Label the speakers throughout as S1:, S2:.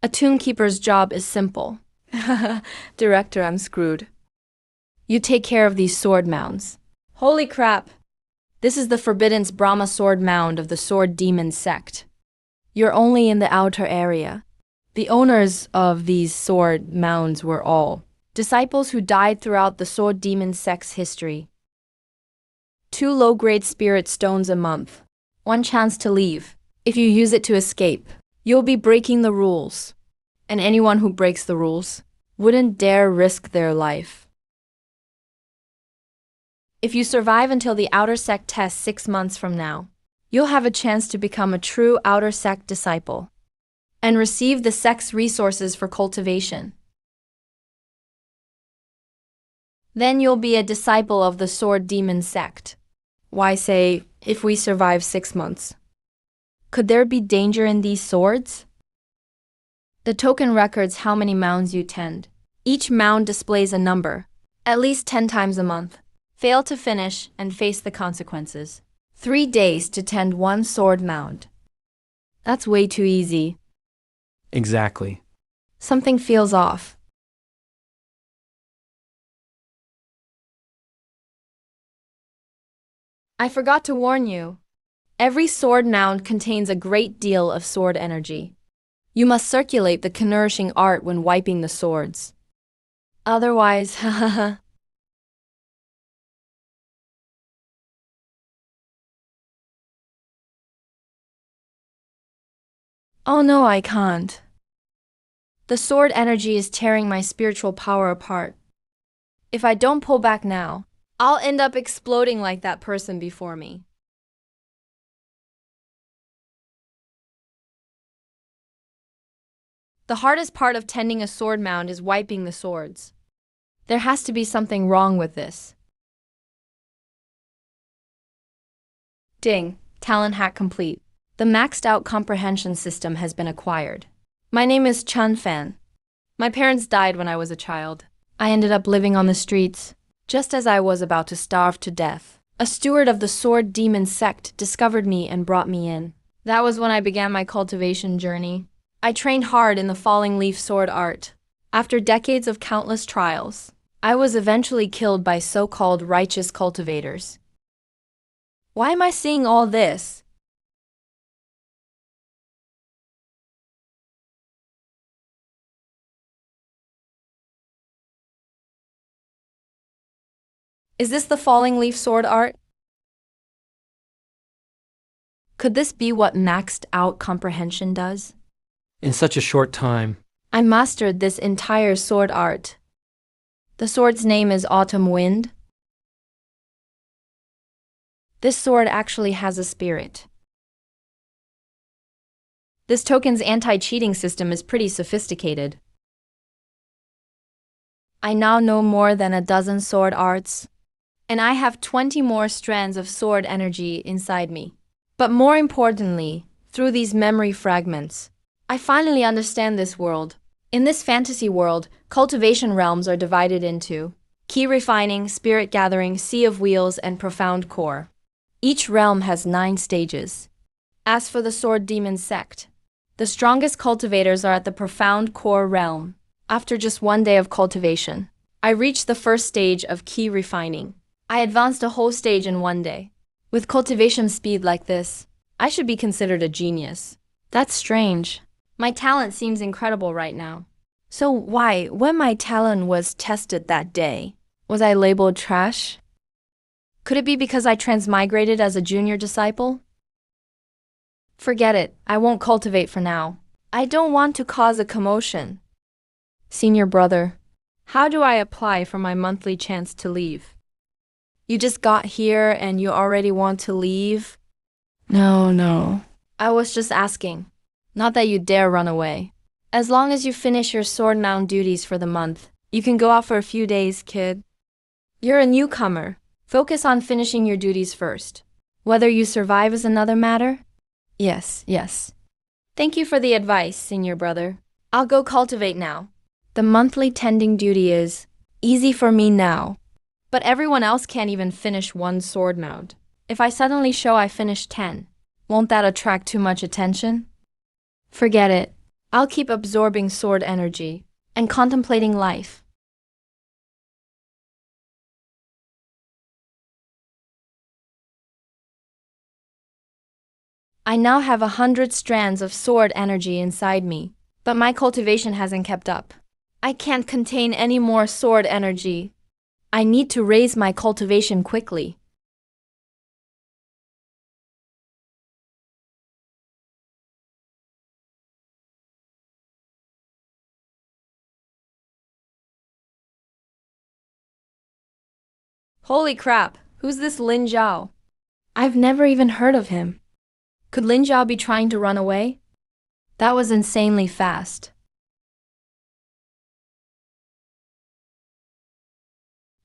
S1: A tombkeeper's job is simple. Director, I'm screwed. You take care of these sword mounds. Holy crap! This is the Forbidden's Brahma sword mound of the Sword Demon sect. You're only in the outer area. The owners of these sword mounds were all disciples who died throughout the Sword Demon sect's history. 2 low-grade spirit stones a month. 1 chance to leave. If you use it to escape, you'll be breaking the rules. And anyone who breaks the rules wouldn't dare risk their life. If you survive until the Outer Sect test 6 months from now, you'll have a chance to become a true Outer Sect disciple and receive the sect's resources for cultivation. Then you'll be a disciple of the Sword Demon sect. Why say, if we survive 6 months? Could there be danger in these swords? The token records how many mounds you tend. Each mound displays a number, at least 10 times a month. Fail to finish and face the consequences. 3 days to tend 1 sword mound. That's way too easy.
S2: Exactly.
S1: Something feels off. I forgot to warn you. Every sword mound contains a great deal of sword energy. You must circulate the nourishing art when wiping the swords. Otherwise, hahaha. Oh no, I can't. The sword energy is tearing my spiritual power apart. If I don't pull back now, I'll end up exploding like that person before me. The hardest part of tending a sword mound is wiping the swords. There has to be something wrong with this. Ding, talent hack complete. The maxed out comprehension system has been acquired. My name is Chun Fan. My parents died when I was a child. I ended up living on the streets. Just as I was about to starve to death, a steward of the Sword Demon sect discovered me and brought me in. That was when I began my cultivation journey. I trained hard in the falling leaf sword art. After decades of countless trials, I was eventually killed by so-called righteous cultivators. Why am I seeing all this? Is this the falling leaf sword art? Could this be what maxed out comprehension does?
S2: In such a short time.
S1: I mastered this entire sword art. The sword's name is Autumn Wind. This sword actually has a spirit. This token's anti-cheating system is pretty sophisticated. I now know more than a dozen sword arts, and I have 20 more strands of sword energy inside me. But more importantly, through these memory fragments, I finally understand this world. In this fantasy world, cultivation realms are divided into key refining, spirit gathering, sea of wheels, and profound core. Each realm has 9 stages. As for the Sword Demon sect, the strongest cultivators are at the profound core realm. After just 1 day of cultivation, I reached the first stage of key refining. I advanced a whole stage in 1 day. With cultivation speed like this, I should be considered a genius. That's strange. My talent seems incredible right now. So why, when my talent was tested that day, was I labeled trash? Could it be because I transmigrated as a junior disciple? Forget it, I won't cultivate for now. I don't want to cause a commotion. Senior brother, how do I apply for my monthly chance to leave? You just got here and you already want to leave? No. I was just asking. Not that you dare run away. As long as you finish your sword mound duties for the month, you can go out for a few days, kid. You're a newcomer. Focus on finishing your duties first. Whether you survive is another matter. Yes. Thank you for the advice, senior brother. I'll go cultivate now. The monthly tending duty is easy for me now. But everyone else can't even finish 1 sword mound. If I suddenly show I finished 10, won't that attract too much attention? Forget it. I'll keep absorbing sword energy and contemplating life. I now have 100 strands of sword energy inside me, but my cultivation hasn't kept up. I can't contain any more sword energy. I need to raise my cultivation quickly. Holy crap, who's this Lin Zhao? I've never even heard of him. Could Lin Zhao be trying to run away? That was insanely fast.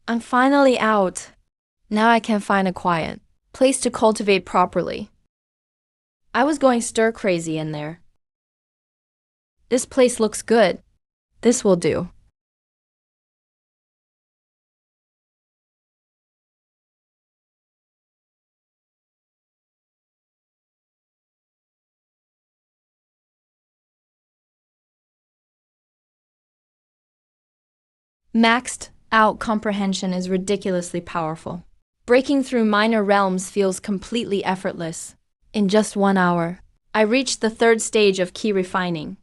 S1: I'm finally out. Now I can find a quiet place to cultivate properly. I was going stir crazy in there. This place looks good. This will do. Maxed out comprehension is ridiculously powerful. Breaking through minor realms feels completely effortless. In just 1 hour, I reached the 3rd stage of key refining.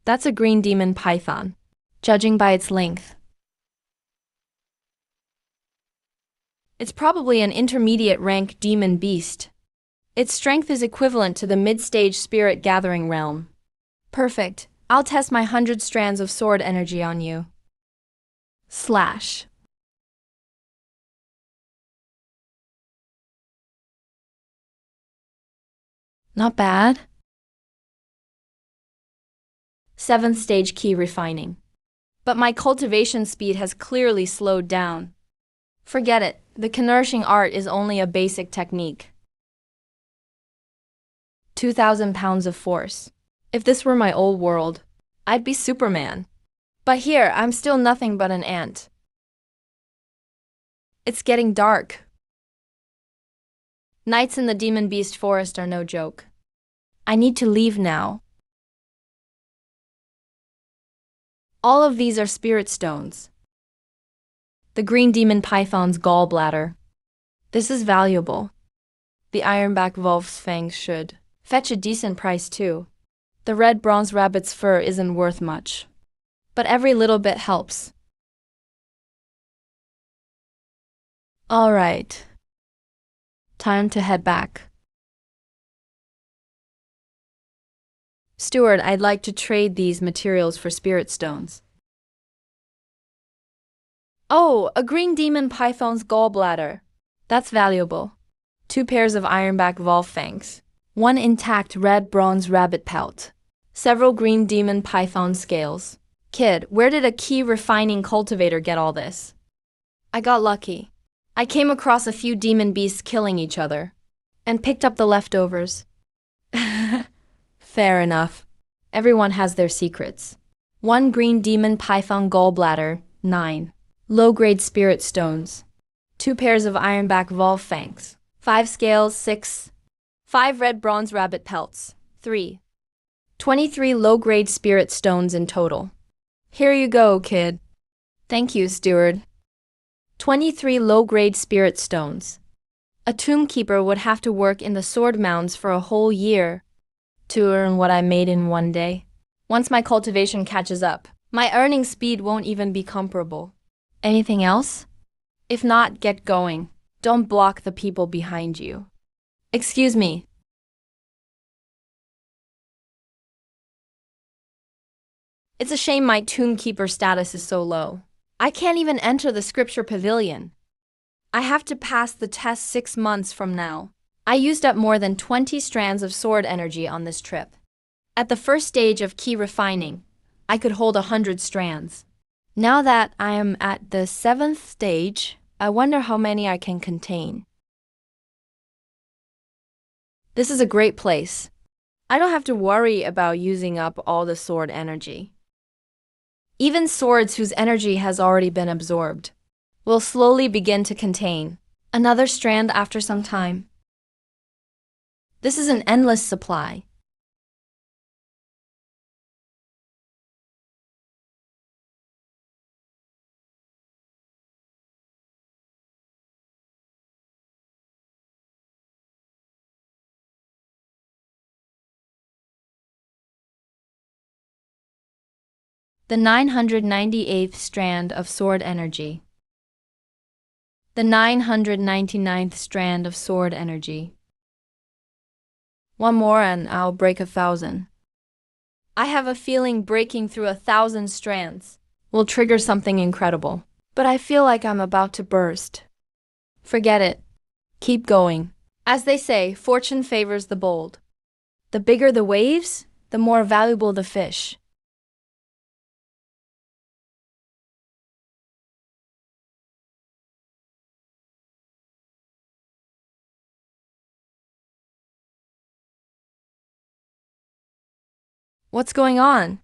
S1: That's a green demon python, judging by its length. It's probably an intermediate rank demon beast. Its strength is equivalent to the mid-stage spirit gathering realm. Perfect. I'll test my 100 strands of sword energy on you. Slash. Not bad. 7th stage key refining. But my cultivation speed has clearly slowed down. Forget it, the nourishing art is only a basic technique. 2,000 pounds of force. If this were my old world, I'd be Superman. But here, I'm still nothing but an ant. It's getting dark. Nights in the Demon Beast Forest are no joke. I need to leave now. All of these are spirit stones. The green demon python's gallbladder. This is valuable. The ironback wolf's fangs should fetch a decent price too. The red bronze rabbit's fur isn't worth much, but every little bit helps. All right. Time to head back. Steward, I'd like to trade these materials for spirit stones. Oh, a green demon python's gallbladder. That's valuable. 2 pairs of ironback wolf fangs. 1 intact red bronze rabbit pelt. Several green demon python scales. Kid, where did a key refining cultivator get all this? I got lucky. I came across a few demon beasts killing each other, and picked up the leftovers. Fair enough. Everyone has their secrets. 1 green demon python gallbladder, 9. Low-grade spirit stones. 2 pairs of ironback wolf fangs. 5 scales, 6. 5 red bronze rabbit pelts, 3. 23 low-grade spirit stones in total. Here you go, kid. Thank you, steward. 23 low-grade spirit stones. A tombkeeper would have to work in the sword mounds for a whole year to earn what I made in 1 day. Once my cultivation catches up, my earning speed won't even be comparable. Anything else? If not, get going. Don't block the people behind you. Excuse me. It's a shame my tombkeeper status is so low. I can't even enter the scripture pavilion. I have to pass the test 6 months from now. I used up more than 20 strands of sword energy on this trip. At the first stage of key refining, I could hold 100 strands. Now that I am at the 7th stage, I wonder how many I can contain. This is a great place. I don't have to worry about using up all the sword energy. Even swords whose energy has already been absorbed will slowly begin to contain another strand after some time. This is an endless supply. The 998th strand of sword energy. The 999th strand of sword energy. One more and I'll break 1,000. I have a feeling breaking through 1,000 strands will trigger something incredible. But I feel like I'm about to burst. Forget it. Keep going. As they say, fortune favors the bold. The bigger the waves, the more valuable the fish. What's going on?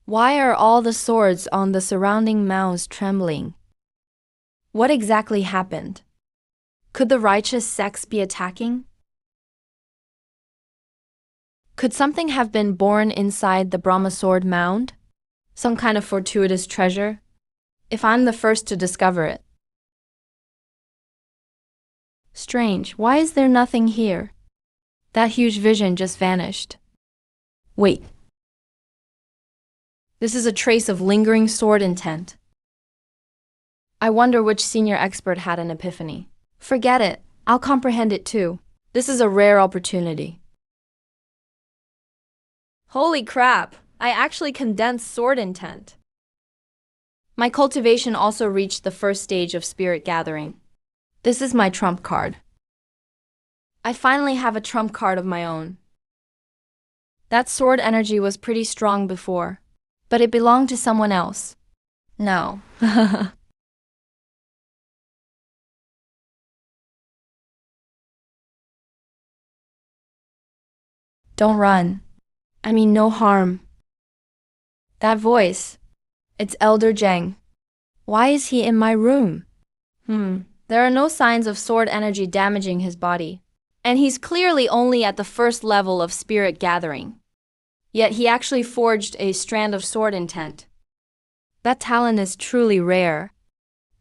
S1: Why are all the swords on the surrounding mounds trembling? What exactly happened? Could the righteous sects be attacking? Could something have been born inside the Brahma sword mound? Some kind of fortuitous treasure? If I'm the first to discover it. Strange, why is there nothing here? That huge vision just vanished. Wait. This is a trace of lingering sword intent. I wonder which senior expert had an epiphany. Forget it. I'll comprehend it too. This is a rare opportunity. Holy crap! I actually condensed sword intent. My cultivation also reached the first stage of spirit gathering. This is my trump card. I finally have a trump card of my own. That sword energy was pretty strong before, but it belonged to someone else. No. Don't run. I mean, no harm. That voice. It's Elder Zheng. Why is he in my room? There are no signs of sword energy damaging his body. And he's clearly only at the first level of spirit gathering. Yet he actually forged a strand of sword intent. That talent is truly rare.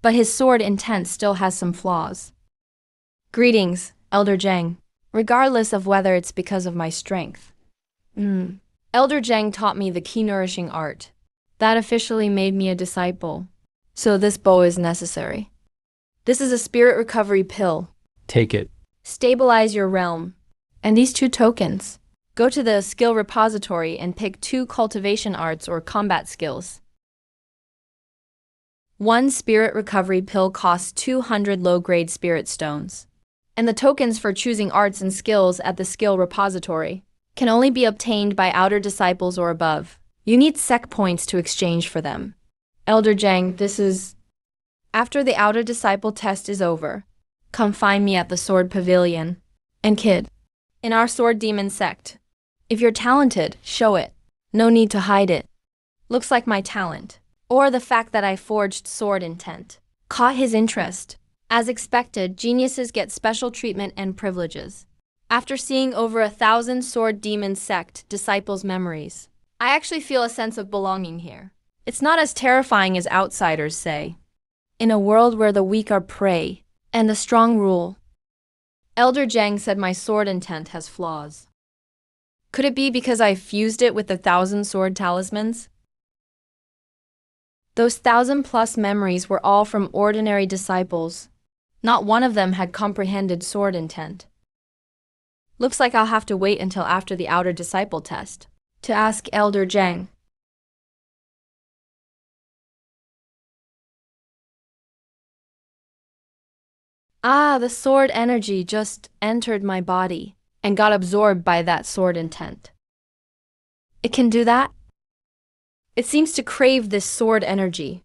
S1: But his sword intent still has some flaws. Greetings, Elder Zheng. Regardless of whether it's because of my strength. Elder Zheng taught me the key nourishing art. That officially made me a disciple. So this bow is necessary. This is a spirit recovery pill.
S2: Take it.
S1: Stabilize your realm. And these 2 tokens. Go to the skill repository and pick 2 cultivation arts or combat skills. 1 spirit recovery pill costs 200 low-grade spirit stones. And the tokens for choosing arts and skills at the skill repository can only be obtained by outer disciples or above. You need sec points to exchange for them. Elder Zheng, this is... After the outer disciple test is over, come find me at the sword pavilion. And kid, in our sword demon sect. If you're talented, show it. No need to hide it. Looks like my talent, or the fact that I forged sword intent, caught his interest. As expected, geniuses get special treatment and privileges. After seeing over 1,000 sword demon sect disciples' memories, I actually feel a sense of belonging here. It's not as terrifying as outsiders say. In a world where the weak are prey, and the strong rule. Elder Zheng said my sword intent has flaws. Could it be because I fused it with the 1,000 sword talismans? Those 1,000+ memories were all from ordinary disciples. Not one of them had comprehended sword intent. Looks like I'll have to wait until after the outer disciple test to ask Elder Zheng. The sword energy just entered my body and got absorbed by that sword intent. It can do that? It seems to crave this sword energy.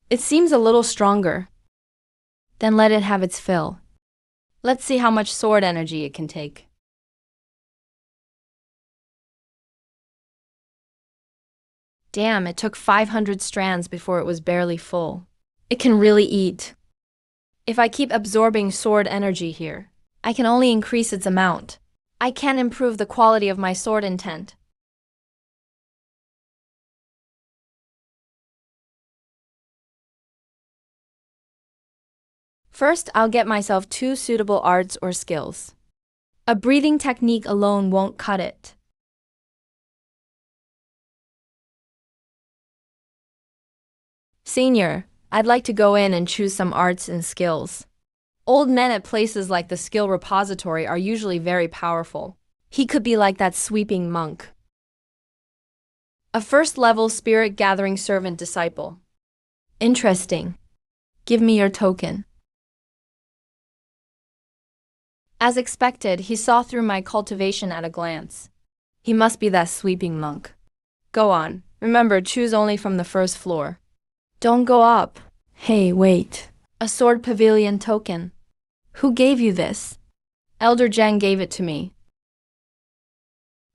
S1: It seems a little stronger. Then let it have its fill. Let's see how much sword energy it can take. Damn, it took 500 strands before it was barely full. It can really eat. If I keep absorbing sword energy here, I can only increase its amount. I can't improve the quality of my sword intent. First, I'll get myself 2 suitable arts or skills. A breathing technique alone won't cut it. Senior, I'd like to go in and choose some arts and skills. Old men at places like the skill repository are usually very powerful. He could be like that sweeping monk. A first-level spirit gathering servant disciple. Interesting. Give me your token. As expected, he saw through my cultivation at a glance. He must be that sweeping monk. Go on. Remember, choose only from the first floor. Don't go up. Hey, wait. A sword pavilion token. Who gave you this? Elder Jen gave it to me.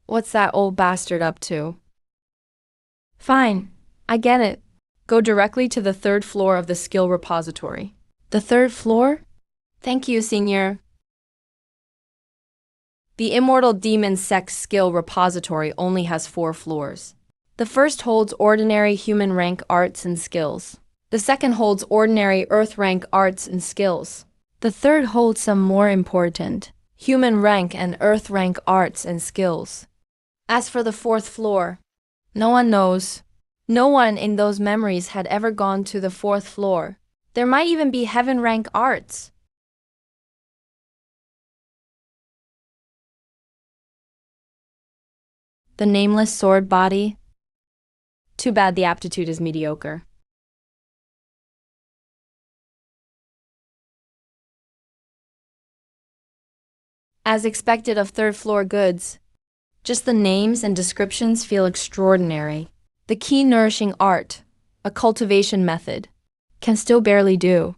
S1: What's that old bastard up to? Fine. I get it. Go directly to the third floor of the skill repository. The third floor? Thank you, Senior. The Immortal Demon Sect skill repository only has 4 floors. The first holds ordinary human rank arts and skills. The second holds ordinary earth rank arts and skills. The third holds some more important human rank and earth rank arts and skills. As for the 4th floor, no one knows. No one in those memories had ever gone to the 4th floor. There might even be heaven rank arts. The nameless sword body. Too bad the aptitude is mediocre. As expected of 3rd floor goods, just the names and descriptions feel extraordinary. The key nourishing art, a cultivation method, can still barely do.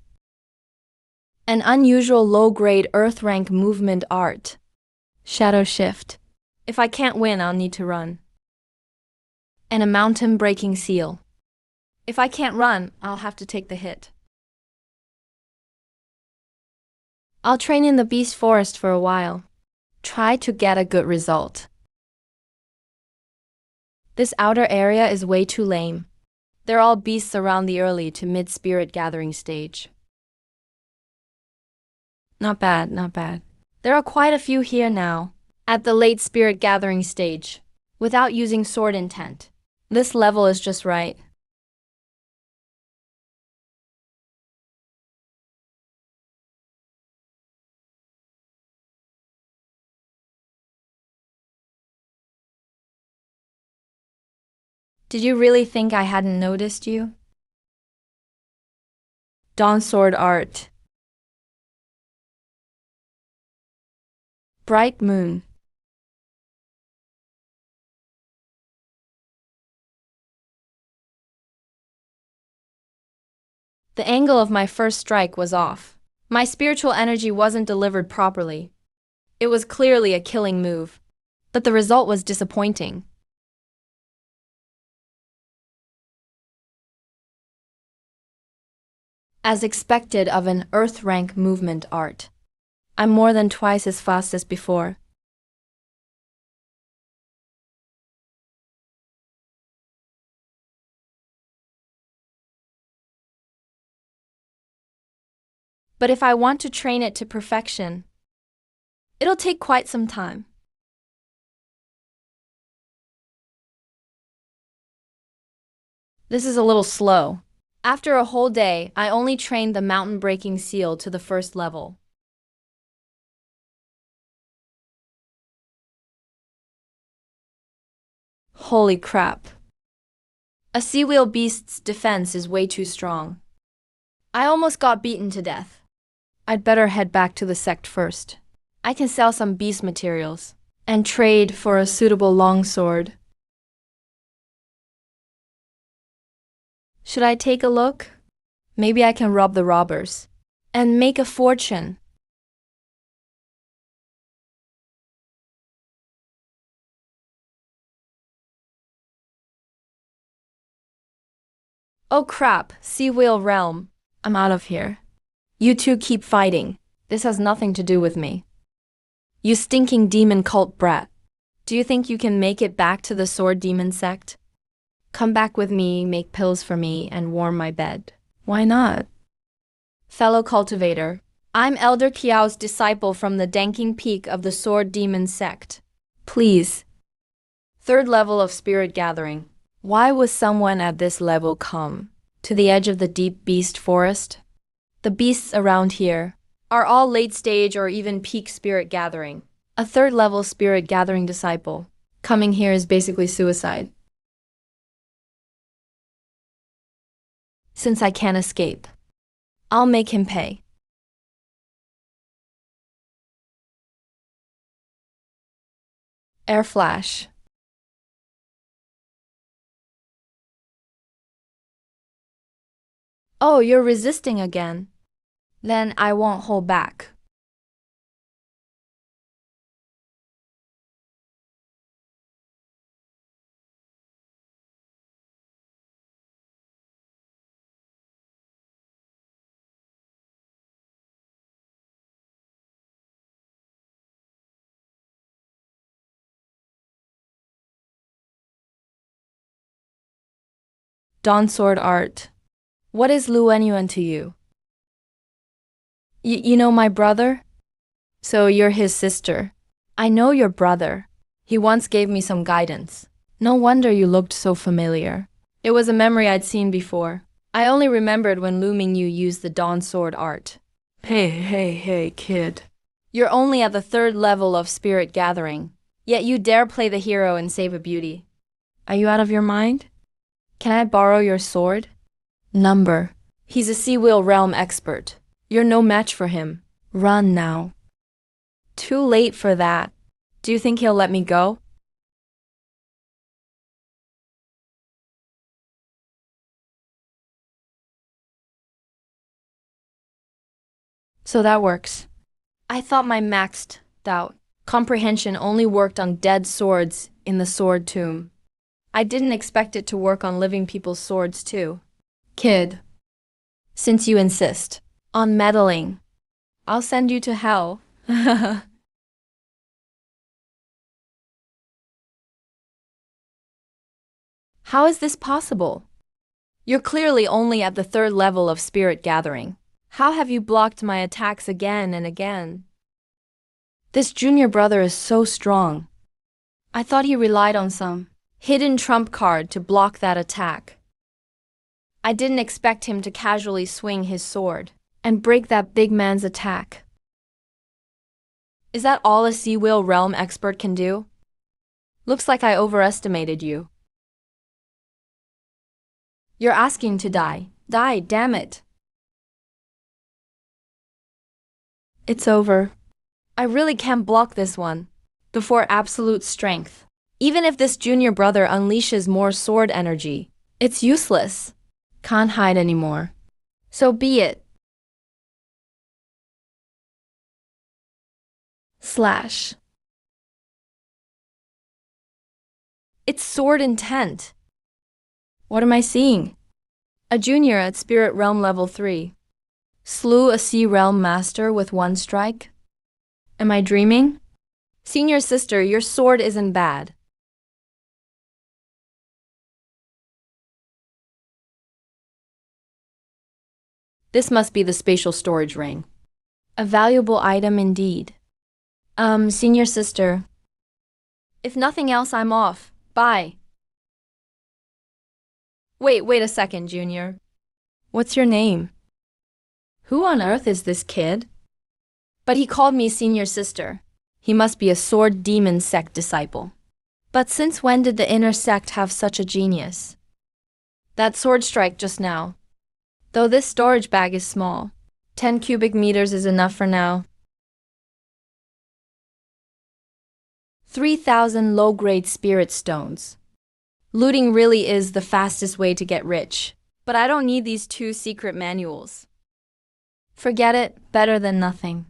S1: An unusual low-grade earth rank movement art, shadow shift. If I can't win, I'll need to run. And a mountain-breaking seal. If I can't run, I'll have to take the hit. I'll train in the beast forest for a while. Try to get a good result. This outer area is way too lame. They're all beasts around the early to mid-spirit gathering stage. Not bad, not bad. There are quite a few here now, at the late spirit gathering stage, without using sword intent. This level is just right. Did you really think I hadn't noticed you? Dawn sword art. Bright moon. The angle of my first strike was off. My spiritual energy wasn't delivered properly. It was clearly a killing move, but the result was disappointing. As expected of an earth rank movement art, I'm more than twice as fast as before. But if I want to train it to perfection, it'll take quite some time. This is a little slow. After a whole day, I only trained the mountain-breaking seal to the first level. Holy crap. A sea-wheel beast's defense is way too strong. I almost got beaten to death. I'd better head back to the sect first. I can sell some beast materials and trade for a suitable longsword. Should I take a look? Maybe I can rob the robbers and make a fortune. Oh crap, Sea Whale Realm. I'm out of here. You two keep fighting. This has nothing to do with me. You stinking demon cult brat. Do you think you can make it back to the sword demon sect? Come back with me, make pills for me, and warm my bed. Why not? Fellow cultivator, I'm Elder Kiao's disciple from the Danking Peak of the Sword Demon sect. Please. 3rd level of spirit gathering. Why would someone at this level come? to the edge of the deep beast forest. The beasts around here are all late stage or even peak spirit gathering. A third level spirit gathering disciple. Coming here is basically suicide. Since I can't escape, I'll make him pay. Air flash. Oh, you're resisting again. Then I won't hold back. Dawn Sword Art. What is Luenyuan to you? You know my brother? So you're his sister. I know your brother. He once gave me some guidance. No wonder you looked so familiar. It was a memory I'd seen before. I only remembered when Lu Mingyu used the Dawn Sword Art. Hey, kid. You're only at the third level of spirit gathering, yet you dare play the hero and save a beauty. Are you out of your mind? Can I borrow your sword? Number. He's a Sea Wheel Realm expert. You're no match for him. Run now. Too late for that. Do you think he'll let me go? So that works. I thought my maxed out comprehension only worked on dead swords in the sword tomb. I didn't expect it to work on living people's swords too. Kid, since you insist on meddling, I'll send you to hell. How is this possible? You're clearly only at the third level of spirit gathering. How have you blocked my attacks again and again? This junior brother is so strong. I thought he relied on some hidden trump card to block that attack. I didn't expect him to casually swing his sword and break that big man's attack. Is that all a Sea Wheel Realm expert can do? Looks like I overestimated you. You're asking to die. Die, damn it. It's over. I really can't block this one. Before absolute strength. Even if this junior brother unleashes more sword energy, it's useless. Can't hide anymore. So be it. Slash. It's sword intent. What am I seeing? A junior at Spirit Realm level 3. Slew a Sea Realm master with one strike? Am I dreaming? Senior sister, your sword isn't bad. This must be the spatial storage ring. A valuable item indeed. Senior sister. If nothing else, I'm off. Bye. Wait a second, Junior. What's your name? Who on earth is this kid? But he called me senior sister. He must be a sword demon sect disciple. But since when did the inner sect have such a genius? That sword strike just now. Though this storage bag is small, 10 cubic meters is enough for now. 3,000 low-grade spirit stones. Looting really is the fastest way to get rich, but I don't need these 2 secret manuals. Forget it, better than nothing.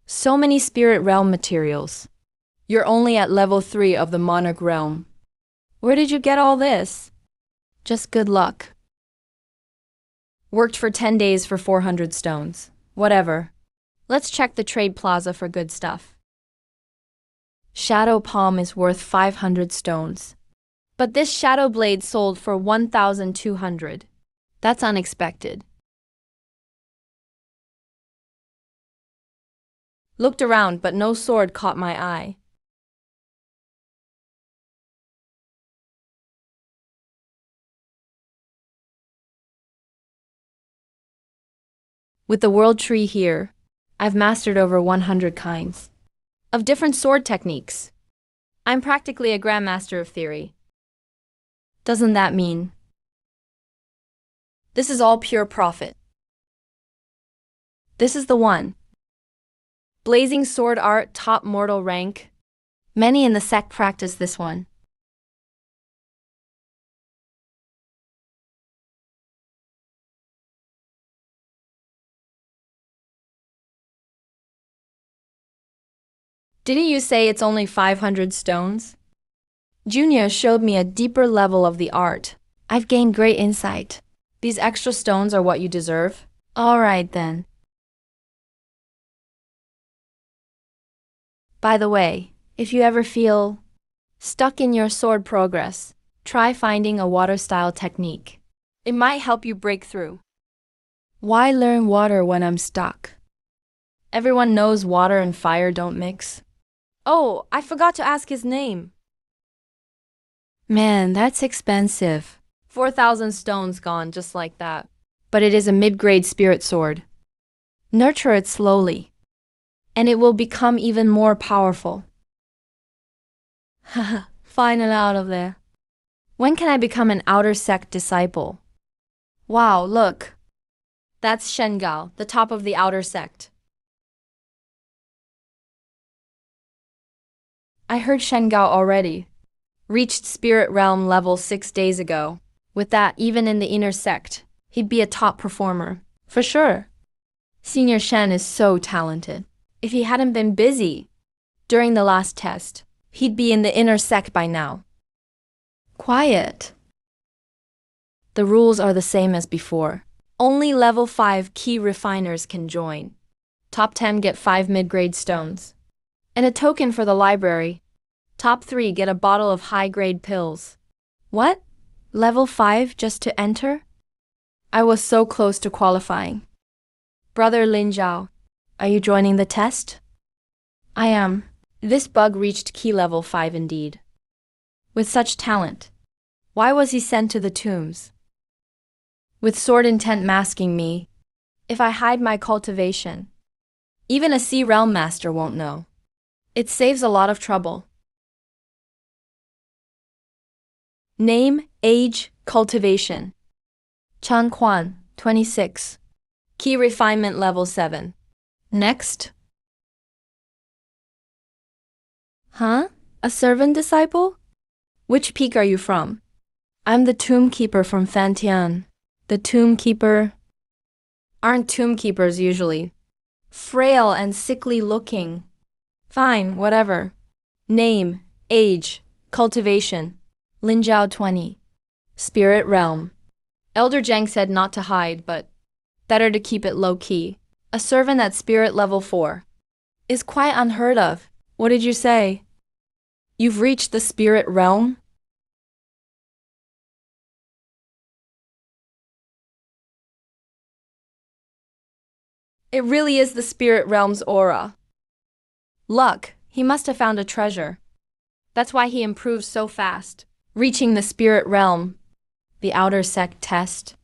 S1: So many spirit realm materials. You're only at level 3 of the monarch realm. Where did you get all this? Just good luck. Worked for 10 days for 400 stones. Whatever. Let's check the trade plaza for good stuff. Shadow palm is worth 500 stones. But this shadow blade sold for 1,200. That's unexpected. Looked around, but no sword caught my eye. With the world tree here, I've mastered over 100 kinds of different sword techniques. I'm practically a grandmaster of theory. Doesn't that mean this is all pure profit? This is the one. Blazing sword art, top mortal rank. Many in the sect practice this one. Didn't you say it's only 500 stones? Junior showed me a deeper level of the art. I've gained great insight. These extra stones are what you deserve? All right then. By the way, if you ever feel stuck in your sword progress, try finding a water style technique. It might help you break through. Why learn water when I'm stuck? Everyone knows water and fire don't mix. Oh, I forgot to ask his name. Man, that's expensive. 4,000 stones gone just like that. But it is a mid-grade spirit sword. Nurture it slowly, and it will become even more powerful. Haha, final out of there. When can I become an outer sect disciple? Wow, look. That's Shengao, the top of the outer sect. I heard Shengao already. Reached spirit realm level 6 days ago. With that, even in the inner sect, he'd be a top performer. For sure. Senior Shen is so talented. If he hadn't been busy during the last test, he'd be in the inner sect by now. Quiet. The rules are the same as before. Only level 5 key refiners can join. Top 10 get 5 mid-grade stones. And a token for the library. Top 3 get a bottle of high-grade pills. What? Level 5 just to enter? I was so close to qualifying. Brother Lin Zhao, are you joining the test? I am. This bug reached key level 5 indeed. With such talent, why was he sent to the tombs? With sword intent masking me, if I hide my cultivation, even a Sea Realm Master won't know. It saves a lot of trouble. Name, age, cultivation. Chan Quan, 26. Key refinement level 7. Next. Huh? A servant disciple? Which peak are you from? I'm the tomb keeper from Fantian. The tomb keeper aren't tomb keepers usually. Frail and sickly looking. Fine, whatever. Name, age, cultivation. Lin Zhao 20. Spirit realm. Elder Zhang said not to hide, but better to keep it low-key. A servant at spirit level 4. Is quite unheard of. What did you say? You've reached the spirit realm? It really is the spirit realm's aura. Luck, he must have found a treasure. That's why he improved so fast. Reaching the spirit realm, the outer sect test,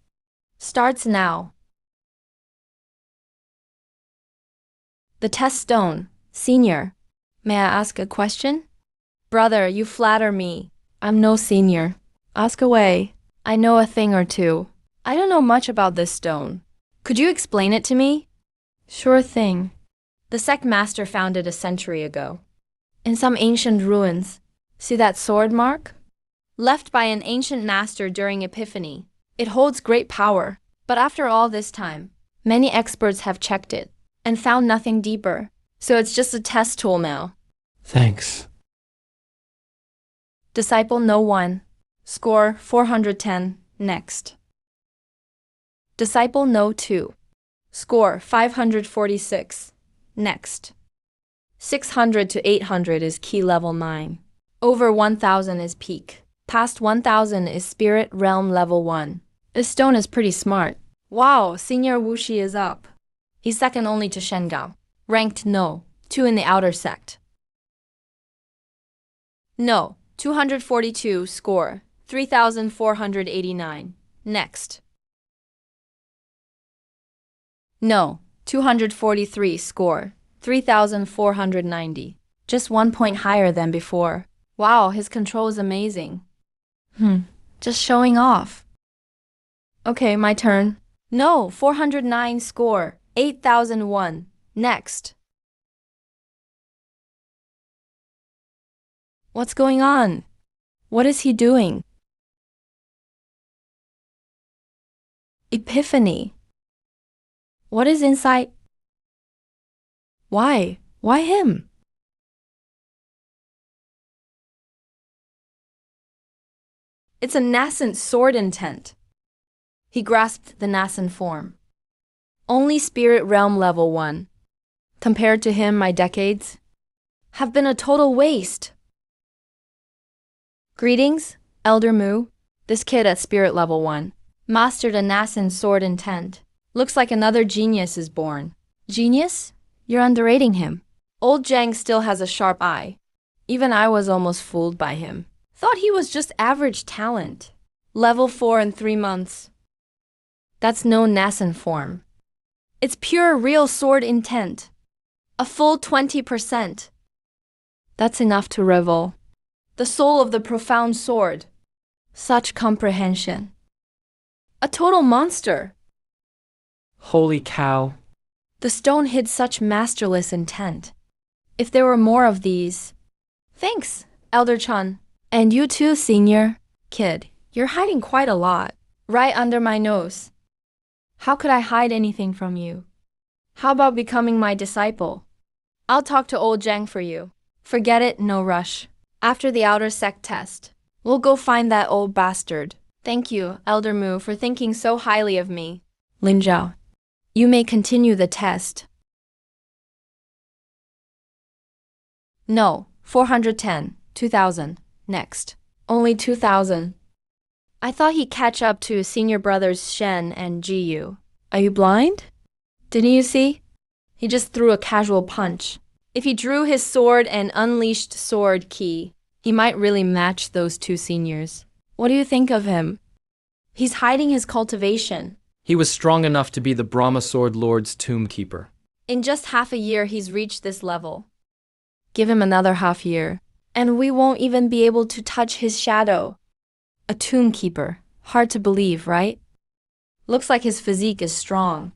S1: starts now. The test stone, senior. May I ask a question? Brother, you flatter me. I'm no senior. Ask away. I know a thing or two. I don't know much about this stone. Could you explain it to me? Sure thing. The sect master found it a century ago. In some ancient ruins. See that sword mark? Left by an ancient master during Epiphany. It holds great power. But after all this time, many experts have checked it and found nothing deeper. So it's just a test tool now.
S2: Thanks.
S1: Disciple No. 1. Score 410. Next. Disciple No. 2. Score 546. Next. 600 to 800 is key level 9. Over 1000 is peak. Past 1000 is spirit realm level 1. This stone is pretty smart. Wow, Senior Wuxi is up. He's second only to Shengao. Ranked No. 2 in the outer sect. No, 242 score, 3,489. Next. No, 243 score, 3,490. Just 1 point higher than before. Wow, his control is amazing. Just showing off. Okay, my turn. No, 409 score, 8,001. Next. What's going on? What is he doing? Epiphany. What is inside? Why? Why him? It's a nascent sword intent. He grasped the nascent form. Only spirit realm level 1. Compared to him, my decades have been a total waste. Greetings, Elder Mu. This kid at spirit level 1 mastered a nascent sword intent. Looks like another genius is born. Genius? You're underrating him. Old Zhang still has a sharp eye. Even I was almost fooled by him. Thought he was just average talent. Level 4 in 3 months. That's no nascent form. It's pure real sword intent. A full 20%. That's enough to revel. The soul of the profound sword. Such comprehension. A total monster.
S2: Holy cow.
S1: The stone hid such masterless intent. If there were more of these. Thanks, Elder Chun. And you too, senior. Kid, you're hiding quite a lot. Right under my nose. How could I hide anything from you? How about becoming my disciple? I'll talk to old Zhang for you. Forget it, no rush. After the outer sect test, we'll go find that old bastard. Thank you, Elder Mu, for thinking so highly of me. Lin Zhao, you may continue the test. No, 410, 2,000. Next. Only 2,000. I thought he'd catch up to senior brothers Shen and Jiyu. Are you blind? Didn't you see? He just threw a casual punch. If he drew his sword and unleashed sword ki, he might really match those two seniors. What do you think of him? He's hiding his cultivation.
S2: He was strong enough to be the Brahma Sword Lord's tomb keeper.
S1: In just half a year, he's reached this level. Give him another half year, and we won't even be able to touch his shadow. A tomb keeper. Hard to believe, right? Looks like his physique is strong.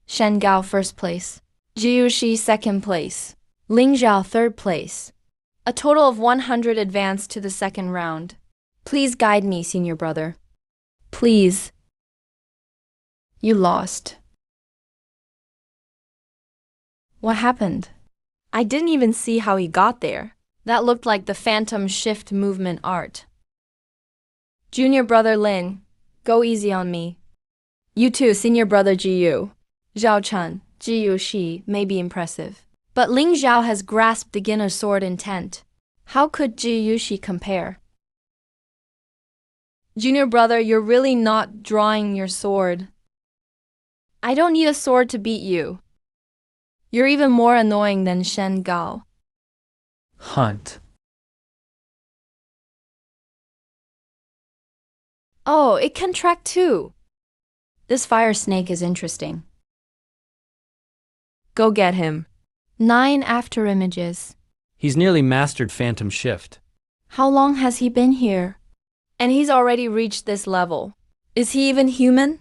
S1: Shen Gao first place. Jiu Shi second place. Ling Zhao third place. A total of 100 advanced to the second round. Please guide me, senior brother. Please. You lost. What happened? I didn't even see how he got there. That looked like the phantom shift movement art. Junior brother Lin, go easy on me. You too, senior brother Jiyu. Zhao Chun, Jiyu Shi may be impressive. But Ling Zhao has grasped beginner sword intent. How could Jiyu Shi compare? Junior brother, you're really not drawing your sword. I don't need a sword to beat you. You're even more annoying than Shen Gao.
S2: Hunt.
S1: Oh, it can track too. This fire snake is interesting. Go get him. 9 after images.
S2: He's nearly mastered Phantom Shift.
S1: How long has he been here? And he's already reached this level. Is he even human?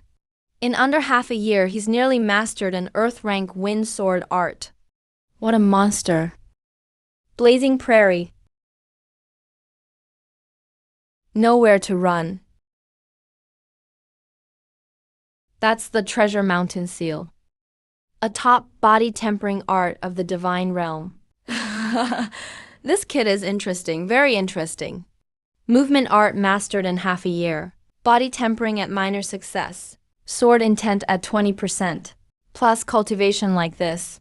S1: In under half a year, he's nearly mastered an Earth rank wind sword art. What a monster. Blazing prairie. Nowhere to run. That's the Treasure Mountain seal. A top body tempering art of the divine realm. This kid is interesting, very interesting. Movement art mastered in half a year. Body tempering at minor success. Sword intent at 20%. Plus cultivation like this.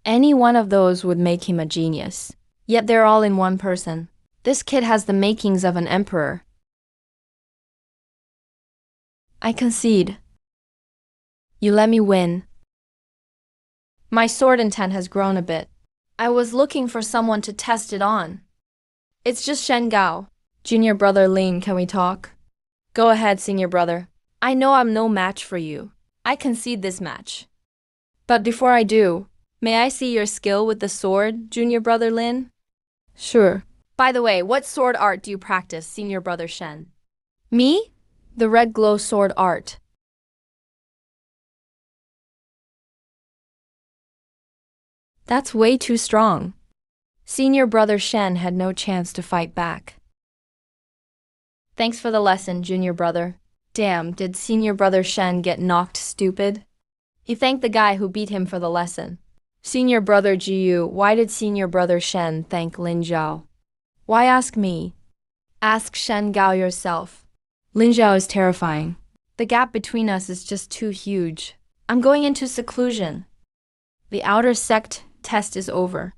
S1: Any one of those would make him a genius. Yet they're all in one person. This kid has the makings of an emperor. I concede. You let me win. My sword intent has grown a bit. I was looking for someone to test it on. It's just Shen Gao. Junior brother Lin, can we talk? Go ahead, senior brother. I know I'm no match for you. I concede this match. But before I do, may I see your skill with the sword, junior brother Lin? Sure. By the way, what sword art do you practice, senior brother Shen? Me? The red glow sword art. That's way too strong. Senior brother Shen had no chance to fight back. Thanks for the lesson, junior brother. Damn, did senior brother Shen get knocked stupid? He thanked the guy who beat him for the lesson. Senior brother Jiyu, why did senior brother Shen thank Lin Zhao? Why ask me? Ask Shen Gao yourself. Lin Zhao is terrifying. The gap between us is just too huge. I'm going into seclusion. The outer sect test is over.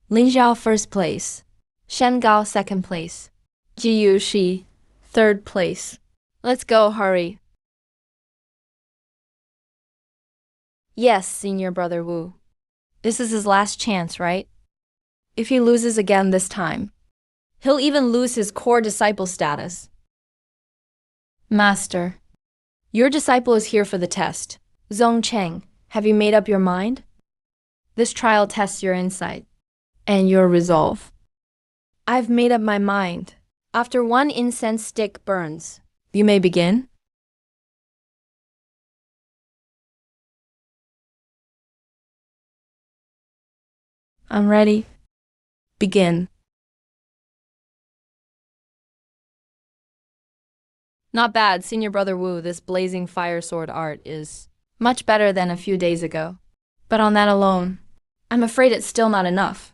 S1: Lin Zhao first place. Shen Gao second place. Jiyu Shi third place. Let's go, hurry. Yes, senior brother Wu. This is his last chance, right? If he loses again this time, he'll even lose his core disciple status. Master, your disciple is here for the test. Zong Cheng, have you made up your mind? This trial tests your insight and your resolve. I've made up my mind. After one incense stick burns, you may begin. I'm ready. Begin. Not bad, senior brother Wu. This blazing fire sword art is much better than a few days ago. But on that alone, I'm afraid it's still not enough.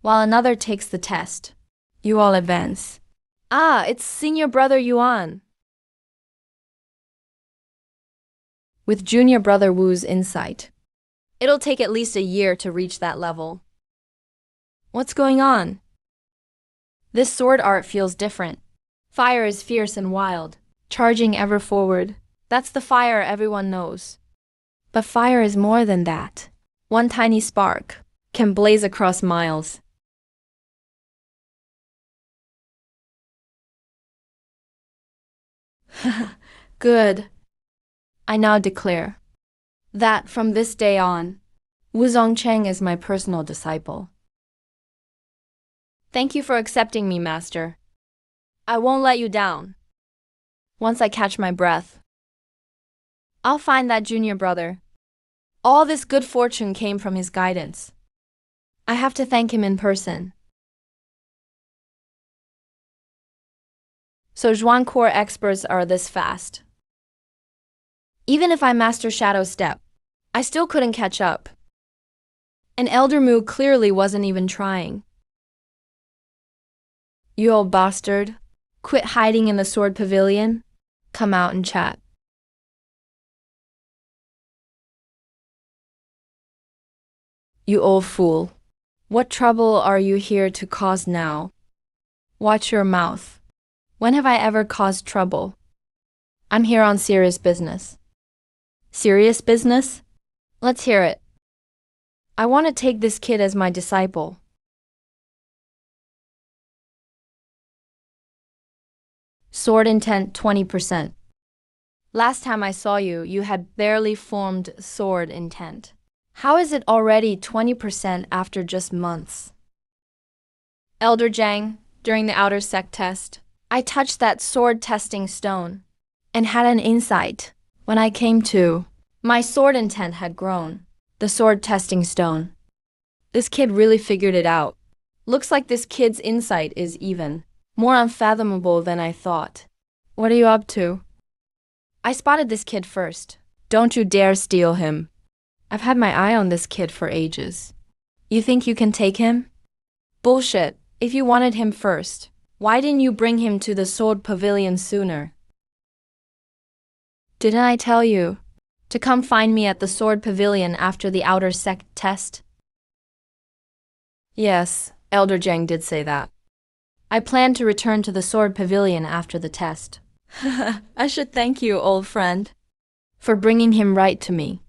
S1: While another takes the test, you all advance. Ah, it's senior brother Yuan. With junior brother Wu's insight, it'll take at least a year to reach that level. What's going on? This sword art feels different. Fire is fierce and wild, charging ever forward. That's the fire everyone knows. But fire is more than that. One tiny spark can blaze across miles. Good. I now declare that from this day on, Wu Zongcheng is my personal disciple. Thank you for accepting me, Master. I won't let you down. Once I catch my breath, I'll find that junior brother. All this good fortune came from his guidance. I have to thank him in person. So Zhuan core experts are this fast. Even if I master Shadow Step, I still couldn't catch up. And Elder Mu clearly wasn't even trying. You old bastard, quit hiding in the sword pavilion. Come out and chat. You old fool. What trouble are you here to cause now? Watch your mouth. When have I ever caused trouble? I'm here on serious business. Serious business? Let's hear it. I want to take this kid as my disciple. Sword intent 20%. Last time I saw you, you had barely formed sword intent. How is it already 20% after just months? Elder Zhang, during the outer sect test, I touched that sword testing stone and had an insight. When I came to, my sword intent had grown. The sword testing stone. This kid really figured it out. Looks like this kid's insight is even more unfathomable than I thought. What are you up to? I spotted this kid first. Don't you dare steal him. I've had my eye on this kid for ages. You think you can take him? Bullshit. If you wanted him first, why didn't you bring him to the sword pavilion sooner? Didn't I tell you to come find me at the sword pavilion after the outer sect test? Yes, Elder Zhang did say that. I plan to return to the sword pavilion after the test. I should thank you, old friend, for bringing him right to me.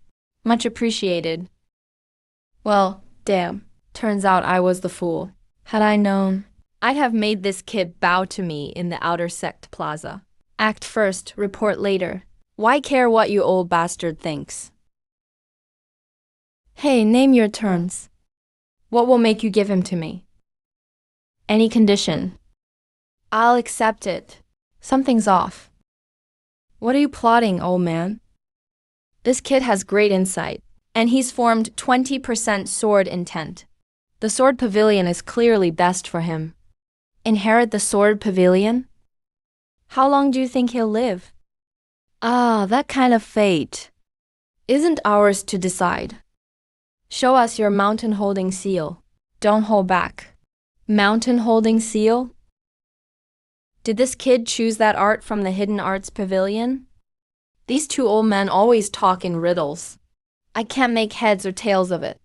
S1: Much appreciated. Well, damn. Turns out I was the fool. Had I known, I'd have made this kid bow to me in the outer sect plaza. Act first, report later. Why care what you old bastard thinks? Hey, name your terms. What will make you give him to me? Any condition. I'll accept it. Something's off. What are you plotting, old man? This kid has great insight, and he's formed 20% sword intent. The sword pavilion is clearly best for him. Inherit the sword pavilion? How long do you think he'll live? Ah, that kind of fate isn't ours to decide. Show us your mountain holding seal. Don't hold back. Mountain holding seal? Did this kid choose that art from the Hidden Arts Pavilion? These two old men always talk in riddles. I can't make heads or tails of it.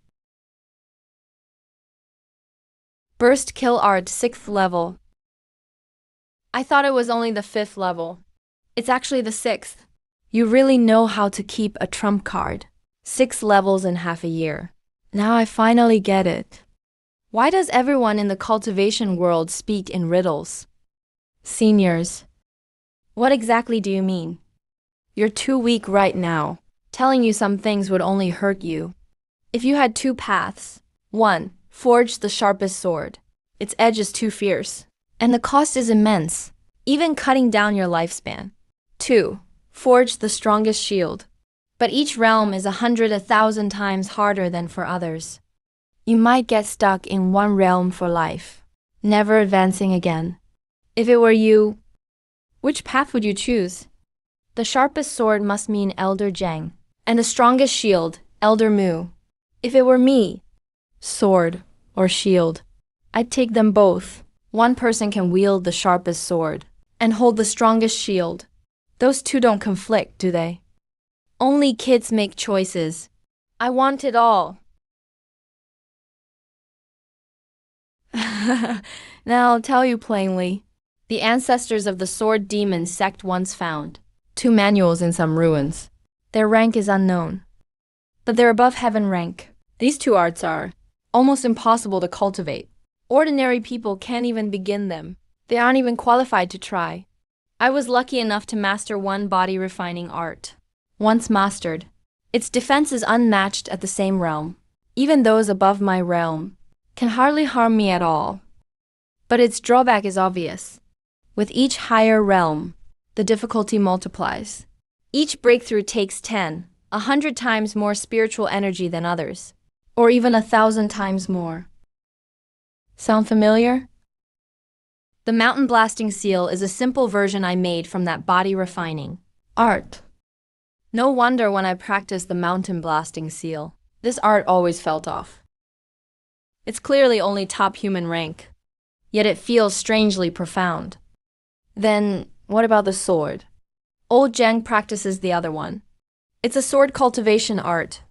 S1: Burst kill art 6th level. I thought it was only the 5th level. It's actually the 6th. You really know how to keep a trump card. 6 levels in half a year. Now I finally get it. Why does everyone in the cultivation world speak in riddles? Seniors. What exactly do you mean? You're too weak right now. Telling you some things would only hurt you. If you had two paths. 1. Forge the sharpest sword. Its edge is too fierce, and the cost is immense, even cutting down your lifespan. 2. Forge the strongest shield. But each realm is 100,000 times harder than for others. You might get stuck in one realm for life, never advancing again. If it were you, which path would you choose? The sharpest sword must mean Elder Zhang, and the strongest shield, Elder Mu. If it were me, sword or shield, I'd take them both. One person can wield the sharpest sword and hold the strongest shield. Those two don't conflict, do they? Only kids make choices. I want it all. Now I'll tell you plainly. The ancestors of the sword demon sect once found 2 manuals in some ruins. Their rank is unknown, but they're above heaven rank. These 2 arts are almost impossible to cultivate. Ordinary people can't even begin them. They aren't even qualified to try. I was lucky enough to master one body refining art. Once mastered, its defense is unmatched at the same realm. Even those above my realm can hardly harm me at all. But its drawback is obvious. With each higher realm, the difficulty multiplies. Each breakthrough takes 10, 100 times more spiritual energy than others, or even 1,000 times more. Sound familiar? The mountain blasting seal is a simple version I made from that body refining art. No wonder when I practiced the mountain blasting seal, this art always felt off. It's clearly only top human rank, yet it feels strangely profound. Then, what about the sword? Old Zhang practices the other one. It's a sword cultivation art.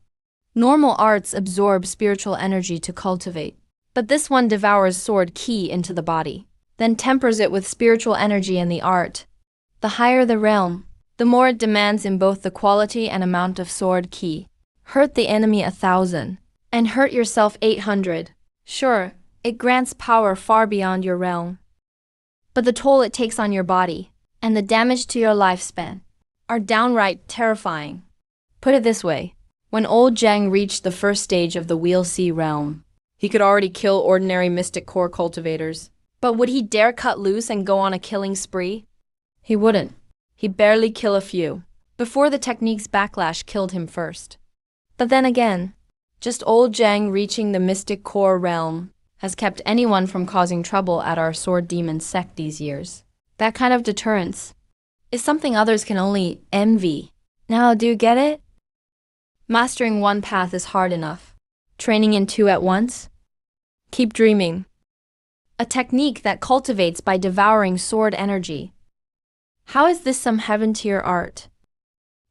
S1: Normal arts absorb spiritual energy to cultivate, but this one devours sword ki into the body, then tempers it with spiritual energy in the art. The higher the realm, the more it demands in both the quality and amount of sword ki. Hurt the enemy 1,000, and hurt yourself 800. Sure, it grants power far beyond your realm. But the toll it takes on your body, and the damage to your lifespan, are downright terrifying. Put it this way, when old Zhang reached the first stage of the Wheel C realm, he could already kill ordinary mystic core cultivators. But would he dare cut loose and go on a killing spree? He wouldn't. He'd barely kill a few, before the technique's backlash killed him first. But then again, just old Zhang reaching the mystic core realm has kept anyone from causing trouble at our sword demon sect these years. That kind of deterrence is something others can only envy. Now, do you get it? Mastering one path is hard enough. Training in 2 at once? Keep dreaming. A technique that cultivates by devouring sword energy. How is this some heaven-tier art?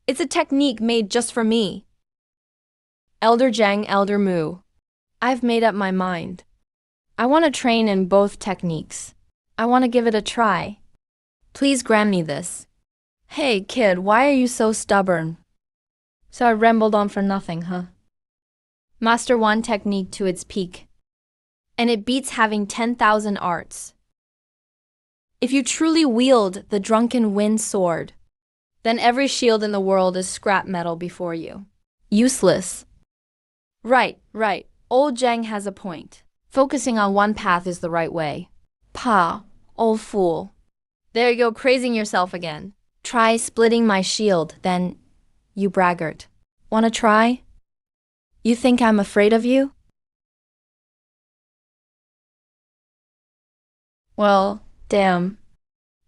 S1: It's a technique made just for me. Elder Zhang, Elder Mu. I've made up my mind. I want to train in both techniques. I want to give it a try. Please grant me this. Hey, kid, why are you so stubborn? So I rambled on for nothing, huh? Master one technique to its peak. And it beats having 10,000 arts. If you truly wield the drunken wind sword, then every shield in the world is scrap metal before you. Useless. Right. Old Zhang has a point. Focusing on one path is the right way. Pa, old fool. There you go, praising yourself again. Try splitting my shield, then, you braggart. Wanna try? You think I'm afraid of you? Well, damn.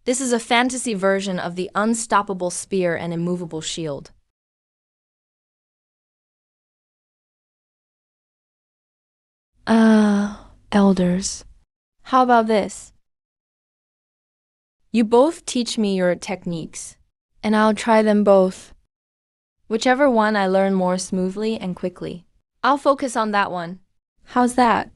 S1: This is a fantasy version of the unstoppable spear and immovable shield. Elders. How about this? You both teach me your techniques, and I'll try them both. Whichever one I learn more smoothly and quickly. I'll focus on that one. How's that?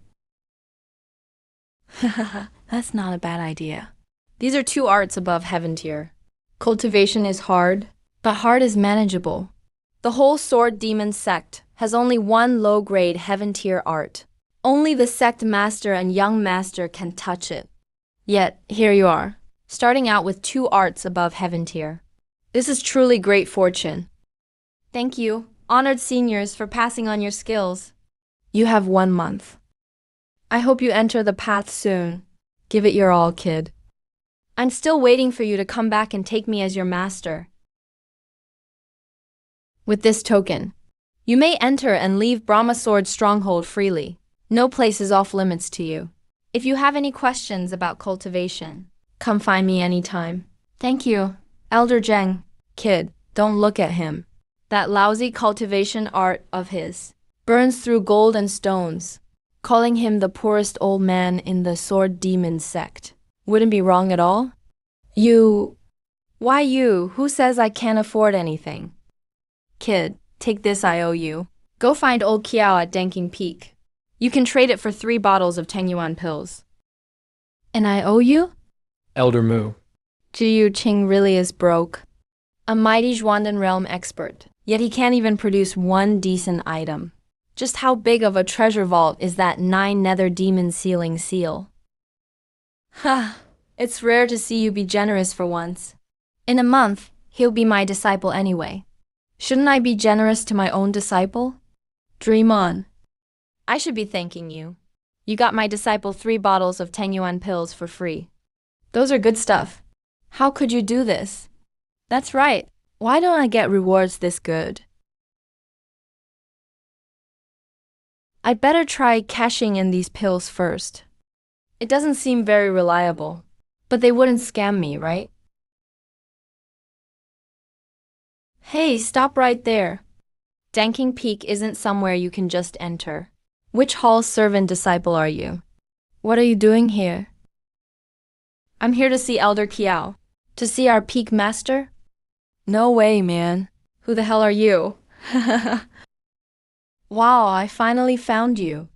S1: That's not a bad idea. These are two arts above heaven tier. Cultivation is hard, but hard is manageable. The whole sword demon sect has only one low-grade heaven tier art. Only the sect master and young master can touch it. Yet, here you are, starting out with two arts above heaven tier. This is truly great fortune. Thank you, honored seniors, for passing on your skills. You have 1 month. I hope you enter the path soon. Give it your all, kid. I'm still waiting for you to come back and take me as your master. With this token, you may enter and leave Brahma Sword Stronghold freely. No place is off limits to you. If you have any questions about cultivation, come find me anytime. Thank you, Elder Zheng. Kid, don't look at him. That lousy cultivation art of his burns through gold and stones. Calling him the poorest old man in the sword demon sect wouldn't be wrong at all? Why you? Who says I can't afford anything? Kid, take this, I owe you. Go find old Kiao at Danking Peak. You can trade it for 3 bottles of 10 yuan pills. And I owe you?
S2: Elder Mu.
S1: Jiyu Qing really is broke. A mighty Zhuandan realm expert, yet he can't even produce one decent item. Just how big of a treasure vault is that 9 nether demon sealing seal? Ha! It's rare to see you be generous for once. In a month, he'll be my disciple anyway. Shouldn't I be generous to my own disciple? Dream on. I should be thanking you. You got my disciple 3 bottles of 10 yuan pills for free. Those are good stuff. How could you do this? That's right. Why don't I get rewards this good? I'd better try cashing in these pills first. It doesn't seem very reliable, but they wouldn't scam me, right? Hey, stop right there. Danking Peak isn't somewhere you can just enter. Which hall servant disciple are you? What are you doing here? I'm here to see Elder Kiao. To see our peak master? No way, man. Who the hell are you? Wow, I finally found you.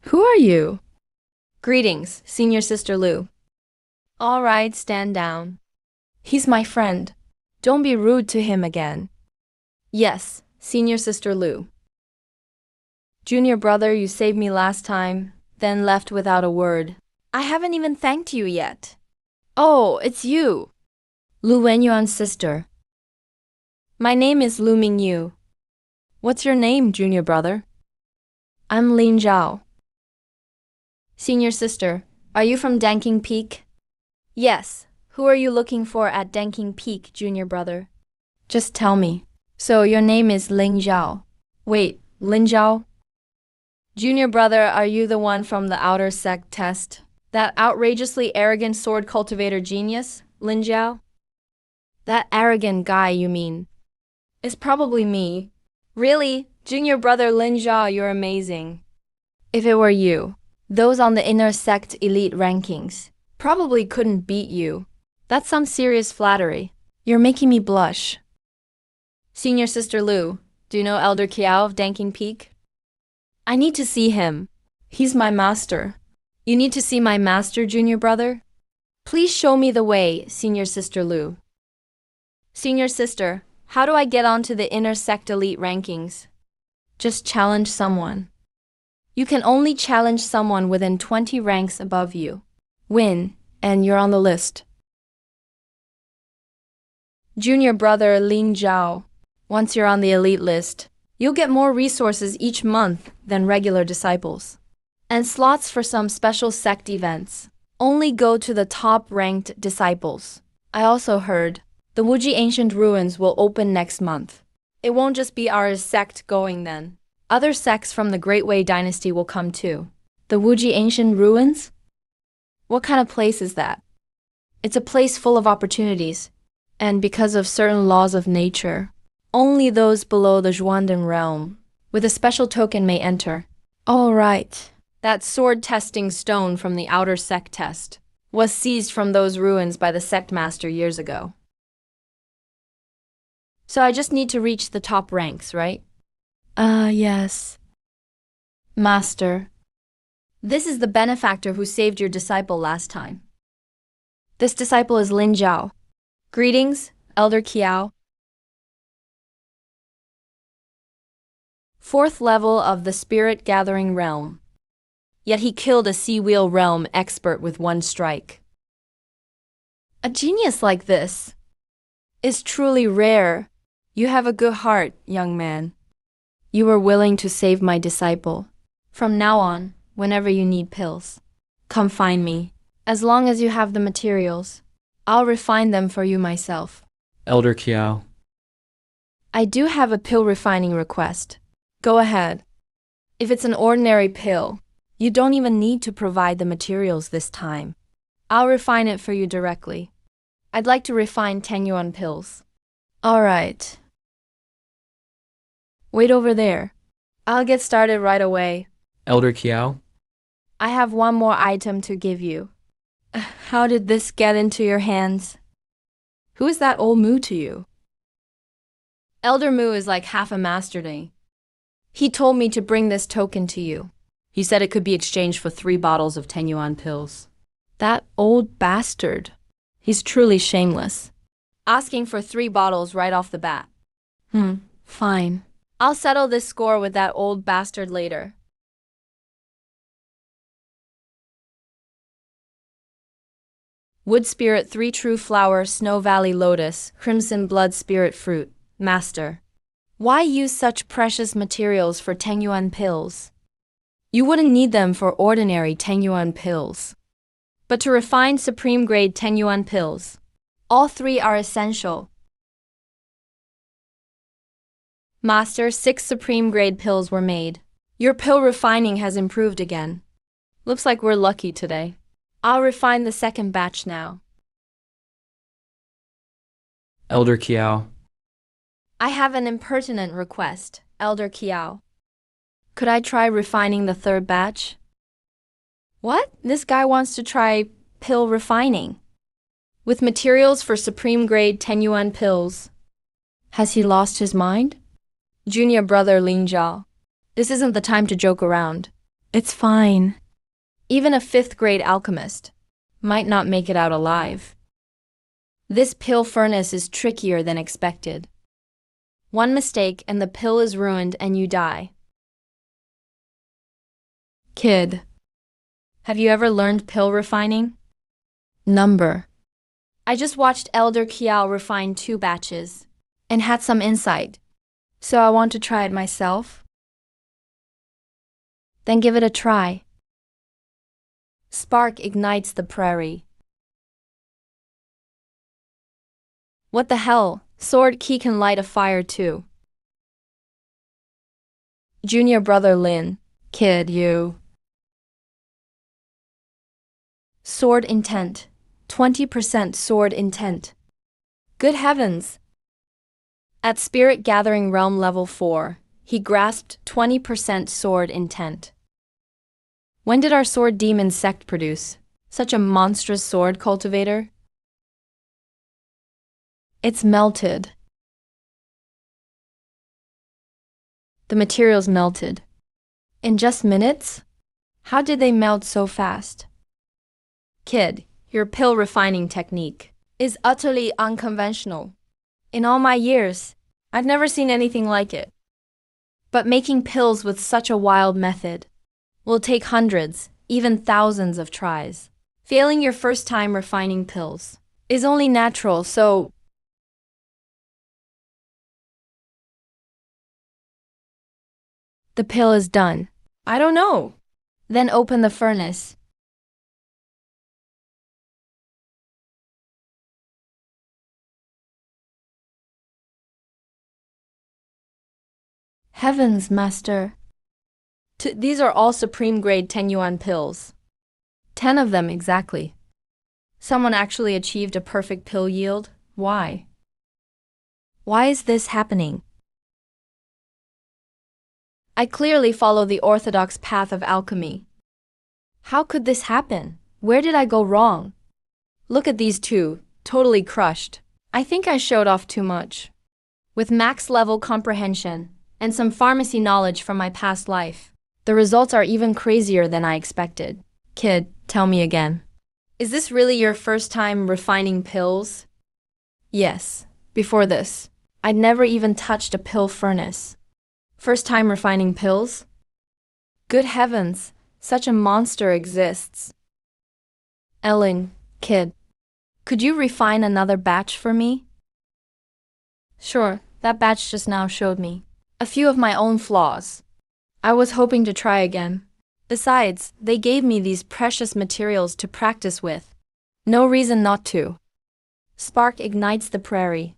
S1: Who are you? Greetings, Senior Sister Lu. All right, stand down. He's my friend. Don't be rude to him again. Yes, Senior Sister Lu. Junior brother, you saved me last time, then left without a word. I haven't even thanked you yet. Oh, it's you. Lu Wenyuan's sister. My name is Lu Mingyu. What's your name, junior brother? I'm Lin Zhao. Senior sister, are you from Danking Peak? Yes. Who are you looking for at Danking Peak, junior brother? Just tell me. So your name is Lin Zhao. Wait, Lin Zhao? Junior brother, are you the one from the outer sect test? That outrageously arrogant sword cultivator genius, Lin Zhao? That arrogant guy, you mean? It's probably me. Really? Junior brother Lin Zhao, you're amazing. If it were you, those on the inner sect elite rankings probably couldn't beat you. That's some serious flattery. You're making me blush. Senior Sister Lu, do you know Elder Kiao of Danking Peak? I need to see him. He's my master. You need to see my master, junior brother? Please show me the way, Senior Sister Lu. Senior sister, how do I get onto the inner sect elite rankings? Just challenge someone. You can only challenge someone within 20 ranks above you. Win, and you're on the list. Junior brother Lin Zhao, once you're on the elite list, you'll get more resources each month than regular disciples. And slots for some special sect events only go to the top-ranked disciples. I also heard the Wuji Ancient Ruins will open next month. It won't just be our sect going then. Other sects from the Great Wei Dynasty will come too. The Wuji Ancient Ruins? What kind of place is that? It's a place full of opportunities. And because of certain laws of nature, only those below the Zhuandeng realm with a special token may enter. All right. That sword-testing stone from the outer sect test was seized from those ruins by the sect master years ago. So I just need to reach the top ranks, right? Yes. Master, this is the benefactor who saved your disciple last time. This disciple is Lin Zhao. Greetings, Elder Kiao. Fourth level of the Spirit Gathering Realm. Yet he killed a Sea Wheel Realm expert with one strike. A genius like this is truly rare. You have a good heart, young man. You were willing to save my disciple. From now on, whenever you need pills, come find me. As long as you have the materials, I'll refine them for you myself.
S2: Elder Kiao.
S1: I do have a pill refining request. Go ahead. If it's an ordinary pill, you don't even need to provide the materials this time. I'll refine it for you directly. I'd like to refine 10 yuan pills. All right. Wait over there. I'll get started right away.
S2: Elder Kiao.
S1: I have one more item to give you. How did this get into your hands? Who is that old Mu to you? Elder Mu is like half a master day. He told me to bring this token to you. He said it could be exchanged for 3 bottles of 10 yuan pills. That old bastard. He's truly shameless. Asking for 3 bottles right off the bat. Fine. I'll settle this score with that old bastard later. Wood Spirit 3 True Flower Snow Valley Lotus Crimson Blood Spirit Fruit. Master. Why use such precious materials for 10 yuan pills? You wouldn't need them for ordinary 10 yuan pills. But to refine supreme grade 10 yuan pills, all 3 are essential. Master, 6 supreme grade pills were made. Your pill refining has improved again. Looks like we're lucky today. I'll refine the second batch now.
S2: Elder Kiao.
S1: I have an impertinent request, Elder Kiao. Could I try refining the third batch? What? This guy wants to try pill refining. With materials for supreme grade 10 yuan pills. Has he lost his mind? Junior brother Lin Zhao. This isn't the time to joke around. It's fine. Even a 5th grade alchemist might not make it out alive. This pill furnace is trickier than expected. One mistake and the pill is ruined and you die. Kid, have you ever learned pill refining? Number. I just watched Elder Kiao refine 2 batches and had some insight, so I want to try it myself. Then give it a try. Spark ignites the prairie. What the hell? Sword key can light a fire too. Junior brother Lin. Kid, you. Sword intent. 20% sword intent. Good heavens! At Spirit Gathering Realm Level 4, he grasped 20% sword intent. When did our sword demon sect produce such a monstrous sword cultivator? It's melted. The materials melted. In just minutes? How did they melt so fast? Kid, your pill refining technique is utterly unconventional. In all my years, I've never seen anything like it. But making pills with such a wild method will take hundreds, even thousands of tries. Failing your first time refining pills is only natural, so the pill is done. I don't know. Then open the furnace. Heavens, master. These are all supreme grade 10 yuan pills. 10 of them exactly. Someone actually achieved a perfect pill yield? Why? Why is this happening? I clearly follow the orthodox path of alchemy. How could this happen? Where did I go wrong? Look at these two, totally crushed. I think I showed off too much. With max level comprehension and some pharmacy knowledge from my past life, the results are even crazier than I expected. Kid, tell me again. Is this really your first time refining pills? Yes. Before this, I'd never even touched a pill furnace. First time refining pills? Good heavens, such a monster exists. Ellen, kid, could you refine another batch for me? Sure, that batch just now showed me a few of my own flaws. I was hoping to try again. Besides, they gave me these precious materials to practice with. No reason not to. Spark ignites the prairie.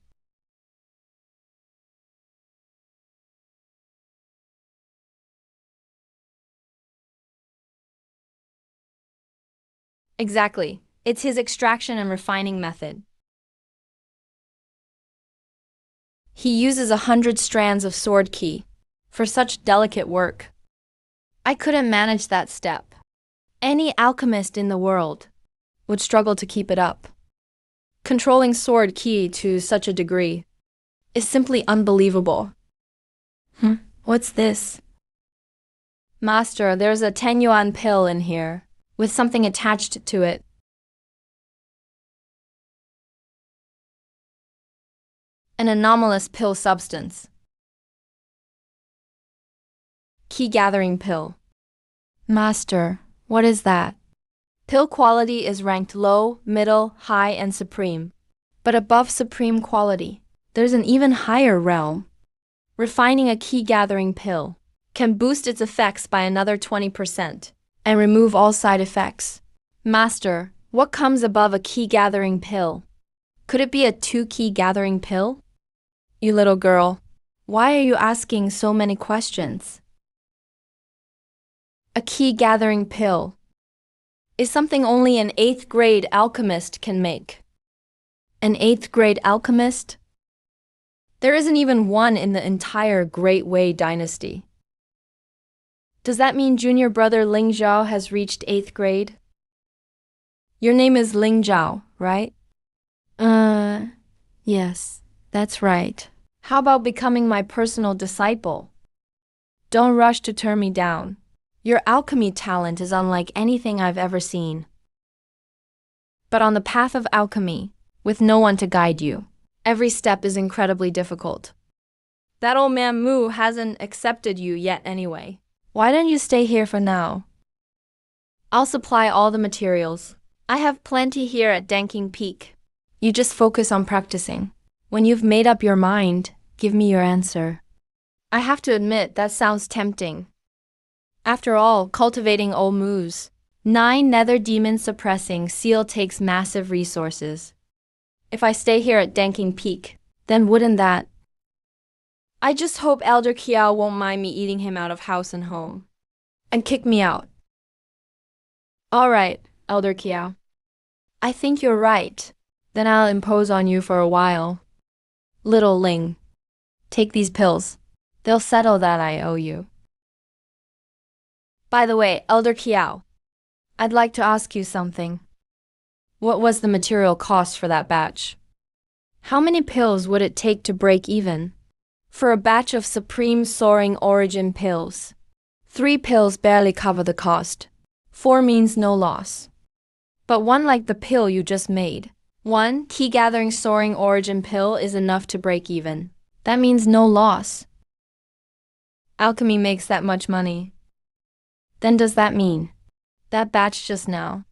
S1: Exactly. It's his extraction and refining method. He uses 100 strands of sword key for such delicate work. I couldn't manage that step. Any alchemist in the world would struggle to keep it up. Controlling sword key to such a degree is simply unbelievable. What's this? Master, there's a 10 yuan pill in here with something attached to it. An anomalous pill substance. Key gathering pill. Master, what is that? Pill quality is ranked low, middle, high, and supreme. But above supreme quality, there's an even higher realm. Refining a key gathering pill can boost its effects by another 20% and remove all side effects. Master, what comes above a key gathering pill? Could it be a 2-key gathering pill? You little girl, why are you asking so many questions? A key gathering pill is something only an 8th grade alchemist can make. An 8th grade alchemist? There isn't even one in the entire Great Wei dynasty. Does that mean junior brother Ling Zhao has reached 8th grade? Your name is Ling Zhao, right? Yes, that's right. How about becoming my personal disciple? Don't rush to turn me down. Your alchemy talent is unlike anything I've ever seen. But on the path of alchemy, with no one to guide you, every step is incredibly difficult. That old man Mu hasn't accepted you yet anyway. Why don't you stay here for now? I'll supply all the materials. I have plenty here at Danking Peak. You just focus on practicing. When you've made up your mind, give me your answer. I have to admit, that sounds tempting. After all, cultivating old Mu's 9 nether demon suppressing seal takes massive resources. If I stay here at Danking Peak, then wouldn't that? I just hope Elder Kiao won't mind me eating him out of house and home and kick me out. All right, Elder Kiao. I think you're right. Then I'll impose on you for a while. Little Ling, take these pills. They'll settle that I owe you. By the way, Elder Kiao, I'd like to ask you something. What was the material cost for that batch? How many pills would it take to break even? For a batch of supreme soaring origin pills, 3 pills barely cover the cost. 4 means no loss. But one like the pill you just made 1 key gathering soaring origin pill is enough to break even. That means no loss. Alchemy makes that much money. Then does that mean that batch just now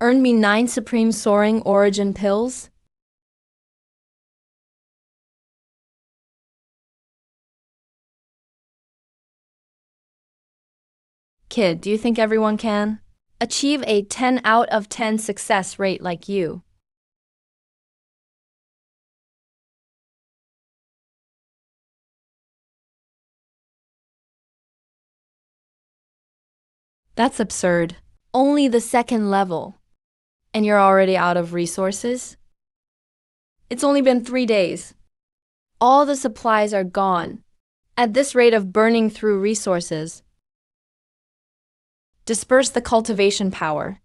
S1: earned me 9 supreme soaring origin pills? Kid, do you think everyone can achieve a 10 out of 10 success rate like you? That's absurd. Only the second level. And you're already out of resources? It's only been 3 days. All the supplies are gone. At this rate of burning through resources, disperse the cultivation power.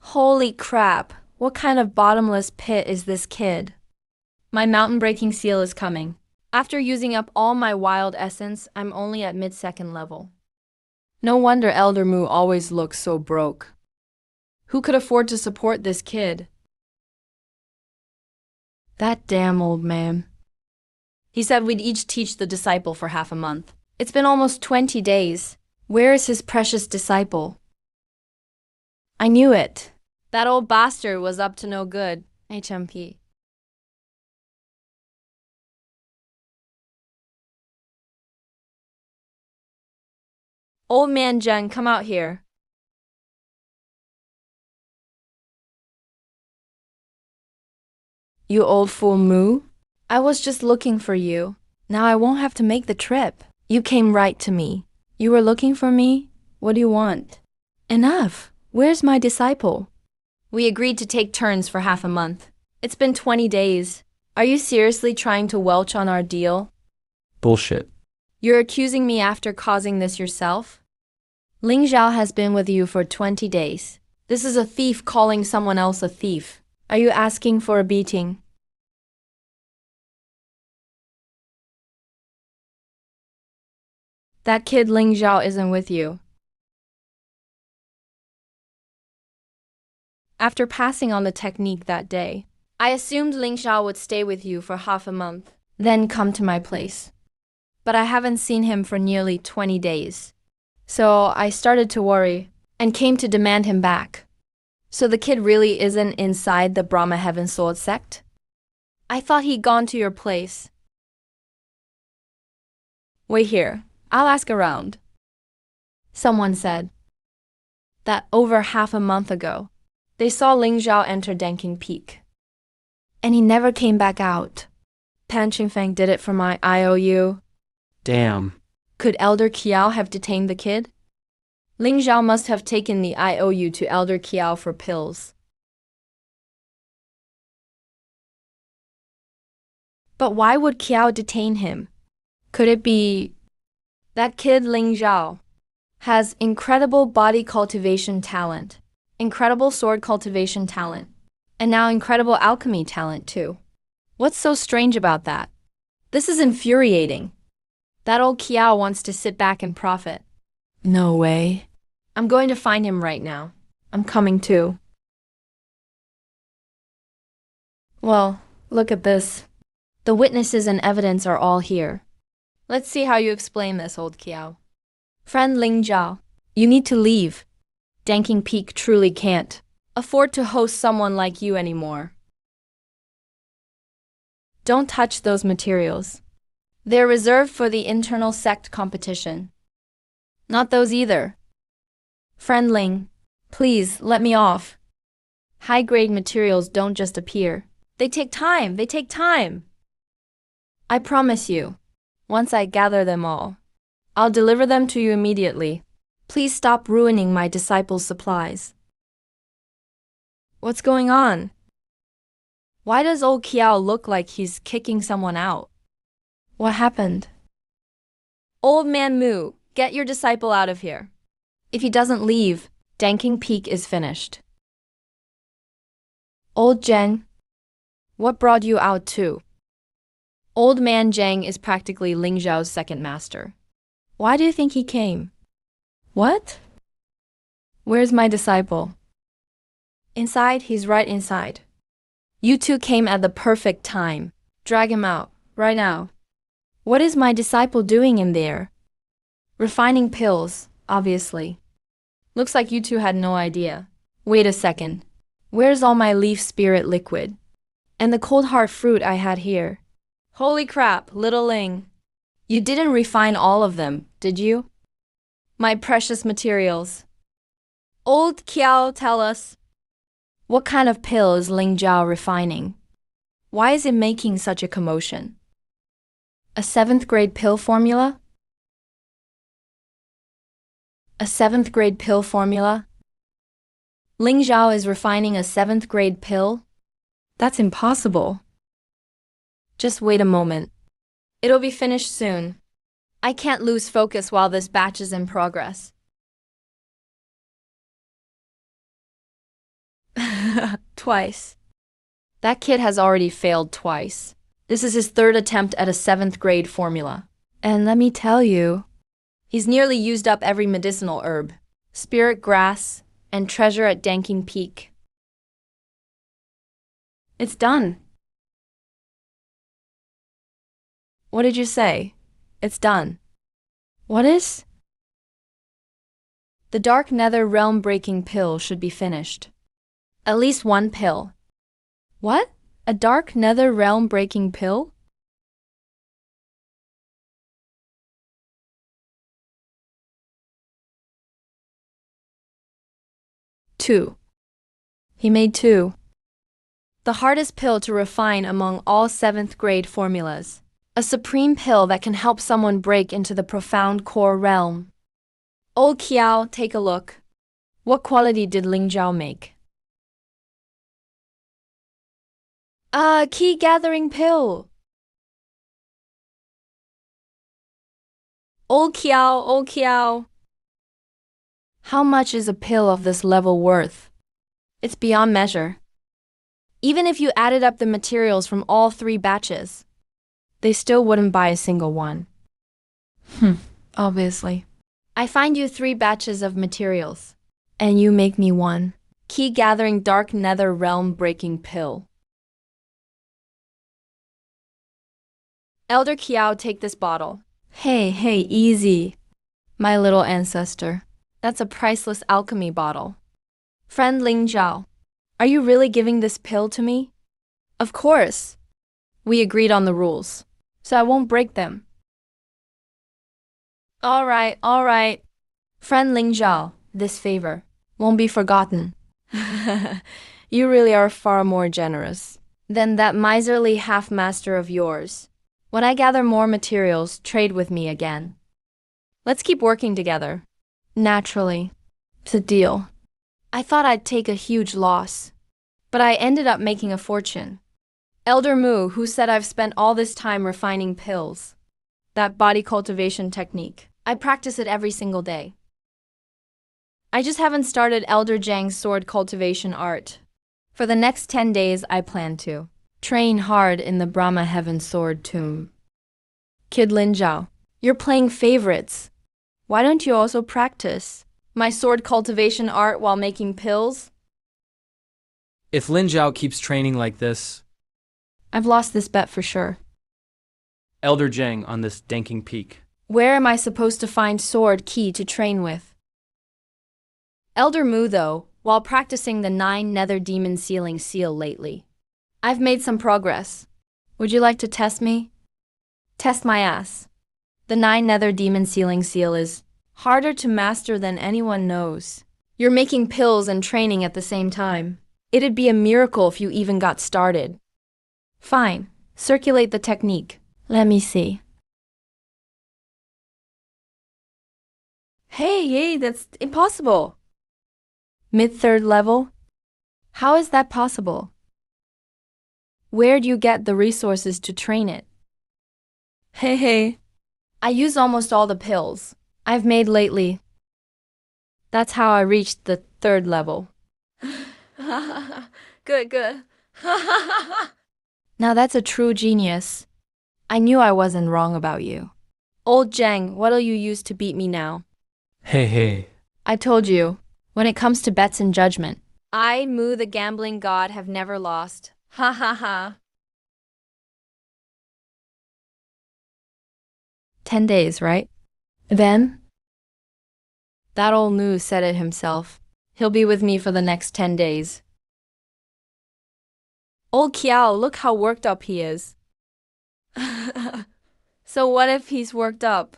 S1: Holy crap, what kind of bottomless pit is this kid? My mountain-breaking seal is coming. After using up all my wild essence, I'm only at mid-second level. No wonder Elder Moo always looks so broke. Who could afford to support this kid? That damn old man. He said we'd each teach the disciple for half a month. It's been almost 20 days. Where is his precious disciple? I knew it. That old bastard was up to no good, HMP. Old man Jen, come out here. You old fool Moo. I was just looking for you. Now I won't have to make the trip. You came right to me. You were looking for me? What do you want? Enough. Where's my disciple? We agreed to take turns for half a month. It's been 20 days. Are you seriously trying to welch on our deal?
S2: Bullshit.
S1: You're accusing me after causing this yourself? Ling Zhao has been with you for 20 days. This is a thief calling someone else a thief. Are you asking for a beating? That kid Ling Zhao isn't with you. After passing on the technique that day, I assumed Ling Zhao would stay with you for half a month, then come to my place. But I haven't seen him for nearly 20 days. So I started to worry and came to demand him back. So the kid really isn't inside the Brahma Heaven Sword sect? I thought he'd gone to your place. Wait here, I'll ask around. Someone said that over half a month ago, they saw Ling Zhao enter Danking Peak. And he never came back out. Pan Qingfeng did it for my IOU.
S2: Damn.
S1: Could Elder Kiao have detained the kid? Ling Zhao must have taken the IOU to Elder Kiao for pills. But why would Kiao detain him? Could it be that kid Ling Zhao has incredible body cultivation talent, incredible sword cultivation talent, and now incredible alchemy talent too? What's so strange about that? This is infuriating. That old Kiao wants to sit back and profit. No way. I'm going to find him right now. I'm coming too. Well, look at this. The witnesses and evidence are all here. Let's see how you explain this, old Kiao. Friend Ling Zhao, you need to leave. Danking Peak truly can't afford to host someone like you anymore. Don't touch those materials. They're reserved for the internal sect competition. Not those either. Friend Ling, please let me off. High-grade materials don't just appear. They take time. I promise you, once I gather them all, I'll deliver them to you immediately. Please stop ruining my disciples' supplies. What's going on? Why does old Kiao look like he's kicking someone out? What happened? Old man Moo, get your disciple out of here. If he doesn't leave, Danking Peak is finished. Old Zheng, what brought you out too? Old man Zheng is practically Ling Zhao's second master. Why do you think he came? What? Where's my disciple? Inside, he's right inside. You two came at the perfect time. Drag him out, right now. What is my disciple doing in there? Refining pills, obviously. Looks like you two had no idea. Wait a second. Where's all my leaf spirit liquid? And the cold heart fruit I had here? Holy crap, little Ling. You didn't refine all of them, did you? My precious materials. Old Kiao, tell us. What kind of pill is Ling Zhao refining? Why is it making such a commotion? A 7th grade pill formula? A 7th grade pill formula? Ling Zhao is refining a 7th grade pill? That's impossible. Just wait a moment. It'll be finished soon. I can't lose focus while this batch is in progress. Twice. That kid has already failed twice. This is his 3rd attempt at a 7th grade formula. And let me tell you, he's nearly used up every medicinal herb, spirit grass, and treasure at Danking Peak. It's done. What did you say? It's done. What is? The Dark Nether realm breaking pill should be finished. At least one pill. What? A Dark Nether realm breaking pill? Two. He made 2. The hardest pill to refine among all 7th grade formulas. A supreme pill that can help someone break into the profound core realm. Old Kiao, take a look. What quality did Ling Zhao make? Key gathering pill. Old Kiao. How much is a pill of this level worth? It's beyond measure. Even if you added up the materials from all 3 batches, they still wouldn't buy a single one. Obviously. I find you 3 batches of materials, and you make me 1. Key gathering Dark Nether realm breaking pill. Elder Kiao, take this bottle. Hey, easy. My little ancestor. That's a priceless alchemy bottle. Friend Ling Zhao, are you really giving this pill to me? Of course. We agreed on the rules, so I won't break them. All right. Friend Ling Zhao, this favor won't be forgotten. You really are far more generous than that miserly half-master of yours. When I gather more materials, trade with me again. Let's keep working together. Naturally. It's a deal. I thought I'd take a huge loss, but I ended up making a fortune. Elder Mu, who said I've spent all this time refining pills. That body cultivation technique. I practice it every single day. I just haven't started Elder Zhang's sword cultivation art. For the next 10 days, I plan to train hard in the Brahma Heaven Sword Tomb. Kid Lin Zhao, you're playing favorites. Why don't you also practice my sword cultivation art while making pills?
S2: If Lin Zhao keeps training like this,
S1: I've lost this bet for sure.
S2: Elder Zhang on this Danking Peak.
S1: Where am I supposed to find sword key to train with? Elder Mu, though, while practicing the 9 nether demon sealing seal lately. I've made some progress. Would you like to test me? Test my ass. The 9 nether demon sealing seal is harder to master than anyone knows. You're making pills and training at the same time. It'd be a miracle if you even got started. Fine, circulate the technique. Let me see. Hey, that's impossible. Mid-3rd level? How is that possible? Where'd you get the resources to train it? Hey. I use almost all the pills I've made lately. That's how I reached the 3rd level. Good. Now that's a true genius. I knew I wasn't wrong about you. Old Zhang, what'll you use to beat me now?
S2: Hey.
S1: I told you, when it comes to bets and judgment, I, Mu the gambling god, have never lost. Ha ha ha. 10 days, right? Then? That old Mu said it himself. He'll be with me for the next 10 days. Old Kiao, look how worked up he is. So what if he's worked up?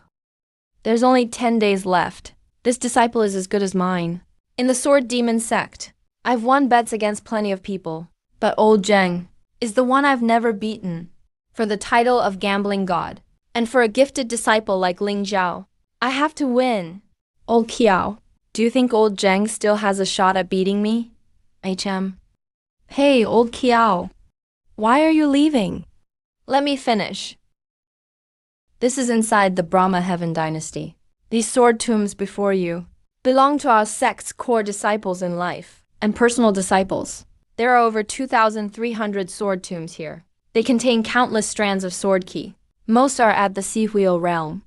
S1: There's only 10 days left. This disciple is as good as mine. In the Sword Demon sect, I've won bets against plenty of people. But old Zheng is the one I've never beaten. For the title of gambling god, and for a gifted disciple like Ling Zhao, I have to win. Old Kiao, do you think old Zheng still has a shot at beating me? HM. Hey, old Kiao, why are you leaving? Let me finish. This is inside the Brahma Heaven dynasty. These sword tombs before you belong to our sect's core disciples in life and personal disciples. There are over 2,300 sword tombs here. They contain countless strands of sword ki. Most are at the Sea Wheel realm.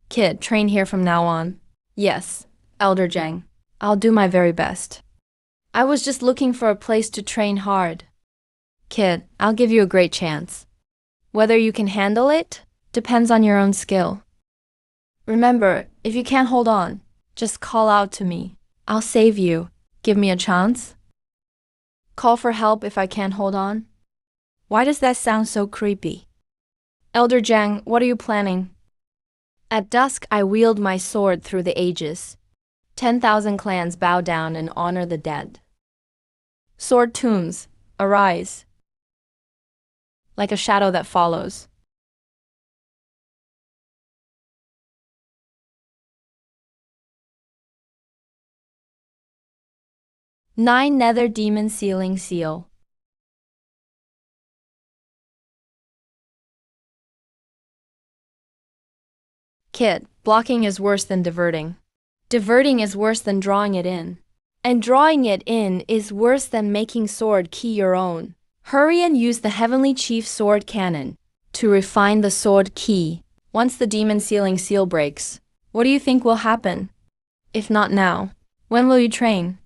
S1: Kid, train here from now on. Yes, Elder Zheng. I'll do my very best. I was just looking for a place to train hard. Kid, I'll give you a great chance. Whether you can handle it depends on your own skill. Remember, if you can't hold on, just call out to me. I'll save you. Give me a chance. Call for help if I can't hold on. Why does that sound so creepy? Elder Zhang, what are you planning? At dusk, I wield my sword through the ages. 10,000 clans bow down and honor the dead. Sword tombs, arise. Like a shadow that follows. Nine Nether Demon Sealing Seal. Kid, blocking is worse than diverting. Diverting is worse than drawing it in. And drawing it in is worse than making sword ki your own. Hurry and use the Heavenly Chief Sword Cannon to refine the sword ki. Once the demon sealing seal breaks, what do you think will happen? If not now, when will you train?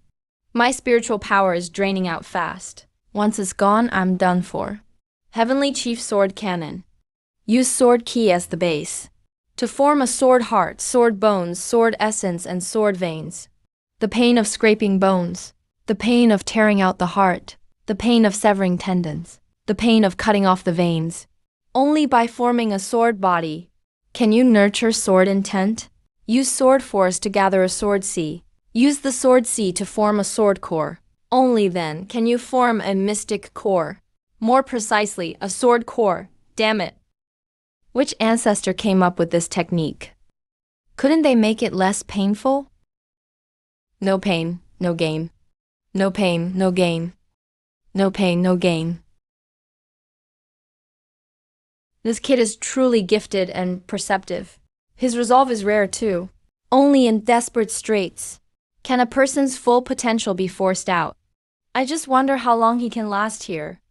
S1: My spiritual power is draining out fast. Once it's gone, I'm done for. Heavenly Chief Sword Cannon. Use sword ki as the base to form a sword heart, sword bones, sword essence, and sword veins. The pain of scraping bones, the pain of tearing out the heart, the pain of severing tendons, the pain of cutting off the veins. Only by forming a sword body can you nurture sword intent. Use sword force to gather a sword sea. Use the sword sea to form a sword core. Only then can you form a mystic core. More precisely, a sword core. Damn it. Which ancestor came up with this technique? Couldn't they make it less painful? No pain, no gain. No pain, no gain. No pain, no gain. This kid is truly gifted and perceptive. His resolve is rare too. Only in desperate straits can a person's full potential be forced out. I just wonder how long he can last here.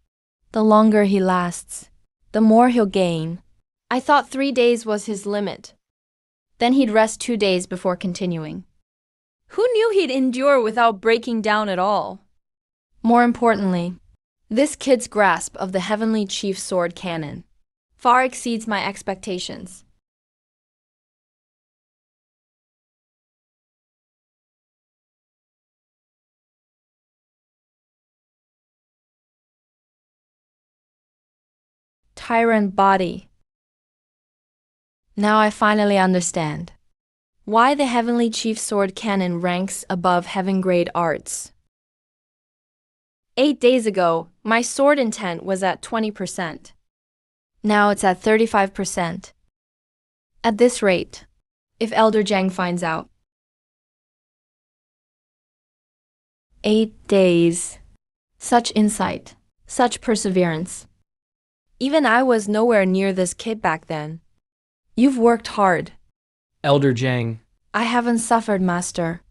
S1: The longer he lasts, the more he'll gain. I thought 3 days was his limit. Then he'd rest 2 days before continuing. Who knew he'd endure without breaking down at all? More importantly, this kid's grasp of the Heavenly Chief Sword Cannon far exceeds my expectations. Tyrant body. Now I finally understand why the Heavenly Chief Sword Cannon ranks above heaven-grade arts. 8 days ago, my sword intent was at 20%. Now it's at 35%. At this rate, if Elder Zhang finds out. 8 days. Such insight, such perseverance. Even I was nowhere near this kid back then. You've worked hard.
S2: Elder Zhang.
S1: I haven't suffered, Master.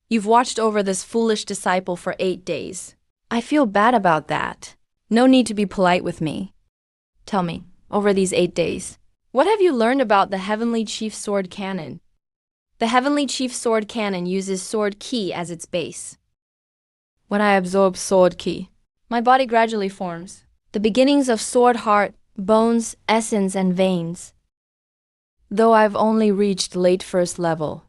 S1: You've watched over this foolish disciple for 8 days. I feel bad about that. No need to be polite with me. Tell me, over these 8 days, what have you learned about the Heavenly Chief Sword Cannon? The Heavenly Chief Sword Cannon uses sword ki as its base. When I absorb sword ki, my body gradually forms the beginnings of sword heart, bones, essence, and veins. Though I've only reached late first level,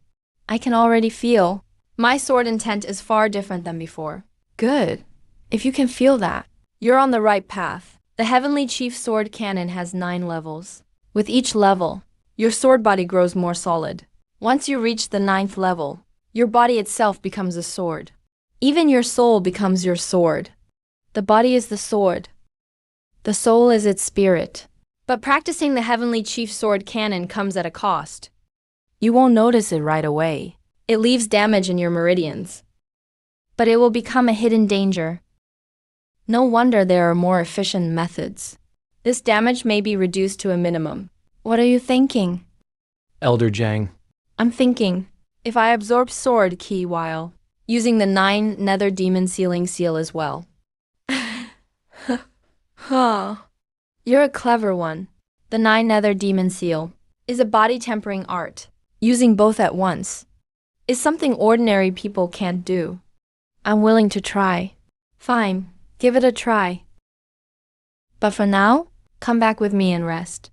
S1: I can already feel my sword intent is far different than before. Good. If you can feel that, you're on the right path. The Heavenly Chief Sword Cannon has 9 levels. With each level, your sword body grows more solid. Once you reach the 9th level, your body itself becomes a sword. Even your soul becomes your sword. The body is the sword. The soul is its spirit. But practicing the Heavenly Chief Sword Cannon comes at a cost. You won't notice it right away. It leaves damage in your meridians. But it will become a hidden danger. No wonder there are more efficient methods. This damage may be reduced to a minimum. What are you thinking?
S2: Elder Jang.
S1: I'm thinking, if I absorb sword ki while using the 9 nether demon sealing seal as well. Huh. You're a clever one. The 9 nether demon seal is a body tempering art. Using both at once is something ordinary people can't do. I'm willing to try. Fine, give it a try. But for now, come back with me and rest.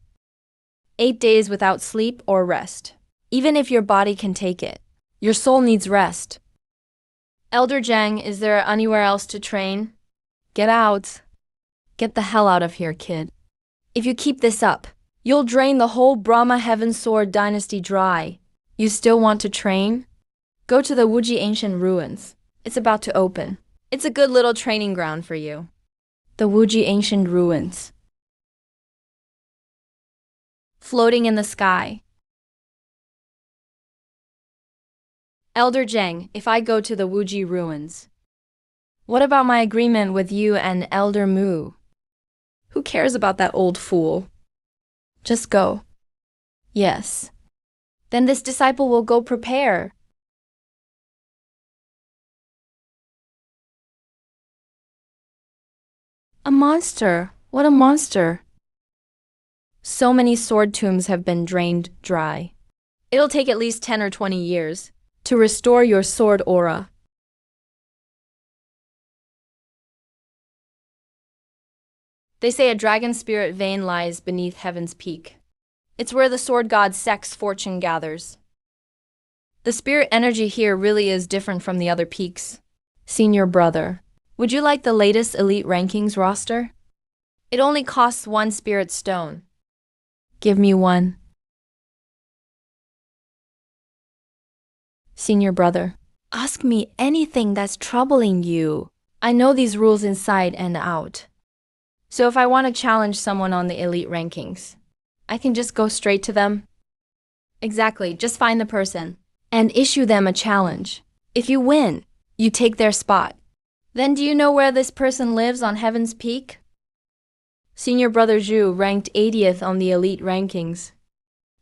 S1: 8 days without sleep or rest. Even if your body can take it, your soul needs rest. Elder Jang, is there anywhere else to train? Get out. Get the hell out of here, kid. If you keep this up, you'll drain the whole Brahma Heaven Sword dynasty dry. You still want to train? Go to the Wuji Ancient Ruins. It's about to open. It's a good little training ground for you. The Wuji Ancient Ruins. Floating in the sky. Elder Jang, if I go to the Wuji Ruins, what about my agreement with you and Elder Mu? Who cares about that old fool? Just go. Yes. Then this disciple will go prepare. A monster. What a monster. So many sword tombs have been drained dry. It'll take at least 10 or 20 years to restore your sword aura. They say a dragon spirit vein lies beneath heaven's peak. It's where the sword god Sek's fortune gathers. The spirit energy here really is different from the other peaks. Senior brother, would you like the latest elite rankings roster? It only costs 1 spirit stone. Give me 1. Senior brother, ask me anything that's troubling you. I know these rules inside and out. So if I want to challenge someone on the elite rankings, I can just go straight to them? Exactly, just find the person and issue them a challenge. If you win, you take their spot. Then do you know where this person lives on Heaven's Peak? Senior brother Zhu ranked 80th on the elite rankings.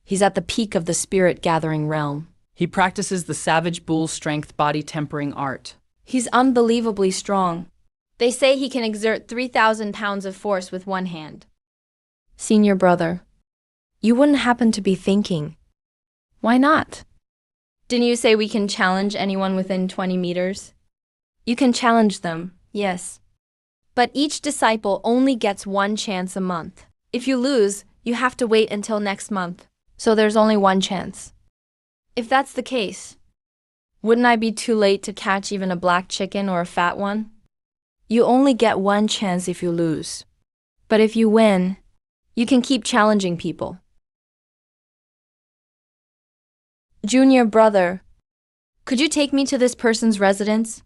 S1: He's at the peak of the spirit gathering realm.
S3: He practices the Savage Bull Strength body tempering art.
S1: He's unbelievably strong. They say he can exert 3,000 pounds of force with one hand. Senior brother, you wouldn't happen to be thinking, why not? Didn't you say we can challenge anyone within 20 meters? You can challenge them, yes. But each disciple only gets 1 chance a month. If you lose, you have to wait until next month. So there's only 1 chance. If that's the case, wouldn't I be too late to catch even a black chicken or a fat one? You only get 1 chance if you lose. But if you win, you can keep challenging people. Junior brother, could you take me to this person's residence?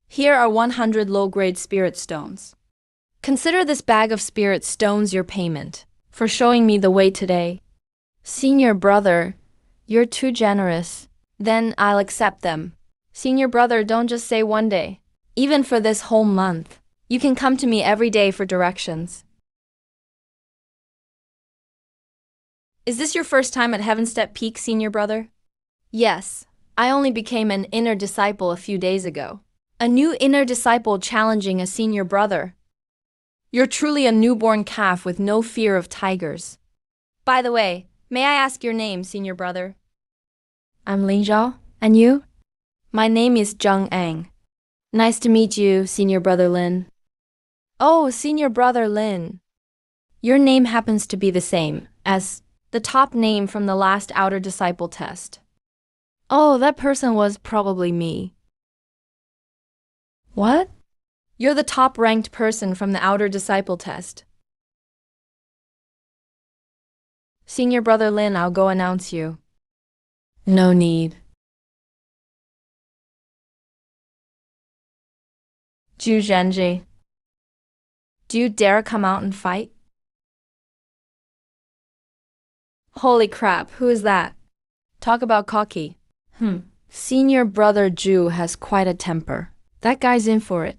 S1: Here are 100 low-grade spirit stones. Consider this bag of spirit stones your payment for showing me the way today. Senior brother, you're too generous. Then I'll accept them. Senior brother, don't just say 1 day. Even for this whole month, you can come to me every day for directions. Is this your first time at Heavenstep Peak, senior brother? Yes, I only became an inner disciple a few days ago. A new inner disciple challenging a senior brother. You're truly a newborn calf with no fear of tigers. By the way, may I ask your name, senior brother? I'm Lin Zhao, and you? My name is Zheng Ang. Nice to meet you, Senior Brother Lin. Oh, Senior Brother Lin. Your name happens to be the same as the top name from the last Outer Disciple test. Oh, that person was probably me. What? You're the top-ranked person from the Outer Disciple test. Senior Brother Lin, I'll go announce you. No need. Zhu Zhenji, do you dare come out and fight? Holy crap, who is that? Talk about cocky. Senior Brother Zhu has quite a temper. That guy's in for it.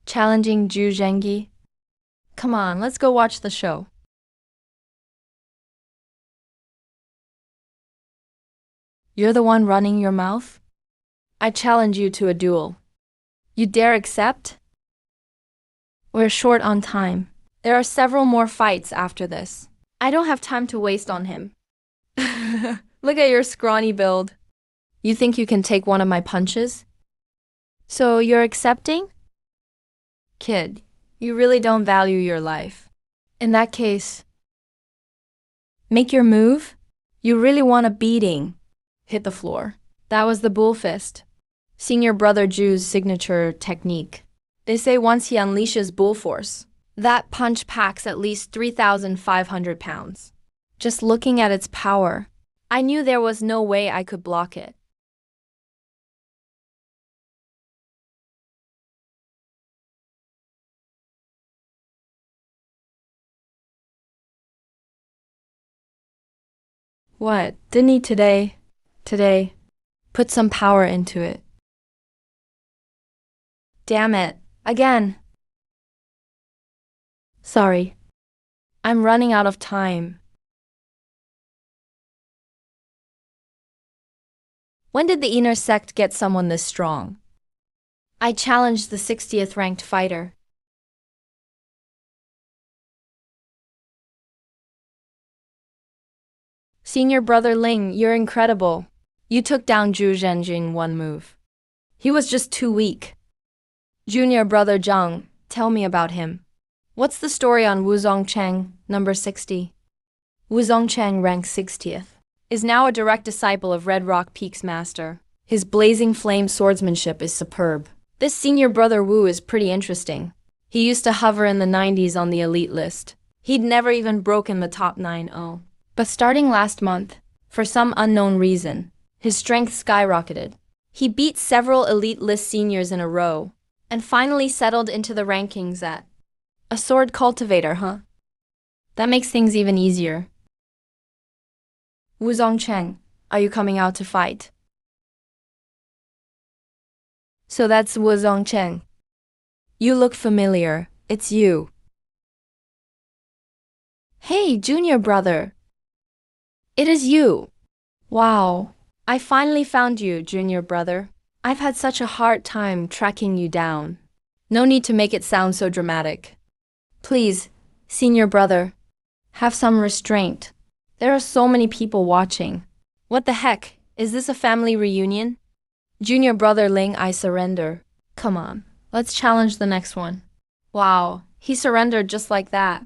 S1: Challenging Zhu Zhengi? Come on, let's go watch the show. You're the one running your mouth? I challenge you to a duel. You dare accept? We're short on time. There are several more fights after this. I don't have time to waste on him. Look at your scrawny build. You think you can take one of my punches? So you're accepting? Kid, you really don't value your life. In that case, make your move? You really want a beating. Hit the floor. That was the bull fist. Senior Brother Zhu's signature technique. They say once he unleashes bull force, that punch packs at least 3,500 pounds. Just looking at its power, I knew there was no way I could block it. What? Didn't he today, put some power into it? Damn it, again. Sorry. I'm running out of time. When did the inner sect get someone this strong? I challenged the 60th ranked fighter. Senior Brother Ling, you're incredible. You took down Zhu Zhenji in one move. He was just too weak. Junior Brother Zhang, tell me about him. What's the story on Wu Zongcheng, number 60? Wu Zongcheng, ranked 60th, is now a direct disciple of Red Rock Peak's master. His blazing flame swordsmanship is superb. This Senior Brother Wu is pretty interesting. He used to hover in the 90s on the elite list. He'd never even broken the top 9-0. But starting last month, for some unknown reason, his strength skyrocketed. He beat several elite list seniors in a row, and finally settled into the rankings at a sword cultivator, huh? That makes things even easier. Wu Zongcheng, are you coming out to fight? So that's Wu Zongcheng. You look familiar. It's you. Hey, Junior Brother. It is you. Wow. I finally found you, Junior Brother. I've had such a hard time tracking you down. No need to make it sound so dramatic. Please, Senior Brother, have some restraint. There are so many people watching. What the heck? Is this a family reunion? Junior Brother Ling, I surrender. Come on, let's challenge the next one. Wow, he surrendered just like that.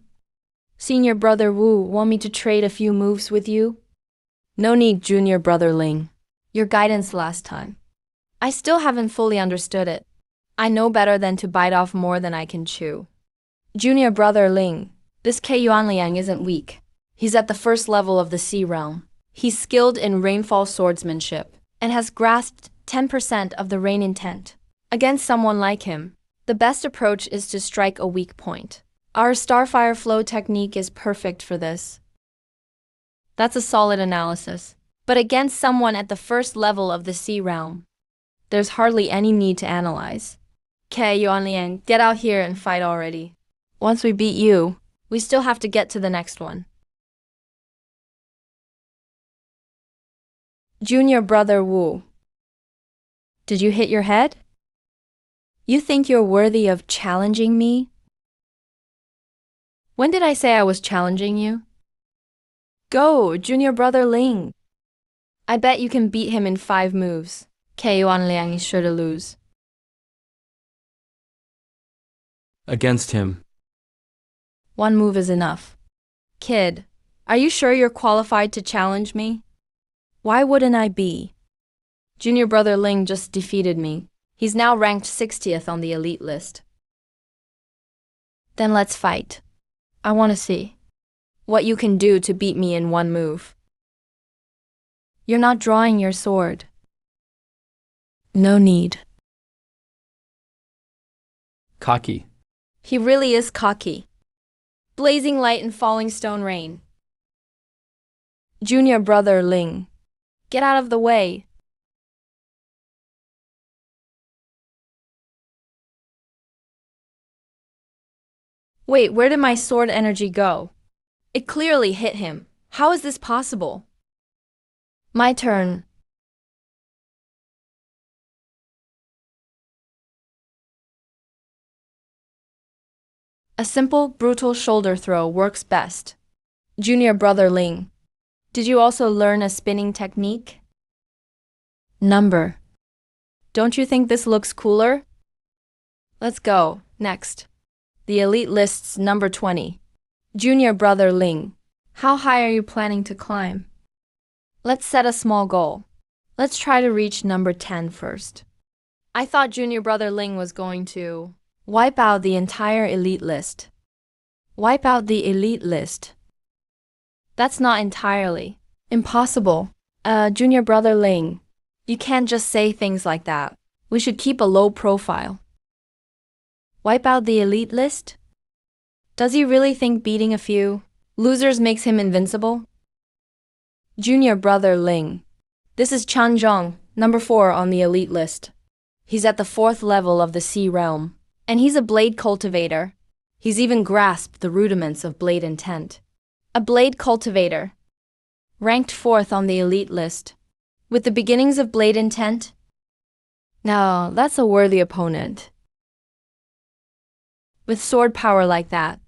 S1: Senior Brother Wu, want me to trade a few moves with you? No need, Junior Brother Ling. Your guidance last time. I still haven't fully understood it. I know better than to bite off more than I can chew. Junior Brother Ling, this Ke Yuanliang isn't weak. He's at the first level of the Sea Realm. He's skilled in rainfall swordsmanship and has grasped 10% of the rain intent. Against someone like him, the best approach is to strike a weak point. Our Starfire Flow technique is perfect for this. That's a solid analysis. But against someone at the first level of the Sea Realm, there's hardly any need to analyze. Ke Yuanliang, get out here and fight already. Once we beat you, we still have to get to the next one. Junior Brother Wu, did you hit your head? You think you're worthy of challenging me? When did I say I was challenging you? Go, Junior Brother Ling. I bet you can beat him in 5 moves. Yuan Liang is sure to lose.
S2: Against him.
S1: One move is enough. Kid, are you sure you're qualified to challenge me? Why wouldn't I be? Junior brother Ling just defeated me. He's now ranked 60th on the elite list. Then let's fight. I want to see what you can do to beat me in one move. You're not drawing your sword. No need.
S2: Cocky.
S1: He really is cocky. Blazing light and falling stone rain. Junior brother Ling, get out of the way. Wait, where did my sword energy go? It clearly hit him. How is this possible? My turn. A simple, brutal shoulder throw works best. Junior brother Ling, did you also learn a spinning technique? Number. Don't you think this looks cooler? Let's go. Next. The elite list's number 20. Junior brother Ling, how high are you planning to climb? Let's set a small goal. Let's try to reach number 10 first. I thought junior brother Ling was going to wipe out the entire elite list. Wipe out the elite list. That's not entirely impossible. Junior brother Ling, you can't just say things like that. We should keep a low profile. Wipe out the elite list? Does he really think beating a few losers makes him invincible? Junior brother Ling, this is Chan Zhong, number 4 on the elite list. He's at the 4th level of the Sea Realm, and he's a blade cultivator. He's even grasped the rudiments of blade intent. A blade cultivator, ranked 4th on the elite list, with the beginnings of blade intent? Now, that's a worthy opponent. With sword power like that.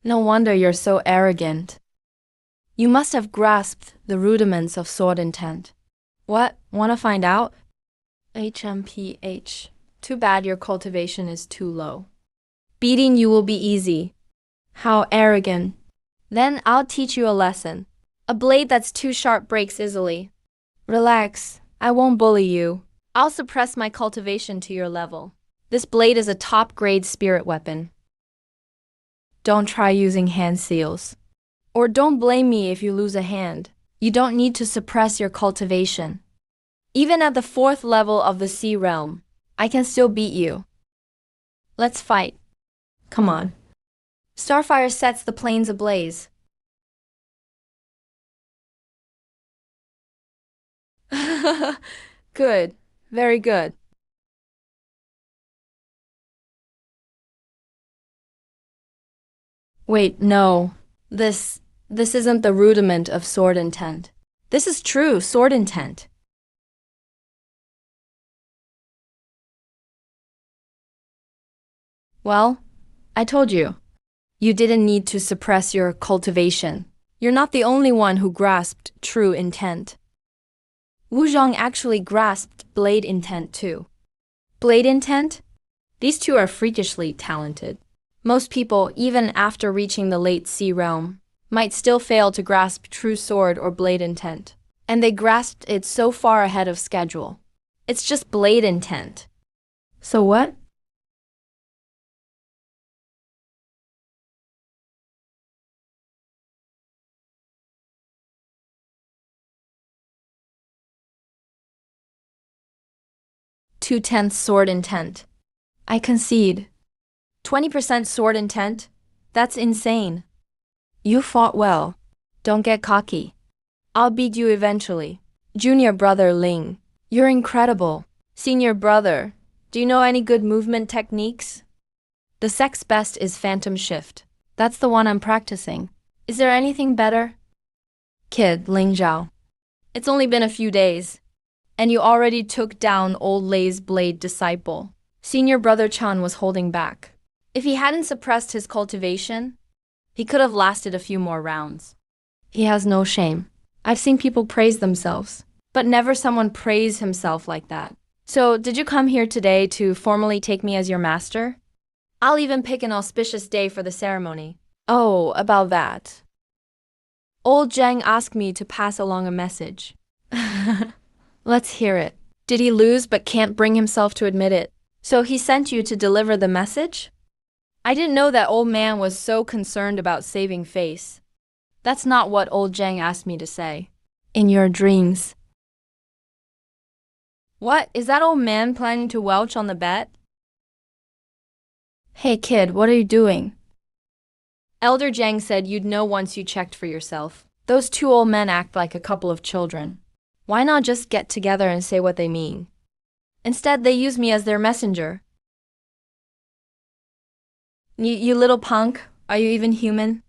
S1: No wonder you're so arrogant. You must have grasped the rudiments of sword intent. What? Wanna find out? HMPH. Too bad your cultivation is too low. Beating you will be easy. How arrogant. Then I'll teach you a lesson. A blade that's too sharp breaks easily. Relax, I won't bully you. I'll suppress my cultivation to your level. This blade is a top-grade spirit weapon. Don't try using hand seals. Or don't blame me if you lose a hand. You don't need to suppress your cultivation. Even at the 4th level of the Sea Realm, I can still beat you. Let's fight. Come on. Starfire sets the plains ablaze. Good. Very good. Wait, no. This isn't the rudiment of sword intent. This is true sword intent. Well, I told you. You didn't need to suppress your cultivation. You're not the only one who grasped true intent. Wu Zhong actually grasped blade intent too. Blade intent? These two are freakishly talented. Most people, even after reaching the late Sea Realm, might still fail to grasp true sword or blade intent. And they grasped it so far ahead of schedule. It's just blade intent. So what? Two-tenths sword intent. I concede. 20% sword intent? That's insane. You fought well. Don't get cocky. I'll beat you eventually. Junior brother Ling, you're incredible. Senior brother, do you know any good movement techniques? The sex best is Phantom Shift. That's the one I'm practicing. Is there anything better? Kid, Ling Zhao. It's only been a few days, and you already took down old Lei's blade disciple. Senior brother Chan was holding back. If he hadn't suppressed his cultivation, he could have lasted a few more rounds. He has no shame. I've seen people praise themselves, but never someone praise himself like that. So, did you come here today to formally take me as your master? I'll even pick an auspicious day for the ceremony. Oh, about that. Old Zhang asked me to pass along a message. Let's hear it. Did he lose but can't bring himself to admit it? So he sent you to deliver the message? I didn't know that old man was so concerned about saving face. That's not what old Zhang asked me to say. In your dreams. What? Is that old man planning to welch on the bet? Hey kid, what are you doing? Elder Zhang said you'd know once you checked for yourself. Those two old men act like a couple of children. Why not just get together and say what they mean? Instead, they use me as their messenger. You little punk, are you even human?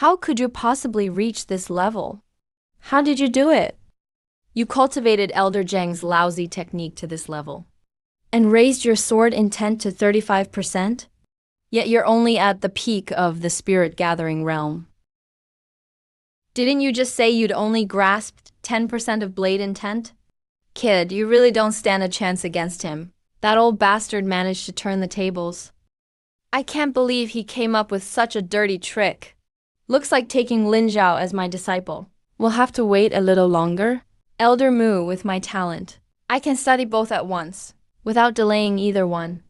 S1: How could you possibly reach this level? How did you do it? You cultivated Elder Zhang's lousy technique to this level. And raised your sword intent to 35%? Yet you're only at the peak of the spirit gathering realm. Didn't you just say you'd only grasped 10% of blade intent? Kid, you really don't stand a chance against him. That old bastard managed to turn the tables. I can't believe he came up with such a dirty trick. Looks like taking Lin Zhao as my disciple. We'll have to wait a little longer. Elder Mu with my talent. I can study both at once, without delaying either one.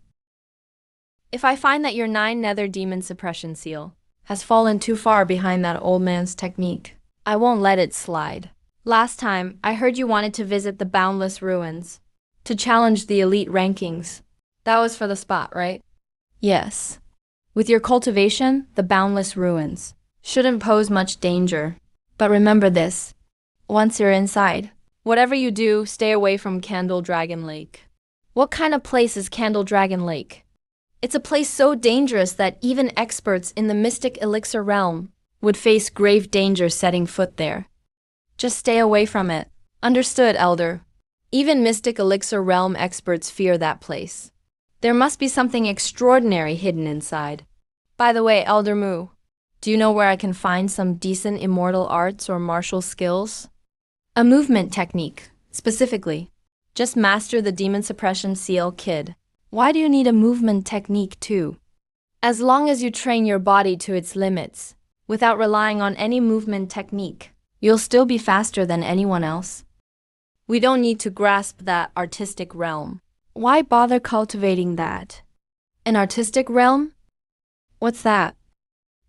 S1: If I find that your 9 nether demon suppression seal has fallen too far behind that old man's technique, I won't let it slide. Last time, I heard you wanted to visit the Boundless Ruins, to challenge the elite rankings. That was for the spot, right? Yes. With your cultivation, the Boundless Ruins shouldn't pose much danger. But remember this, once you're inside, whatever you do, stay away from Candle Dragon Lake. What kind of place is Candle Dragon Lake? It's a place so dangerous that even experts in the mystic elixir realm would face grave danger setting foot there. Just stay away from it. Understood, Elder. Even mystic elixir realm experts fear that place. There must be something extraordinary hidden inside. By the way, Elder Mu, do you know where I can find some decent immortal arts or martial skills? A movement technique, specifically. Just master the demon suppression seal, kid. Why do you need a movement technique too? As long as you train your body to its limits, without relying on any movement technique, you'll still be faster than anyone else. We don't need to grasp that artistic realm. Why bother cultivating that? An artistic realm? What's that?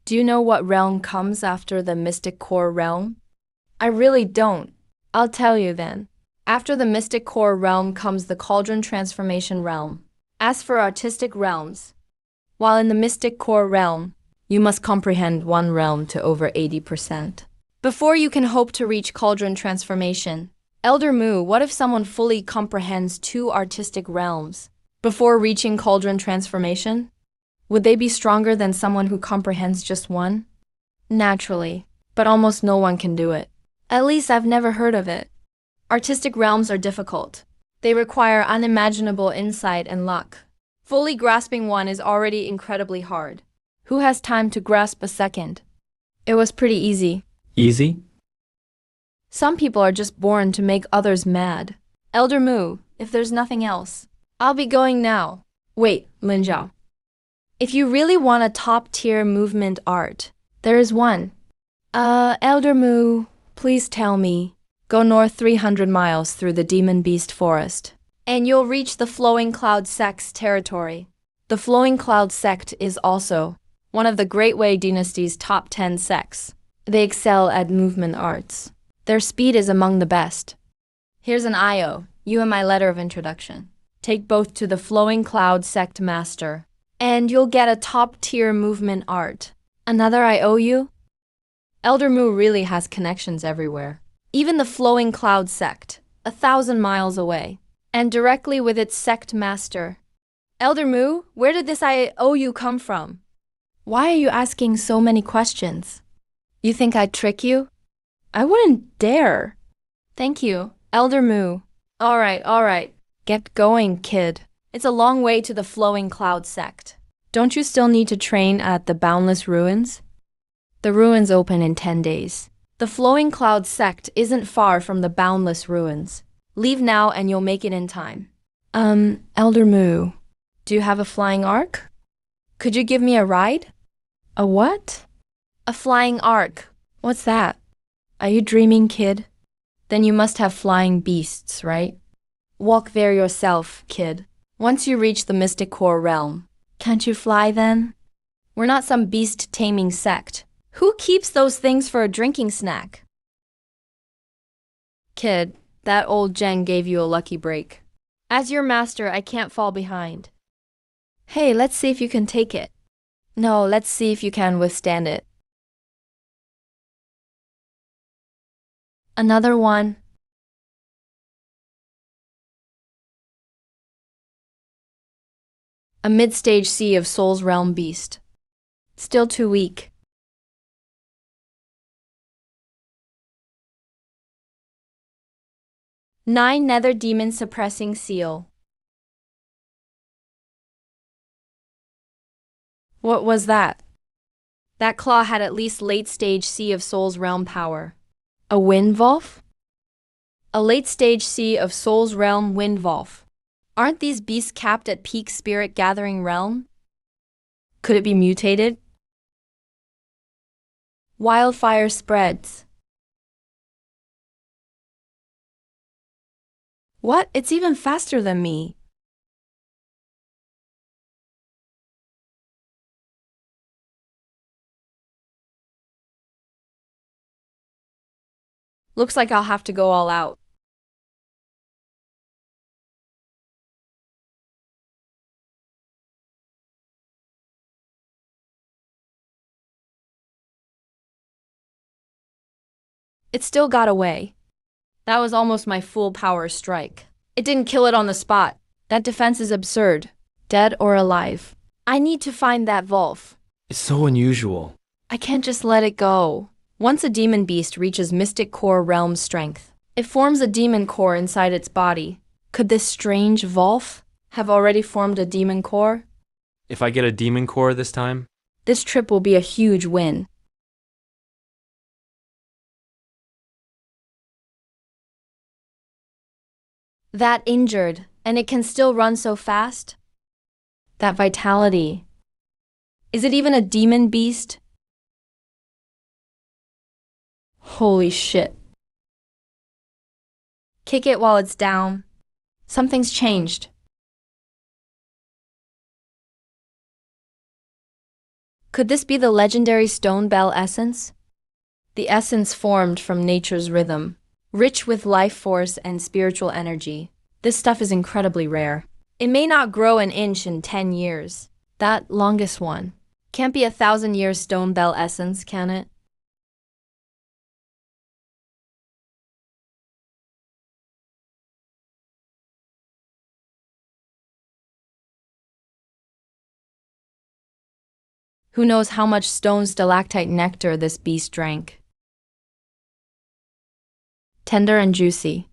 S1: Do you know what realm comes after the mystic core realm? I really don't. I'll tell you then. After the mystic core realm comes the cauldron transformation realm. As for artistic realms, while in the mystic core realm, you must comprehend one realm to over 80%. Before you can hope to reach cauldron transformation, Elder Mu, what if someone fully comprehends 2 artistic realms before reaching cauldron transformation? Would they be stronger than someone who comprehends just one? Naturally, but almost no one can do it. At least I've never heard of it. Artistic realms are difficult. They require unimaginable insight and luck. Fully grasping one is already incredibly hard. Who has time to grasp a second? It was pretty easy.
S2: Easy?
S1: Some people are just born to make others mad. Elder Mu, if there's nothing else, I'll be going now. Wait, Lin Zhao. If you really want a top-tier movement art, there is one. Elder Mu, please tell me. Go north 300 miles through the Demon Beast Forest, and you'll reach the Flowing Cloud Sect's territory. The Flowing Cloud Sect is also one of the Great Wei Dynasty's top 10 sects. They excel at movement arts. Their speed is among the best. Here's an IO, you and my letter of introduction. Take both to the Flowing Cloud Sect Master, and you'll get a top-tier movement art. Another I owe you? Elder Mu really has connections everywhere. Even the Flowing Cloud Sect, 1,000 miles away, and directly with its sect master. Elder Mu, where did this I owe you come from? Why are you asking so many questions? You think I'd trick you? I wouldn't dare. Thank you, Elder Mu. All right. Get going, kid. It's a long way to the Flowing Cloud Sect. Don't you still need to train at the Boundless Ruins? The ruins open in 10 days. The Flowing Cloud sect isn't far from the boundless ruins. Leave now and you'll make it in time. Elder Moo, do you have a flying ark? Could you give me a ride? A what? A flying ark. What's that? Are you dreaming, kid? Then you must have flying beasts, right? Walk there yourself, kid. Once you reach the Mystic Core realm. Can't you fly then? We're not some beast-taming sect. Who keeps those things for a drinking snack? Kid, that old Jen gave you a lucky break. As your master, I can't fall behind. Hey, let's see if you can take it. No, let's see if you can withstand it. Another one. A mid-stage Sea of Soul's realm beast. Still too weak. Nine nether demon suppressing seal. What was that? That claw had at least late-stage Sea of Soul's realm power. A Windwolf? A late-stage Sea of Soul's realm Windwolf. Aren't these beasts capped at peak spirit gathering realm? Could it be mutated? Wildfire spreads. What? It's even faster than me. Looks like I'll have to go all out. It still got away. That was almost my full power strike. It didn't kill it on the spot. That defense is absurd. Dead or alive. I need to find that Wolf.
S2: It's so unusual.
S1: I can't just let it go. Once a demon beast reaches Mystic Core realm strength, it forms a demon core inside its body. Could this strange Wolf have already formed a demon core?
S2: If I get a demon core this time,
S1: This trip will be a huge win. That injured, and it can still run so fast? That vitality. Is it even a demon beast? Holy shit. Kick it while it's down. Something's changed. Could this be the legendary Stone Bell essence? The essence formed from nature's rhythm, rich with life force and spiritual energy. This stuff is incredibly rare. It may not grow an inch in 10 years. That longest one. Can't be 1,000-year Stone Bell essence, can it? Who knows how much stone stalactite nectar this beast drank? Tender and juicy,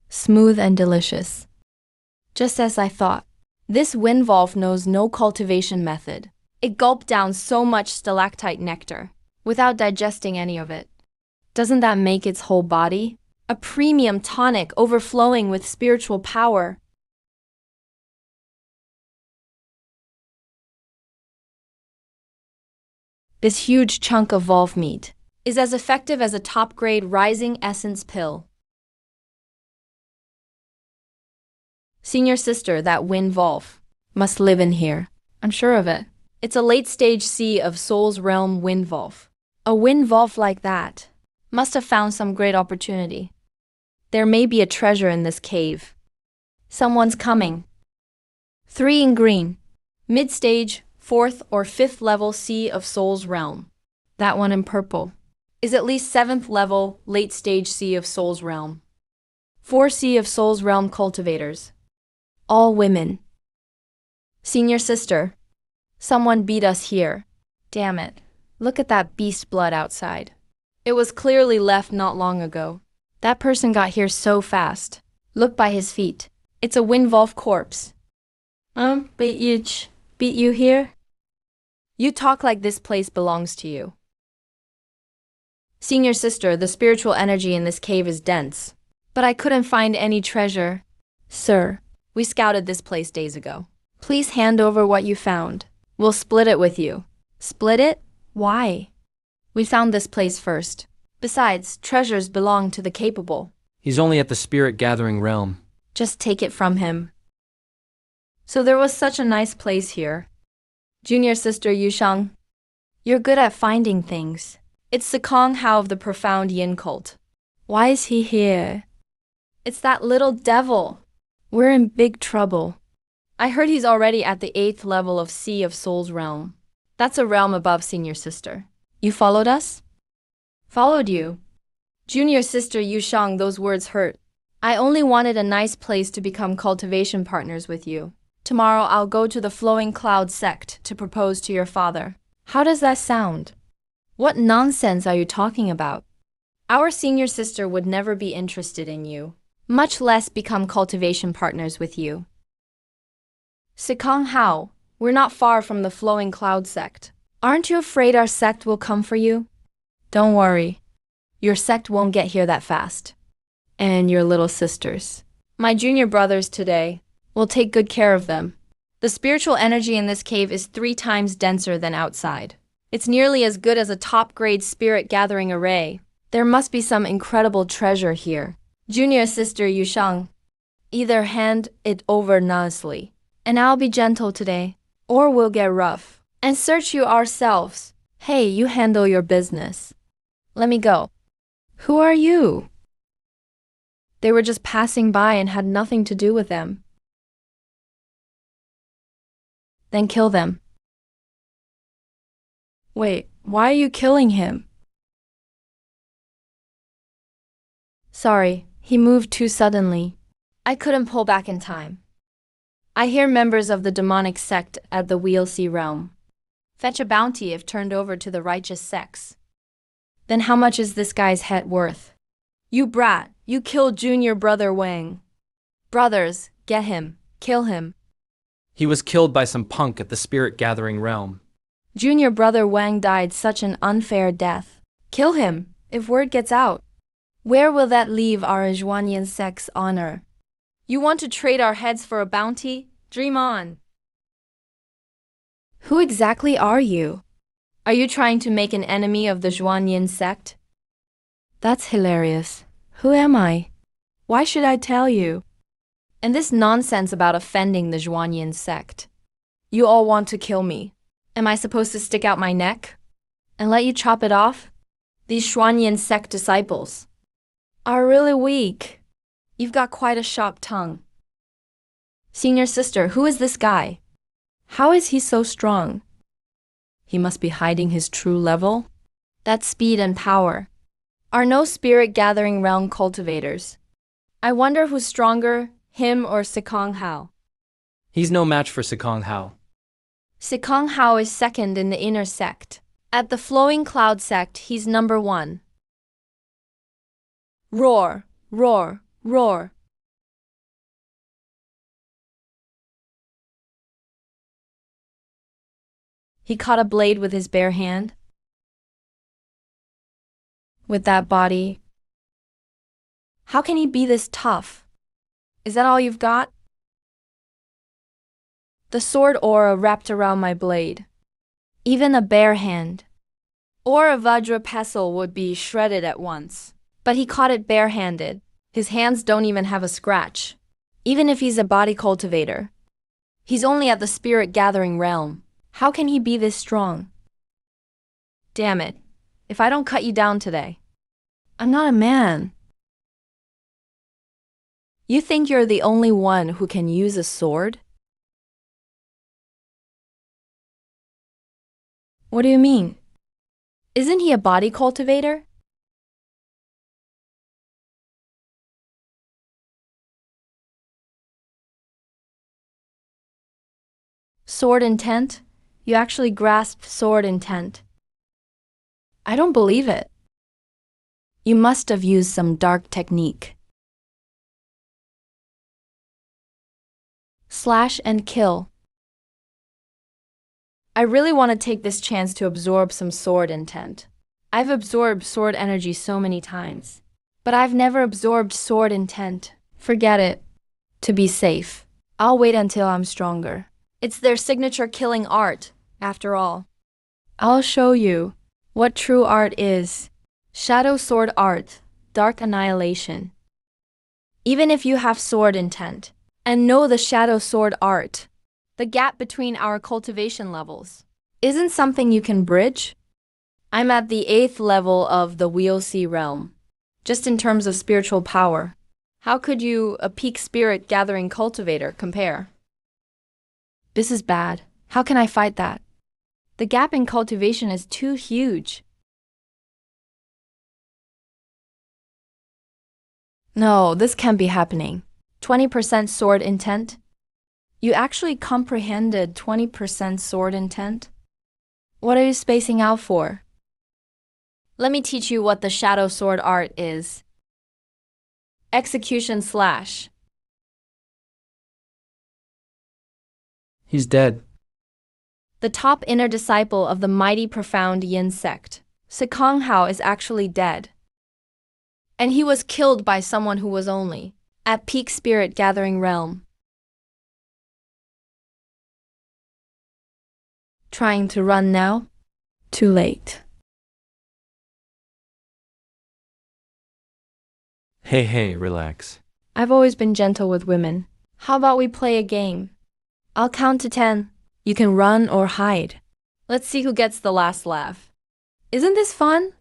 S1: smooth and delicious. Just as I thought. This Windwolf knows no cultivation method. It gulped down so much stalactite nectar without digesting any of it. Doesn't that make its whole body a premium tonic overflowing with spiritual power? This huge chunk of wolf meat is as effective as a top-grade rising essence pill. Senior sister, that Windwolf, must live in here. I'm sure of it. It's a late-stage Sea of Soul's realm Windwolf. A Windwolf like that must have found some great opportunity. There may be a treasure in this cave. Someone's coming. 3 in green. Mid-stage, 4th or 5th level Sea of Soul's realm. That one in purple is at least 7th level late-stage Sea of Soul's realm. 4 Sea of Soul's realm cultivators. All women. Senior sister, someone beat us here. Damn it. Look at that beast blood outside. It was clearly left not long ago. That person got here so fast. Look by his feet. It's a Windwolf corpse. Beat you here? You talk like this place belongs to you. Senior sister, the spiritual energy in this cave is dense. But I couldn't find any treasure. Sir, we scouted this place days ago. Please hand over what you found. We'll split it with you. Split it? Why? We found this place first. Besides, treasures belong to the capable.
S2: He's only at the spirit gathering realm.
S1: Just take it from him. So there was such a nice place here. Junior sister Yushang, you're good at finding things. It's the Kong Hao of the profound Yin cult. Why is he here? It's that little devil. We're in big trouble. I heard he's already at the 8th level of Sea of Souls realm. That's a realm above senior sister. You followed us? Followed you. Junior sister Yushang, those words hurt. I only wanted a nice place to become cultivation partners with you. Tomorrow I'll go to the Flowing Cloud sect to propose to your father. How does that sound? What nonsense are you talking about? Our senior sister would never be interested in you, much less become cultivation partners with you. Sikong Hao, we're not far from the Flowing Cloud sect. Aren't you afraid our sect will come for you? Don't worry. Your sect won't get here that fast. And your little sisters. My junior brothers today. We'll take good care of them. The spiritual energy in this cave is 3 times denser than outside. It's nearly as good as a top-grade spirit gathering array. There must be some incredible treasure here. Junior sister Yushang, either hand it over nicely, and I'll be gentle today, or we'll get rough and search you ourselves. Hey, you handle your business. Let me go. Who are you? They were just passing by and had nothing to do with them. Then kill them. Wait, why are you killing him? Sorry, he moved too suddenly. I couldn't pull back in time. I hear members of the demonic sect at the Wheel Sea realm. Fetch a bounty if turned over to the righteous sects. Then how much is this guy's head worth? You brat, you killed junior brother Wang. Brothers, get him, kill him.
S2: He was killed by some punk at the spirit gathering realm.
S1: Junior brother Wang died such an unfair death. Kill him, if word gets out. Where will that leave our Zhuanyan sect's honor? You want to trade our heads for a bounty? Dream on. Who exactly are you? Are you trying to make an enemy of the Zhuanyan sect? That's hilarious. Who am I? Why should I tell you? And this nonsense about offending the Zhuanyan sect. You all want to kill me. Am I supposed to stick out my neck and let you chop it off? These Zhuanyan sect disciples are really weak. You've got quite a sharp tongue. Senior sister, who is this guy? How is he so strong? He must be hiding his true level. That speed and power are no spirit gathering realm cultivators. I wonder who's stronger, him or Sikong Hao.
S2: He's no match for Sikong Hao.
S1: Sikong Hao is second in the inner sect. At the Flowing Cloud sect, he's number 1. Roar, roar, roar. He caught a blade with his bare hand. With that body. How can he be this tough? Is that all you've got? The sword aura wrapped around my blade. Even a bare hand or a Vajra pestle would be shredded at once. But he caught it barehanded. His hands don't even have a scratch. Even if he's a body cultivator. He's only at the spirit gathering realm. How can he be this strong? Damn it. If I don't cut you down today. I'm not a man. You think you're the only one who can use a sword? What do you mean? Isn't he a body cultivator? Sword intent? You actually grasped sword intent. I don't believe it. You must have used some dark technique. Slash and kill. I really want to take this chance to absorb some sword intent. I've absorbed sword energy so many times. But I've never absorbed sword intent. Forget it. To be safe, I'll wait until I'm stronger. It's their signature killing art, after all. I'll show you what true art is. Shadow sword art, dark annihilation. Even if you have sword intent and know the shadow sword art, the gap between our cultivation levels isn't something you can bridge. I'm at the 8th level of the Wheel C realm, just in terms of spiritual power. How could you, a peak spirit gathering cultivator, compare? This is bad. How can I fight that? The gap in cultivation is too huge. No, this can't be happening. 20% sword intent? You actually comprehended 20% sword intent? What are you spacing out for? Let me teach you what the shadow sword art is. Execution slash.
S2: He's dead.
S1: The top inner disciple of the mighty profound Yin sect, Sekong Hao, is actually dead. And he was killed by someone who was only at peak spirit gathering realm. Trying to run now? Too late.
S2: Hey, relax.
S1: I've always been gentle with women. How about we play a game? I'll count to 10. You can run or hide. Let's see who gets the last laugh. Isn't this fun?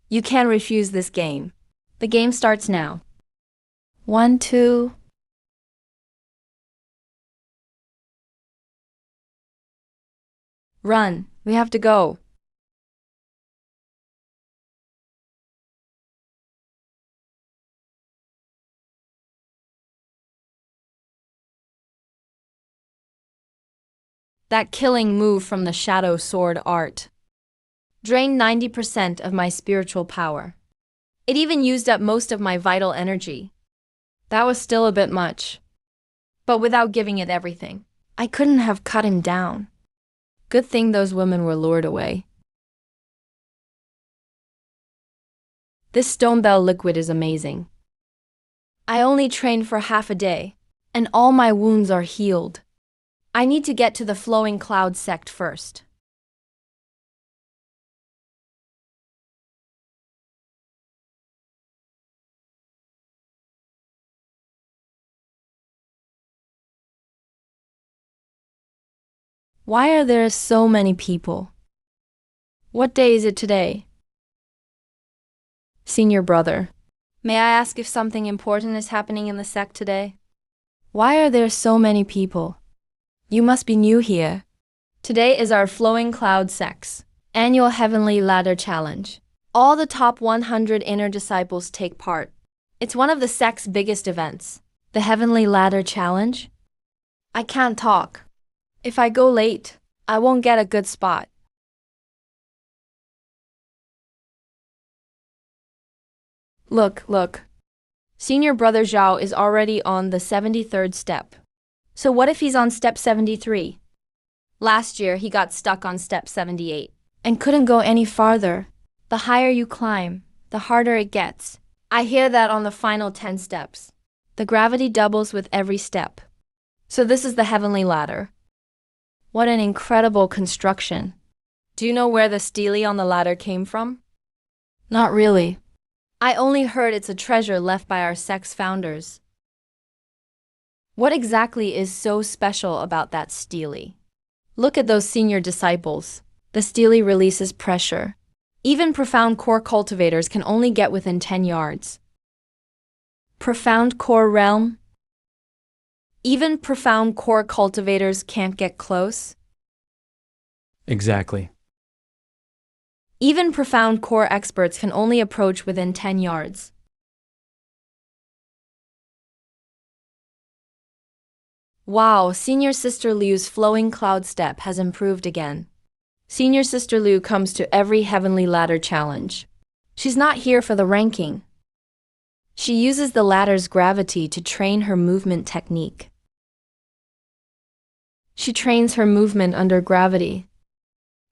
S1: You can't refuse this game. The game starts now. 1, 2. Run. We have to go. That killing move from the shadow sword art drained 90% of my spiritual power. It even used up most of my vital energy. That was still a bit much. But without giving it everything, I couldn't have cut him down. Good thing those women were lured away. This stone bell liquid is amazing. I only trained for half a day, and all my wounds are healed. I need to get to the flowing cloud sect first. Why are there so many people? What day is it today? Senior brother, may I ask if something important is happening in the sect today? Why are there so many people? You must be new here. Today is our Flowing Cloud Sect's annual Heavenly Ladder Challenge. All the top 100 inner disciples take part. It's one of the sect's biggest events. The Heavenly Ladder Challenge? I can't talk. If I go late, I won't get a good spot. Look. Senior brother Zhao is already on the 73rd step. So what if he's on step 73? Last year, he got stuck on step 78 and couldn't go any farther. The higher you climb, the harder it gets. I hear that on the final 10 steps. The gravity doubles with every step. So this is the heavenly ladder. What an incredible construction. Do you know where the stele on the ladder came from? Not really. I only heard it's a treasure left by our sect's founders. What exactly is so special about that stele? Look at those senior disciples. The stele releases pressure. Even profound core cultivators can only get within 10 yards. Profound core realm? Even profound core cultivators can't get close?
S2: Exactly.
S1: Even profound core experts can only approach within 10 yards. Wow, Senior Sister Liu's flowing cloud step has improved again. Senior Sister Liu comes to every Heavenly Ladder challenge. She's not here for the ranking. She uses the ladder's gravity to train her movement technique. She trains her movement under gravity.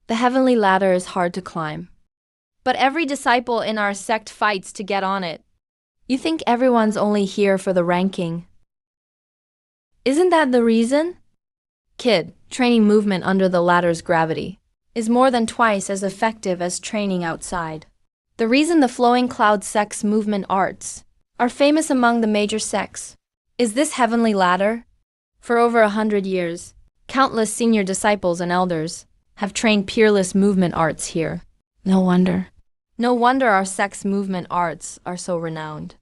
S1: The Heavenly Ladder is hard to climb. But every disciple in our sect fights to get on it. You think everyone's only here for the ranking. Isn't that the reason? Kid, training movement under the ladder's gravity is more than twice as effective as training outside. The reason the flowing cloud sect's movement arts are famous among the major sects is this heavenly ladder. For over 100 years, countless senior disciples and elders have trained peerless movement arts here. No wonder. No wonder our sect's movement arts are so renowned.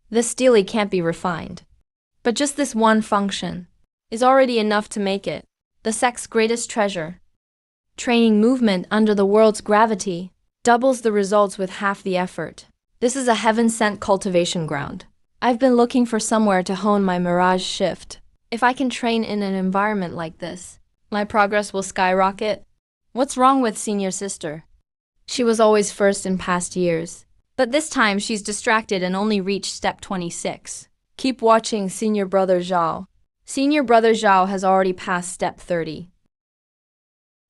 S1: This stele can't be refined. But just this one function is already enough to make it the sect's greatest treasure. Training movement under the world's gravity doubles the results with half the effort. This is a heaven-sent cultivation ground. I've been looking for somewhere to hone my mirage shift. If I can train in an environment like this, my progress will skyrocket. What's wrong with senior sister? She was always first in past years, but this time she's distracted and only reached step 26. Keep watching senior brother Zhao. Senior brother Zhao has already passed step 30.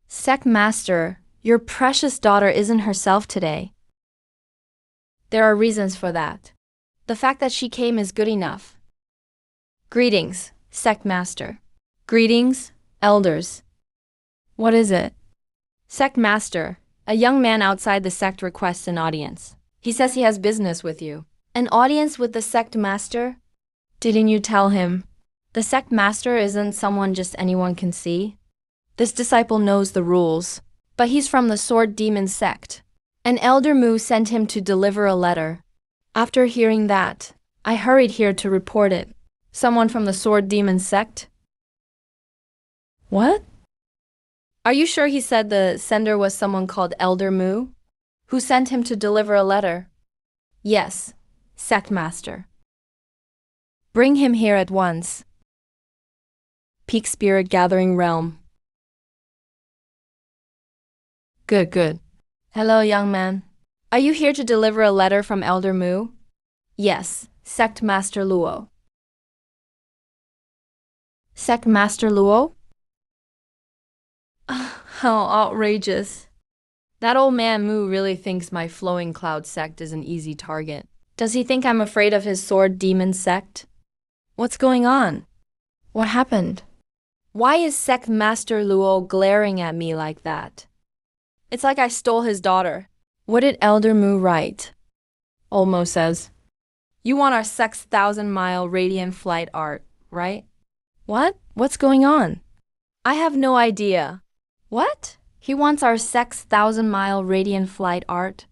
S1: Sect Master, your precious daughter isn't herself today. There are reasons for that. The fact that she came is good enough. Greetings, Sect Master. Greetings, elders. What is it? Sect Master, a young man outside the sect requests an audience. He says he has business with you. An audience with the Sect Master? Didn't you tell him? The Sect Master isn't someone just anyone can see. This disciple knows the rules, but he's from the Sword Demon sect. An Elder Mu sent him to deliver a letter. After hearing that, I hurried here to report it. Someone from the Sword Demon sect? What? Are you sure he said the sender was someone called Elder Mu? Who sent him to deliver a letter? Yes, Sect Master. Bring him here at once. Peak Spirit Gathering Realm. Good. Hello, young man. Are you here to deliver a letter from Elder Mu? Yes, Sect Master Luo. Sect Master Luo? How outrageous. That old man Mu really thinks my Flowing Cloud sect is an easy target. Does he think I'm afraid of his Sword Demon sect? What's going on? What happened? Why is Sect Master Luo glaring at me like that? It's like I stole his daughter. What did Elder Mu write? Olmo says, "You want our sect's 1,000-mile radiant flight art, right?" What? What's going on? I have no idea. What? He wants our sect's 1,000-mile radiant flight art?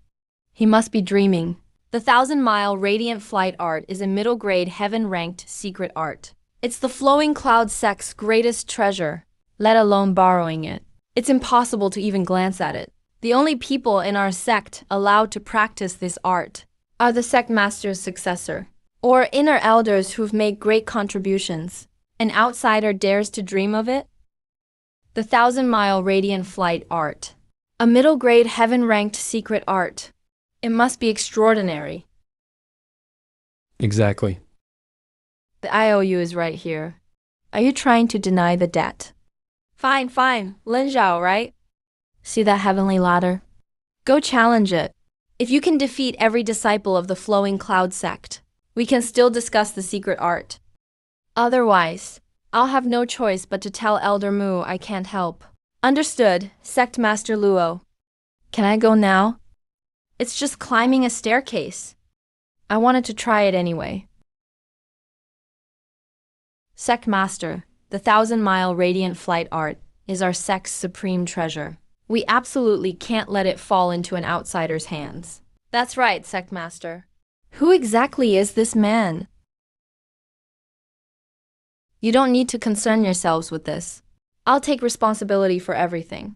S1: He must be dreaming. The 1,000-mile radiant flight art is a middle-grade heaven-ranked secret art. It's the Flowing Cloud sect's greatest treasure, let alone borrowing it. It's impossible to even glance at it. The only people in our sect allowed to practice this art are the sect master's successor, or inner elders who've made great contributions. An outsider dares to dream of it? The 1,000-mile radiant flight art. A middle-grade heaven-ranked secret art. It must be extraordinary.
S2: Exactly.
S1: The IOU is right here. Are you trying to deny the debt? Fine. Lin Zhao, right? See that heavenly ladder? Go challenge it. If you can defeat every disciple of the Flowing Cloud sect, we can still discuss the secret art. Otherwise, I'll have no choice but to tell Elder Mu I can't help. Understood, Sect Master Luo. Can I go now? It's just climbing a staircase. I wanted to try it anyway. Sect Master, the 1,000-mile radiant flight art is our sect's supreme treasure. We absolutely can't let it fall into an outsider's hands. That's right, Sect Master. Who exactly is this man? You don't need to concern yourselves with this. I'll take responsibility for everything.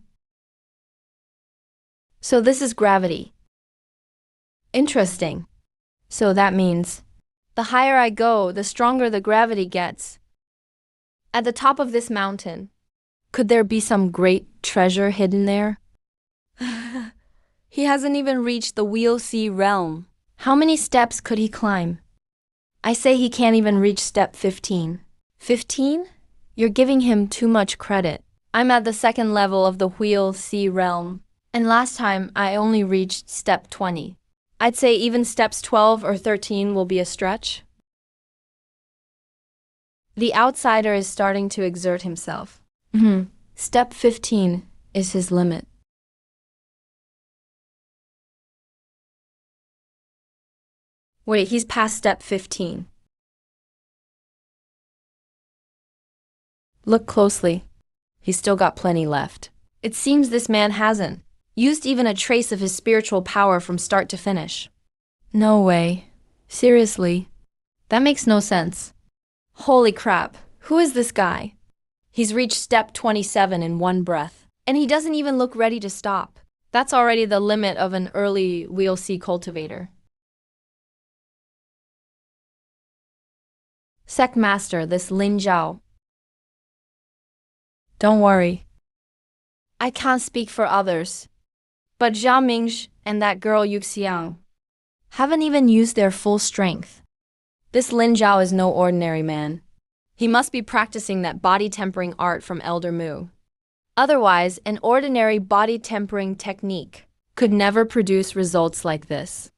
S1: So this is gravity. Interesting. So that means, the higher I go, the stronger the gravity gets. At the top of this mountain, could there be some great treasure hidden there? He hasn't even reached the Wheel Sea realm. How many steps could he climb? I say he can't even reach step 15. 15? You're giving him too much credit. I'm at the second level of the Wheel Sea realm. And last time I only reached step 20. I'd say even steps 12 or 13 will be a stretch. The outsider is starting to exert himself. Step 15 is his limit. Wait, he's past step 15. Look closely. He's still got plenty left. It seems this man hasn't used even a trace of his spiritual power from start to finish. No way. Seriously. That makes no sense. Holy crap. Who is this guy? He's reached step 27 in one breath. And he doesn't even look ready to stop. That's already the limit of an early we'll see cultivator. Sect Master, this Lin Zhao. Don't worry. I can't speak for others. But Zhao Mingzhi and that girl Yuxiang haven't even used their full strength. This Lin Zhao is no ordinary man. He must be practicing that body tempering art from Elder Mu. Otherwise, an ordinary body tempering technique could never produce results like this.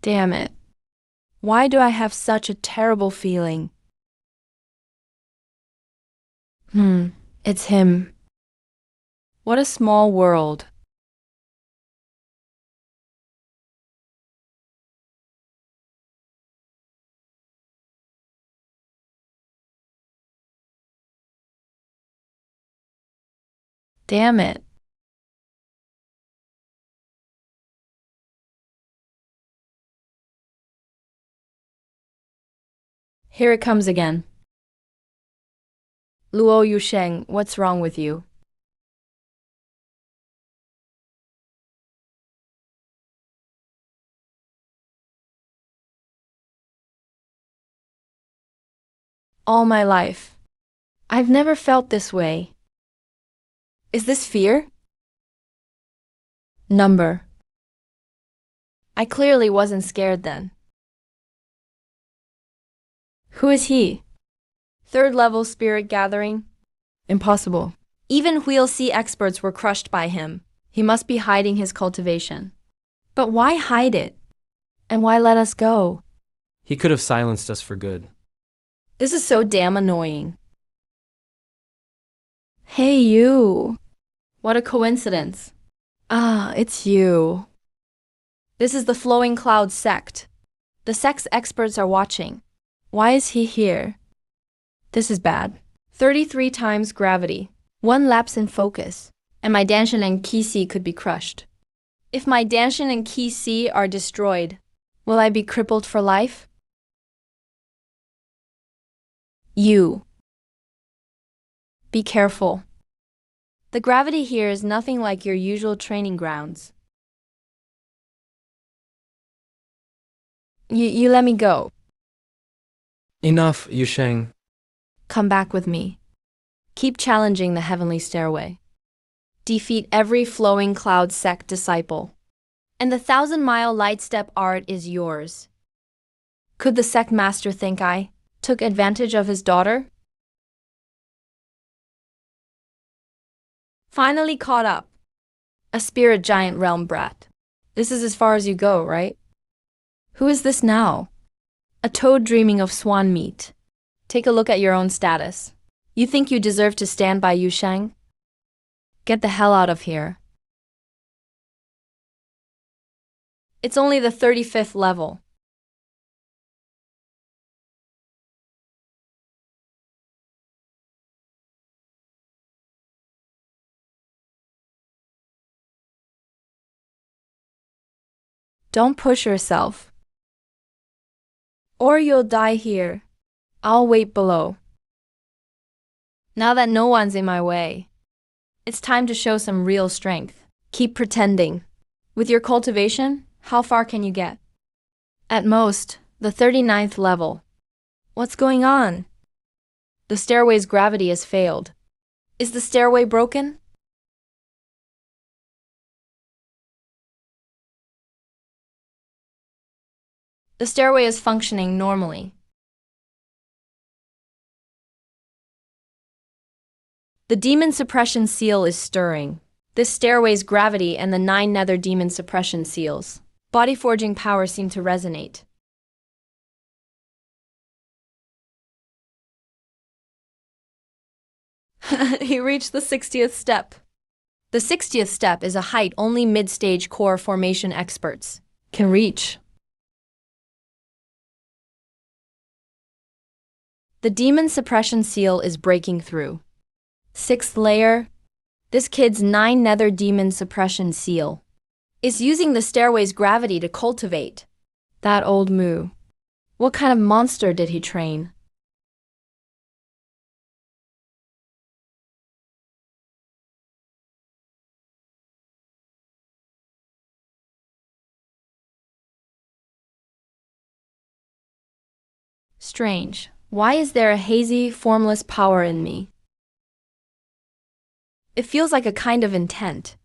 S1: Damn it. Why do I have such a terrible feeling? It's him. What a small world. Damn it. Here it comes again. Luo Yusheng, what's wrong with you? All my life, I've never felt this way. Is this fear? Number. I clearly wasn't scared then. Who is he? Third level spirit gathering? Impossible. Even Wheel C experts were crushed by him. He must be hiding his cultivation. But why hide it? And why let us go?
S2: He could have silenced us for good.
S1: This is so damn annoying. Hey, you. What a coincidence. Ah, it's you. This is the Flowing Cloud sect. The sect's experts are watching. Why is he here? This is bad. 33 times gravity. One lapse in focus. And my Danshin and Qi Si could be crushed. If my Danshin and Qi Si are destroyed, will I be crippled for life? You. Be careful. The gravity here is nothing like your usual training grounds. You let me go.
S2: Enough, Yusheng.
S1: Come back with me. Keep challenging the heavenly stairway. Defeat every Flowing Cloud sect disciple. And the 1,000-mile light step art is yours. Could the sect master think I took advantage of his daughter? Finally caught up. A spirit giant realm brat. This is as far as you go, right? Who is this now? A toad dreaming of swan meat. Take a look at your own status. You think you deserve to stand by Yusheng? Get the hell out of here. It's only the 35th level. Don't push yourself. Or you'll die here. I'll wait below. Now that no one's in my way, it's time to show some real strength. Keep pretending. With your cultivation, how far can you get? At most, the 39th level. What's going on? The stairway's gravity has failed. Is the stairway broken? The stairway is functioning normally. The demon suppression seal is stirring. This stairway's gravity and the 9 nether demon suppression seals. Body forging power seem to resonate. He reached the 60th step. The 60th step is a height only mid-stage core formation experts can reach. The demon suppression seal is breaking through. 6th layer. This kid's 9 nether demon suppression seal is using the stairway's gravity to cultivate. That old moo. What kind of monster did he train? Strange. Why is there a hazy, formless power in me? It feels like a kind of intent.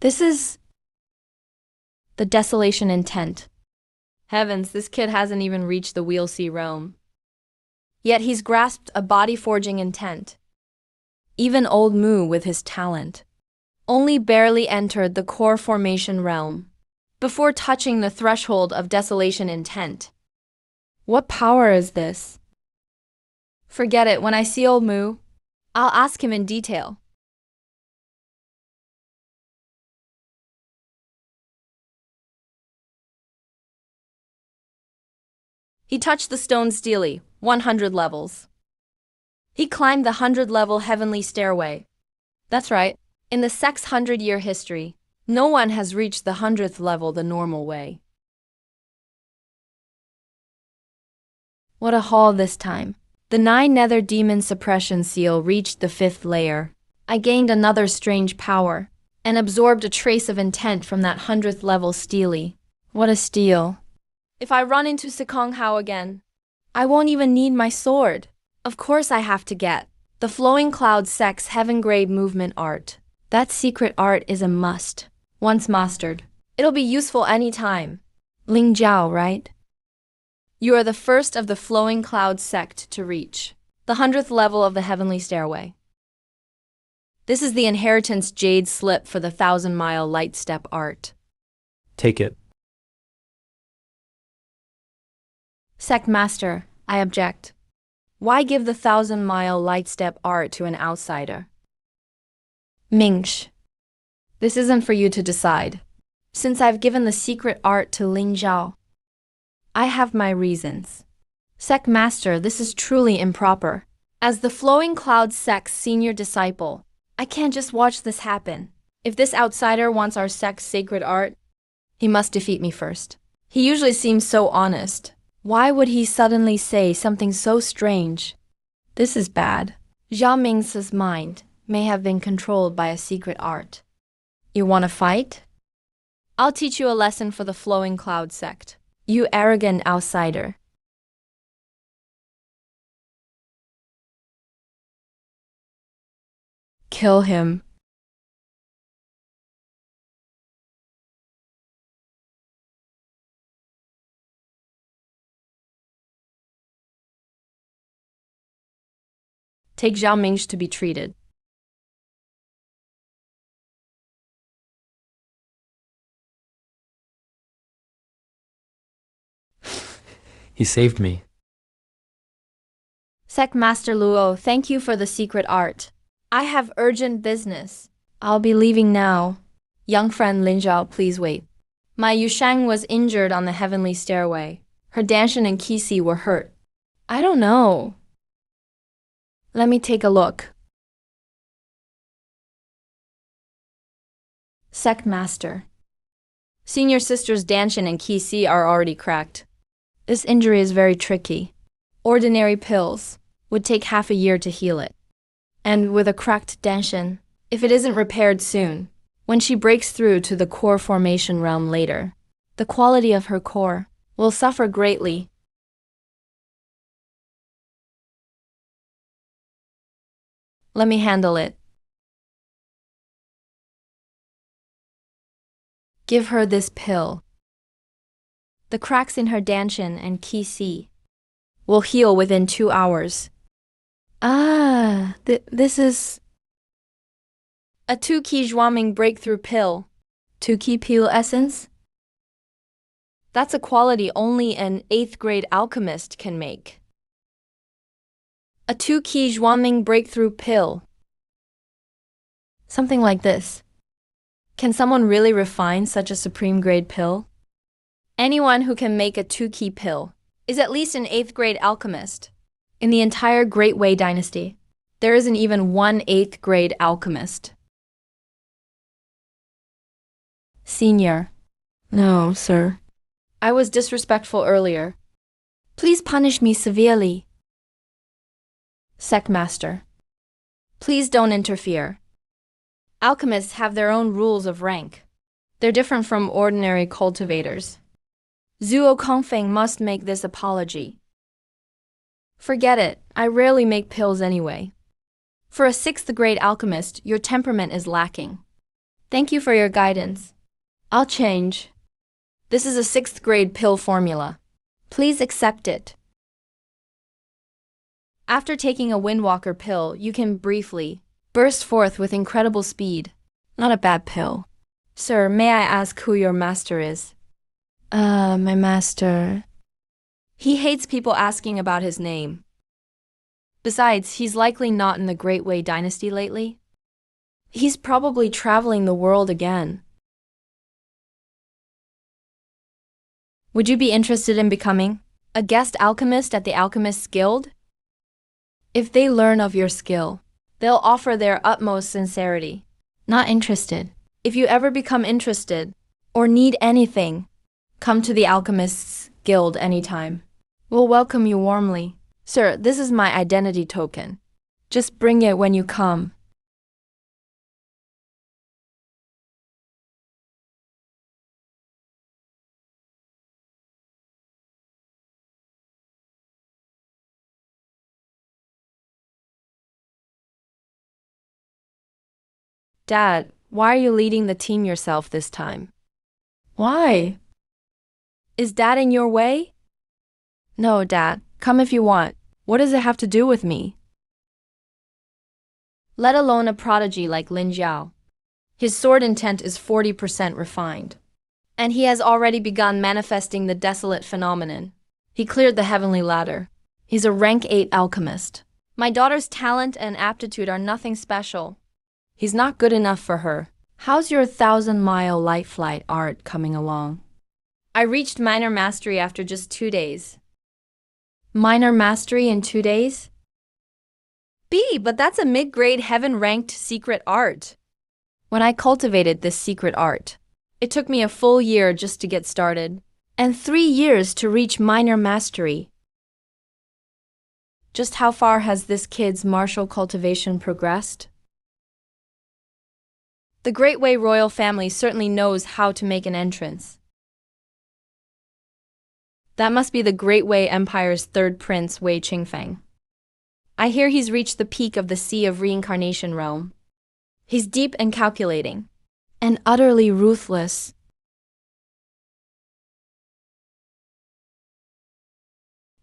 S1: This is the desolation intent. Heavens, this kid hasn't even reached the Wheel C realm. Yet he's grasped a body-forging intent. Even old Moo, with his talent, only barely entered the core formation realm before touching the threshold of desolation intent. What power is this? Forget it, when I see old Moo, I'll ask him in detail. He touched the stone steely, 100 levels. He climbed the 100-level heavenly stairway. That's right, in the 600-year history, no one has reached the 100th level the normal way. What a haul this time. The 9 nether demon suppression seal reached the 5th layer. I gained another strange power and absorbed a trace of intent from that 100th level steely. What a steal. If I run into Sekong Hao again, I won't even need my sword. Of course I have to get the Flowing Cloud Sex Heaven Grade Movement Art. That secret art is a must. Once mastered, it'll be useful anytime. Ling Jiao, right? You are the first of the Flowing Cloud sect to reach the 100th level of the Heavenly Stairway. This is the Inheritance Jade Slip for the 1,000-mile Light Step art.
S2: Take it.
S1: Sect Master, I object. Why give the 1,000-mile Light Step art to an outsider? Mingsh, this isn't for you to decide. Since I've given the secret art to Ling Zhao, I have my reasons. Sect Master, this is truly improper. As the Flowing Cloud sect's senior disciple, I can't just watch this happen. If this outsider wants our sect's sacred art, he must defeat me first. He usually seems so honest. Why would he suddenly say something so strange? This is bad. Zhao Ming's mind may have been controlled by a secret art. You want to fight? I'll teach you a lesson for the Flowing Cloud sect. You arrogant outsider. Kill him. Take Zhao Mingsh to be treated.
S2: He saved me.
S1: Sect Master Luo, thank you for the secret art. I have urgent business. I'll be leaving now. Young friend Lin Zhao, please wait. My Yushang was injured on the heavenly stairway. Her Danshan and Kisi were hurt. I don't know. Let me take a look. Sect Master. Senior sisters Danshan and Kisi are already cracked. This injury is very tricky. Ordinary pills would take half a year to heal it. And with a cracked Danshan, if it isn't repaired soon, when she breaks through to the core formation realm later, the quality of her core will suffer greatly. Let me handle it. Give her this pill. The cracks in her Danshan and Ki Si will heal within 2 hours. This is a 2-key Zhuangming breakthrough pill. 2-key pill essence? That's a quality only an 8th grade alchemist can make. A 2-key Zhuangming breakthrough pill. Something like this. Can someone really refine such a supreme grade pill? Anyone who can make a 2-key pill is at least an 8th grade alchemist. In the entire Great Wei dynasty, there isn't even one 8th grade alchemist. Senior. No, sir. I was disrespectful earlier. Please punish me severely. Sectmaster. Please don't interfere. Alchemists have their own rules of rank. They're different from ordinary cultivators. Zuo Kongfeng must make this apology. Forget it, I rarely make pills anyway. For a 6th grade alchemist, your temperament is lacking. Thank you for your guidance. I'll change. This is a 6th grade pill formula. Please accept it. After taking a Windwalker pill, you can briefly burst forth with incredible speed. Not a bad pill. Sir, may I ask who your master is? My master. He hates people asking about his name. Besides, he's likely not in the Great Wei dynasty lately. He's probably traveling the world again. Would you be interested in becoming a guest alchemist at the Alchemists Guild? If they learn of your skill, they'll offer their utmost sincerity. Not interested. If you ever become interested or need anything, come to the Alchemists Guild anytime. We'll welcome you warmly. Sir, this is my identity token. Just bring it when you come. Dad, why are you leading the team yourself this time? Why? Is Dad in your way? No, Dad. Come if you want. What does it have to do with me? Let alone a prodigy like Lin Jiao. His sword intent is 40% refined. And he has already begun manifesting the desolate phenomenon. He cleared the heavenly ladder. He's a rank 8 alchemist. My daughter's talent and aptitude are nothing special. He's not good enough for her. How's your 1,000-mile light flight art coming along? I reached minor mastery after just 2 days. Minor mastery in 2 days? But that's a mid-grade heaven-ranked secret art. When I cultivated this secret art, it took me a full year just to get started, and 3 years to reach minor mastery. Just how far has this kid's martial cultivation progressed? The Great Wei royal family certainly knows how to make an entrance. That must be the Great Wei Empire's 3rd prince, Wei Qingfeng. I hear he's reached the peak of the Sea of Reincarnation realm. He's deep and calculating, and utterly ruthless.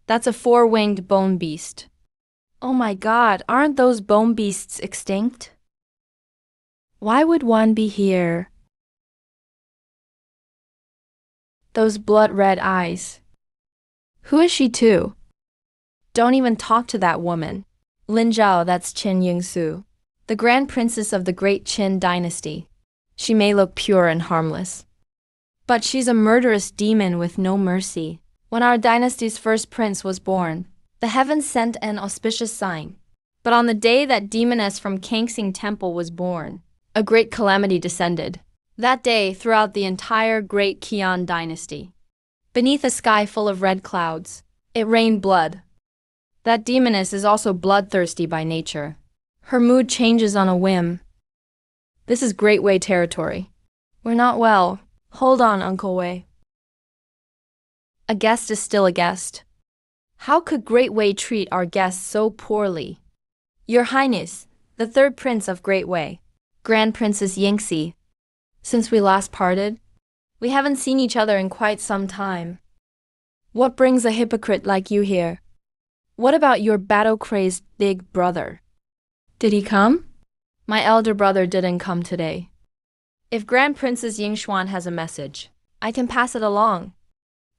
S1: That's a 4-winged bone beast. Oh my God, aren't those bone beasts extinct? Why would one be here? Those blood-red eyes. Who is she to? Don't even talk to that woman. Lin Zhao, that's Qin Yingsu, the Grand Princess of the Great Qin dynasty. She may look pure and harmless, but she's a murderous demon with no mercy. When our dynasty's first prince was born, the heavens sent an auspicious sign. But on the day that demoness from Kangxing Temple was born, a great calamity descended. That day, throughout the entire Great Qian dynasty, beneath a sky full of red clouds, it rained blood. That demoness is also bloodthirsty by nature. Her mood changes on a whim. This is Great Wei territory. We're not well. Hold on, Uncle Wei. A guest is still a guest. How could Great Wei treat our guests so poorly? Your Highness, the 3rd prince of Great Wei, Grand Princess Yingxi. Since we last parted, we haven't seen each other in quite some time. What brings a hypocrite like you here? What about your battle-crazed big brother? Did he come? My elder brother didn't come today. If Grand Princess Yingxuan has a message, I can pass it along.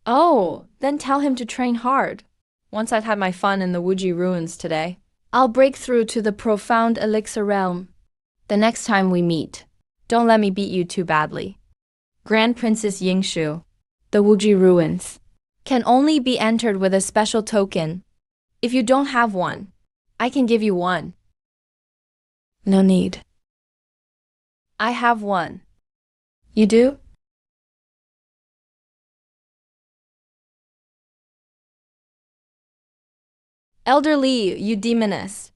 S1: Oh, then tell him to train hard. Once I've had my fun in the Wuji ruins today, I'll break through to the profound elixir realm. The next time we meet, don't let me beat you too badly. Grand Princess Yingshu, the Wuji ruins, can only be entered with a special token. If you don't have one, I can give you one. No need. I have one. You do? Elder Li, you demoness.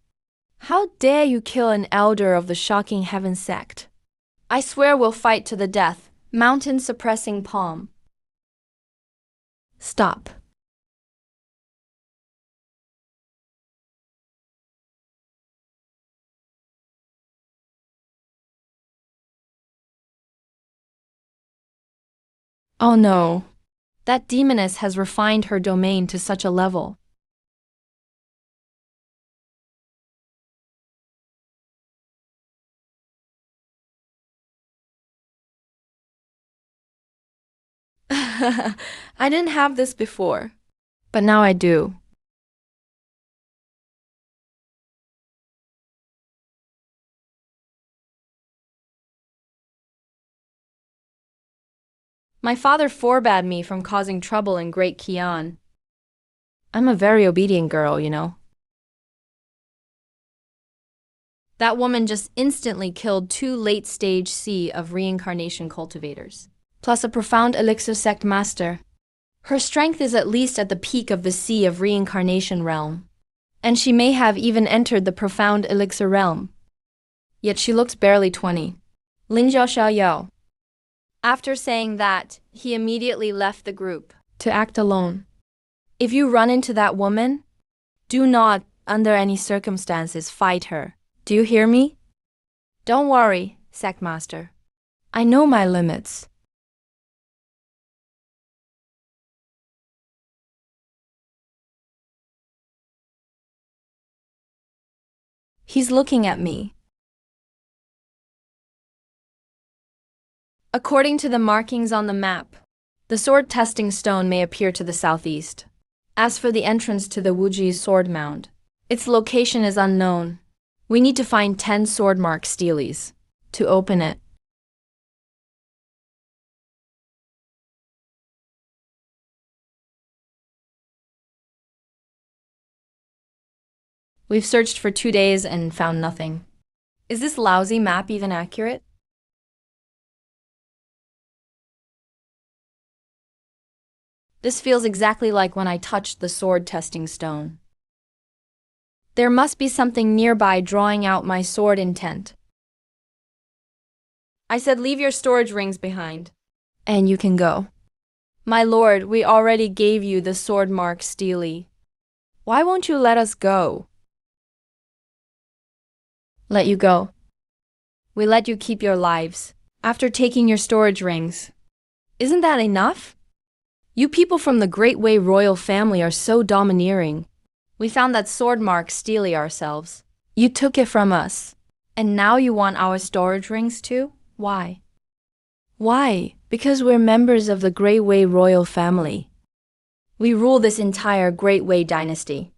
S1: How dare you kill an elder of the shocking heaven sect? I swear we'll fight to the death, mountain suppressing palm. Stop. Oh no. That demoness has refined her domain to such a level. I didn't have this before, but now I do. My father forbade me from causing trouble in Great Qian. I'm a very obedient girl, you know. That woman just instantly killed 2 late-stage sea of reincarnation cultivators, plus a profound elixir sect master. Her strength is at least at the peak of the sea of reincarnation realm, and she may have even entered the profound elixir realm. Yet she looks barely 20. Lin Jiao Xiaoyao. After saying that, he immediately left the group to act alone. If you run into that woman, do not, under any circumstances, fight her. Do you hear me? Don't worry, Sect Master. I know my limits. He's looking at me. According to the markings on the map, the sword testing stone may appear to the southeast. As for the entrance to the Wuji's sword mound, its location is unknown. We need to find 10 sword mark steelies to open it. We've searched for 2 days and found nothing. Is this lousy map even accurate? This feels exactly like when I touched the sword testing stone. There must be something nearby drawing out my sword intent. I said leave your storage rings behind, and you can go. My lord, we already gave you the sword mark steely. Why won't you let us go? Let you go. We let you keep your lives, after taking your storage rings. Isn't that enough? You people from the Great Wei royal family are so domineering. We found that sword mark steely ourselves. You took it from us. And now you want our storage rings too? Why? Why? Because we're members of the Great Wei royal family. We rule this entire Great Wei dynasty.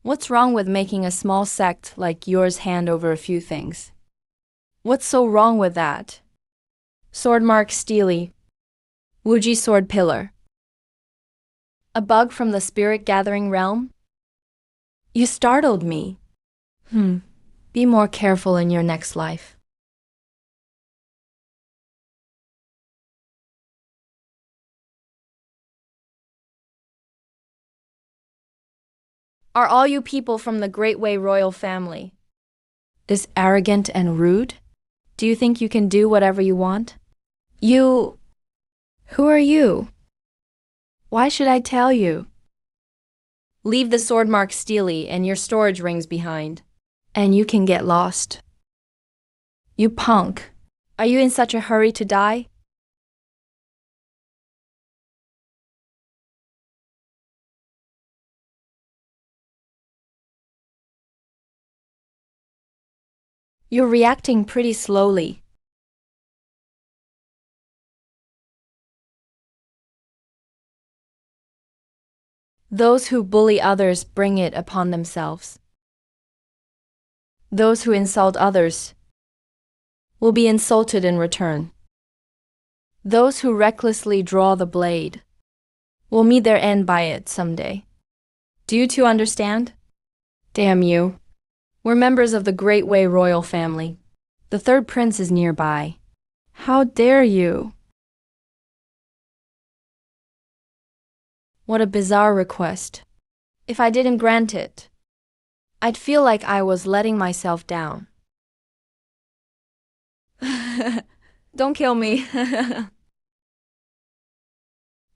S1: What's wrong with making a small sect like yours hand over a few things? What's so wrong with that? Sword mark steely. Wuji sword pillar. A bug from the spirit gathering realm? You startled me. Be more careful in your next life. Are all you people from the Great Wei royal family this arrogant and rude? Do you think you can do whatever you want? Who are you? Why should I tell you? Leave the sword mark steely and your storage rings behind, and you can get lost. You punk. Are you in such a hurry to die? You're reacting pretty slowly. Those who bully others bring it upon themselves. Those who insult others will be insulted in return. Those who recklessly draw the blade will meet their end by it someday. Do you two understand? Damn you. We're members of the Great Way royal family. The third prince is nearby. How dare you? What a bizarre request. If I didn't grant it, I'd feel like I was letting myself down. Don't kill me.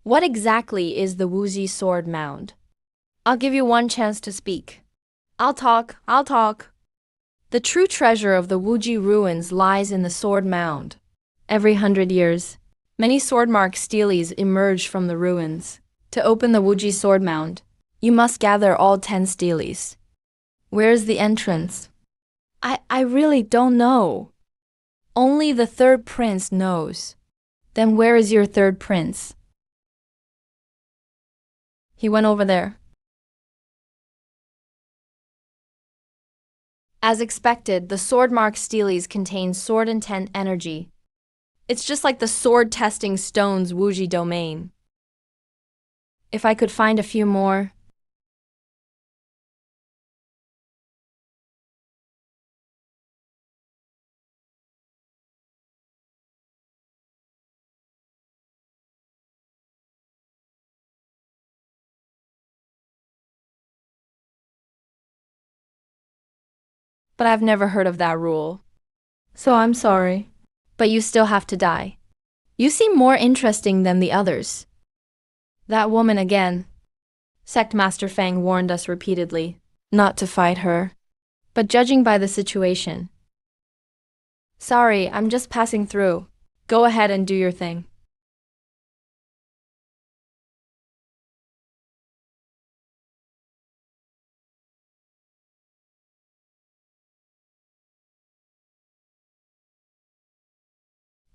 S1: What exactly is the Wuji sword mound? I'll give you one chance to speak. I'll talk. The true treasure of the Wuji ruins lies in the sword mound. Every 100 years, many sword-marked steles emerge from the ruins. To open the Wuji sword mound, you must gather all 10 steles. Where's the entrance? I really don't know. Only the third prince knows. Then where is your third prince? He went over there. As expected, the sword-marked steles contain sword intent energy. It's just like the sword-testing stone's Wuji domain. If I could find a few more. But I've never heard of that rule. So I'm sorry. But you still have to die. You seem more interesting than the others. That woman again. Sect Master Fang warned us repeatedly not to fight her. But judging by the situation. Sorry, I'm just passing through. Go ahead and do your thing.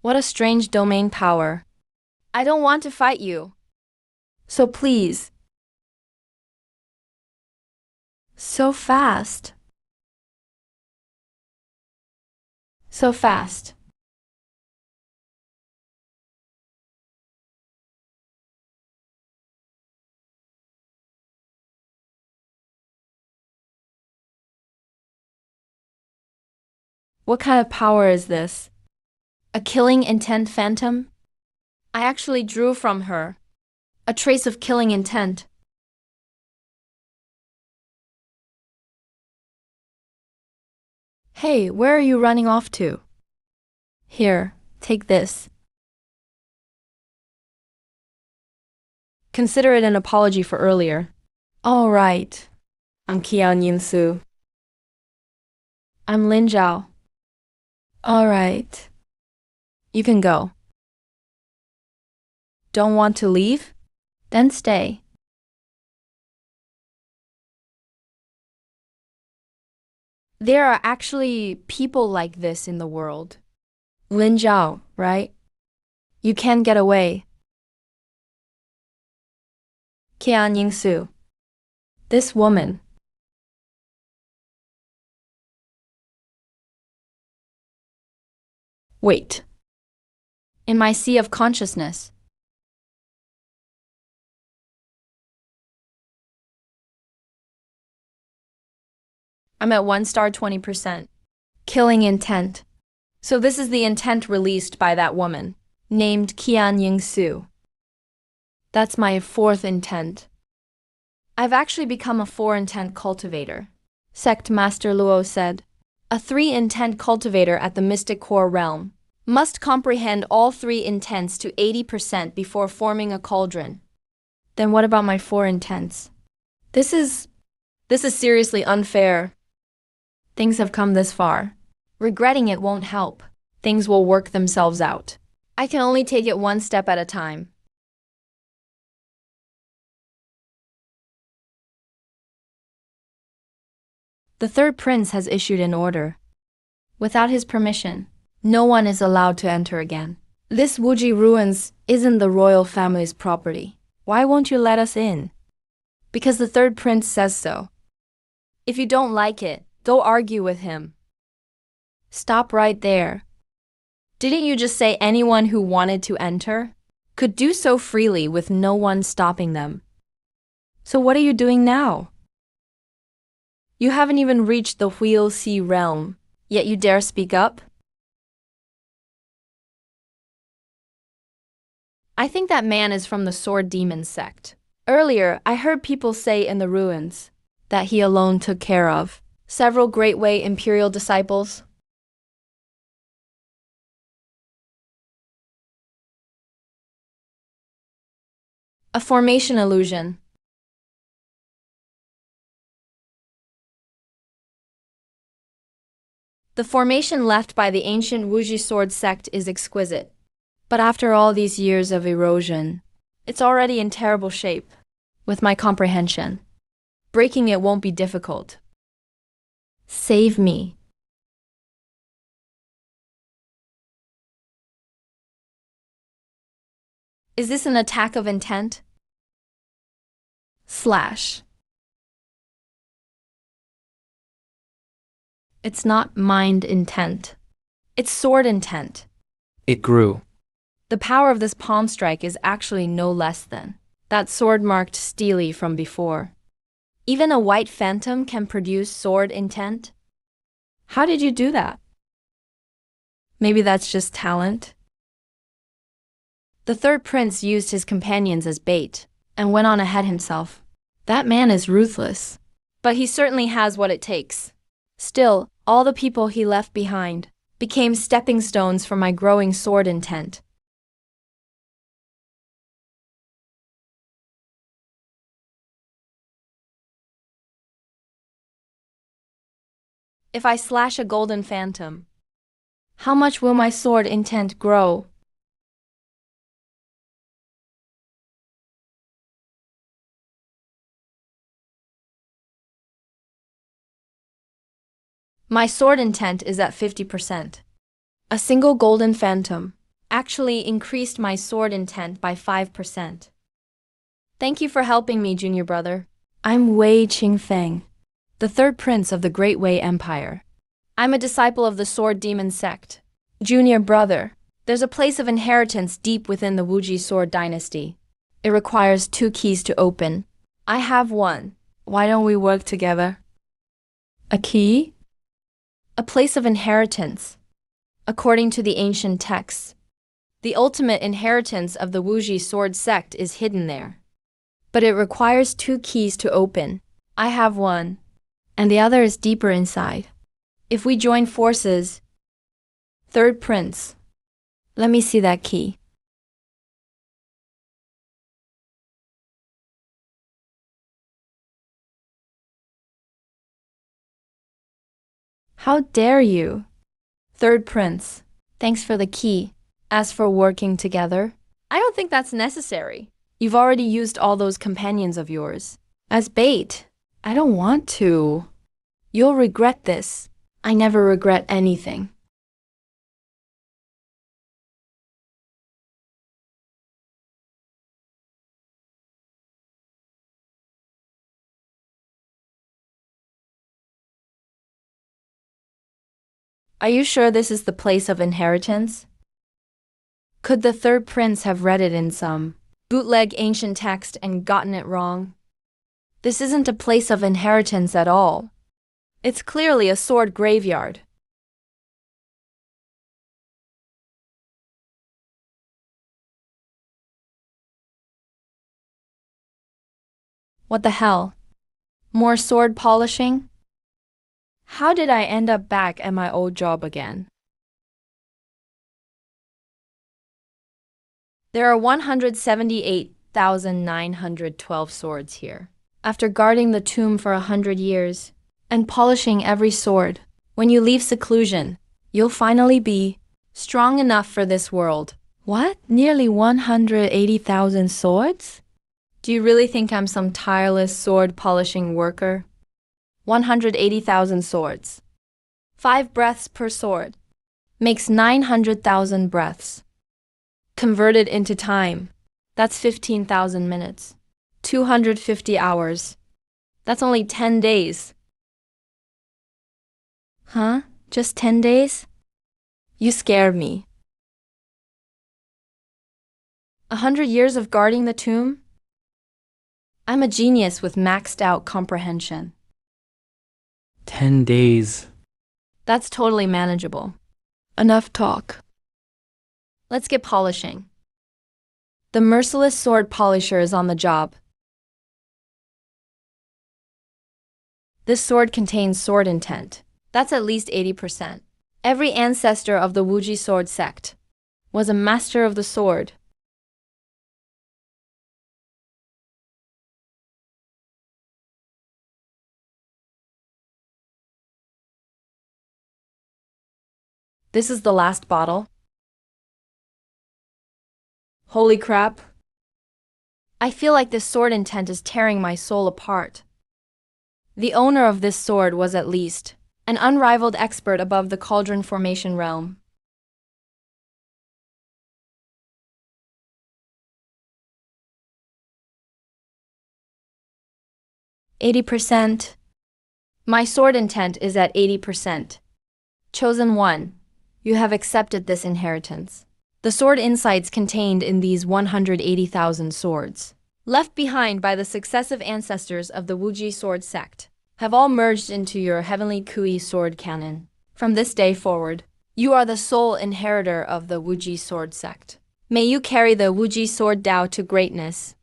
S1: What a strange domain power. I don't want to fight you. So please. So fast. So fast. What kind of power is this? A killing intent phantom? I actually drew from her a trace of killing intent. Hey, where are you running off to? Here, take this. Consider it an apology for earlier. All right. I'm Kiao Nyinsu. I'm Lin Zhao. All right. You can go. Don't want to leave? Then stay. There are actually people like this in the world. Lin Zhao, right? You can't get away. Qian Yingsu. This woman. Wait. In my sea of consciousness. I'm at 1 star 20%. Killing intent. So this is the intent released by that woman, named Qian Yingsu. That's my 4th intent. I've actually become a 4 intent cultivator. Sect Master Luo said, a 3 intent cultivator at the Mystic Core realm must comprehend all 3 intents to 80% before forming a cauldron. Then what about my 4 intents? This is seriously unfair. Things have come this far. Regretting it won't help. Things will work themselves out. I can only take it 1 step at a time. The third prince has issued an order. Without his permission, no one is allowed to enter again. This Wuji ruins isn't the royal family's property. Why won't you let us in? Because the third prince says so. If you don't like it, go argue with him. Stop right there. Didn't you just say anyone who wanted to enter could do so freely with no one stopping them? So what are you doing now? You haven't even reached the Wheel Sea realm, yet you dare speak up? I think that man is from the Sword Demon sect. Earlier, I heard people say in the ruins that he alone took care of several Great Way Imperial disciples. A formation illusion. The formation left by the ancient Wuji sword sect is exquisite. But after all these years of erosion, it's already in terrible shape. With my comprehension, breaking it won't be difficult. Save me. Is this an attack of intent? Slash. It's not mind intent. It's sword intent.
S2: It grew.
S1: The power of this palm strike is actually no less than that sword marked steely from before. Even a white phantom can produce sword intent? How did you do that? Maybe that's just talent? The third prince used his companions as bait and went on ahead himself. That man is ruthless, but he certainly has what it takes. Still, all the people he left behind became stepping stones for my growing sword intent. If I slash a golden phantom, how much will my sword intent grow? My sword intent is at 50%. A single golden phantom actually increased my sword intent by 5%. Thank you for helping me, junior brother. I'm Wei Qingfeng, the third prince of the Great Wei Empire. I'm a disciple of the Sword Demon sect. Junior brother, there's a place of inheritance deep within the Wuji Sword dynasty. It requires 2 keys to open. I have one. Why don't we work together? A key? A place of inheritance. According to the ancient texts, the ultimate inheritance of the Wuji Sword sect is hidden there. But it requires 2 keys to open. I have one, and the other is deeper inside. If we join forces, third prince, let me see that key. How dare you? Third prince, thanks for the key. As for working together, I don't think that's necessary. You've already used all those companions of yours as bait. I don't want to. You'll regret this. I never regret anything. Are you sure this is the place of inheritance? Could the third prince have read it in some bootleg ancient text and gotten it wrong? This isn't a place of inheritance at all. It's clearly a sword graveyard. What the hell? More sword polishing? How did I end up back at my old job again? There are 178,912 swords here. After guarding the tomb for 100 years and polishing every sword, when you leave seclusion, you'll finally be strong enough for this world. What? Nearly 180,000 swords? Do you really think I'm some tireless sword polishing worker? 180,000 swords. 5 breaths per sword makes 900,000 breaths. Converted into time, that's 15,000 minutes. 250 hours. That's only 10 days. Huh? Just 10 days? You scared me. 100 years of guarding the tomb? I'm a genius with maxed out comprehension.
S2: 10 days.
S1: That's totally manageable. Enough talk. Let's get polishing. The merciless sword polisher is on the job. This sword contains sword intent. That's at least 80%. Every ancestor of the Wuji sword sect was a master of the sword. This is the last bottle. Holy crap. I feel like this sword intent is tearing my soul apart. The owner of this sword was at least an unrivaled expert above the cauldron formation realm. "80%. My sword intent is at 80%. Chosen one, you have accepted this inheritance. The sword insights contained in these 180,000 swords, left behind by the successive ancestors of the Wuji sword sect, have all merged into your heavenly Kui sword canon. From this day forward, you are the sole inheritor of the Wuji sword sect. May you carry the Wuji sword Dao to greatness."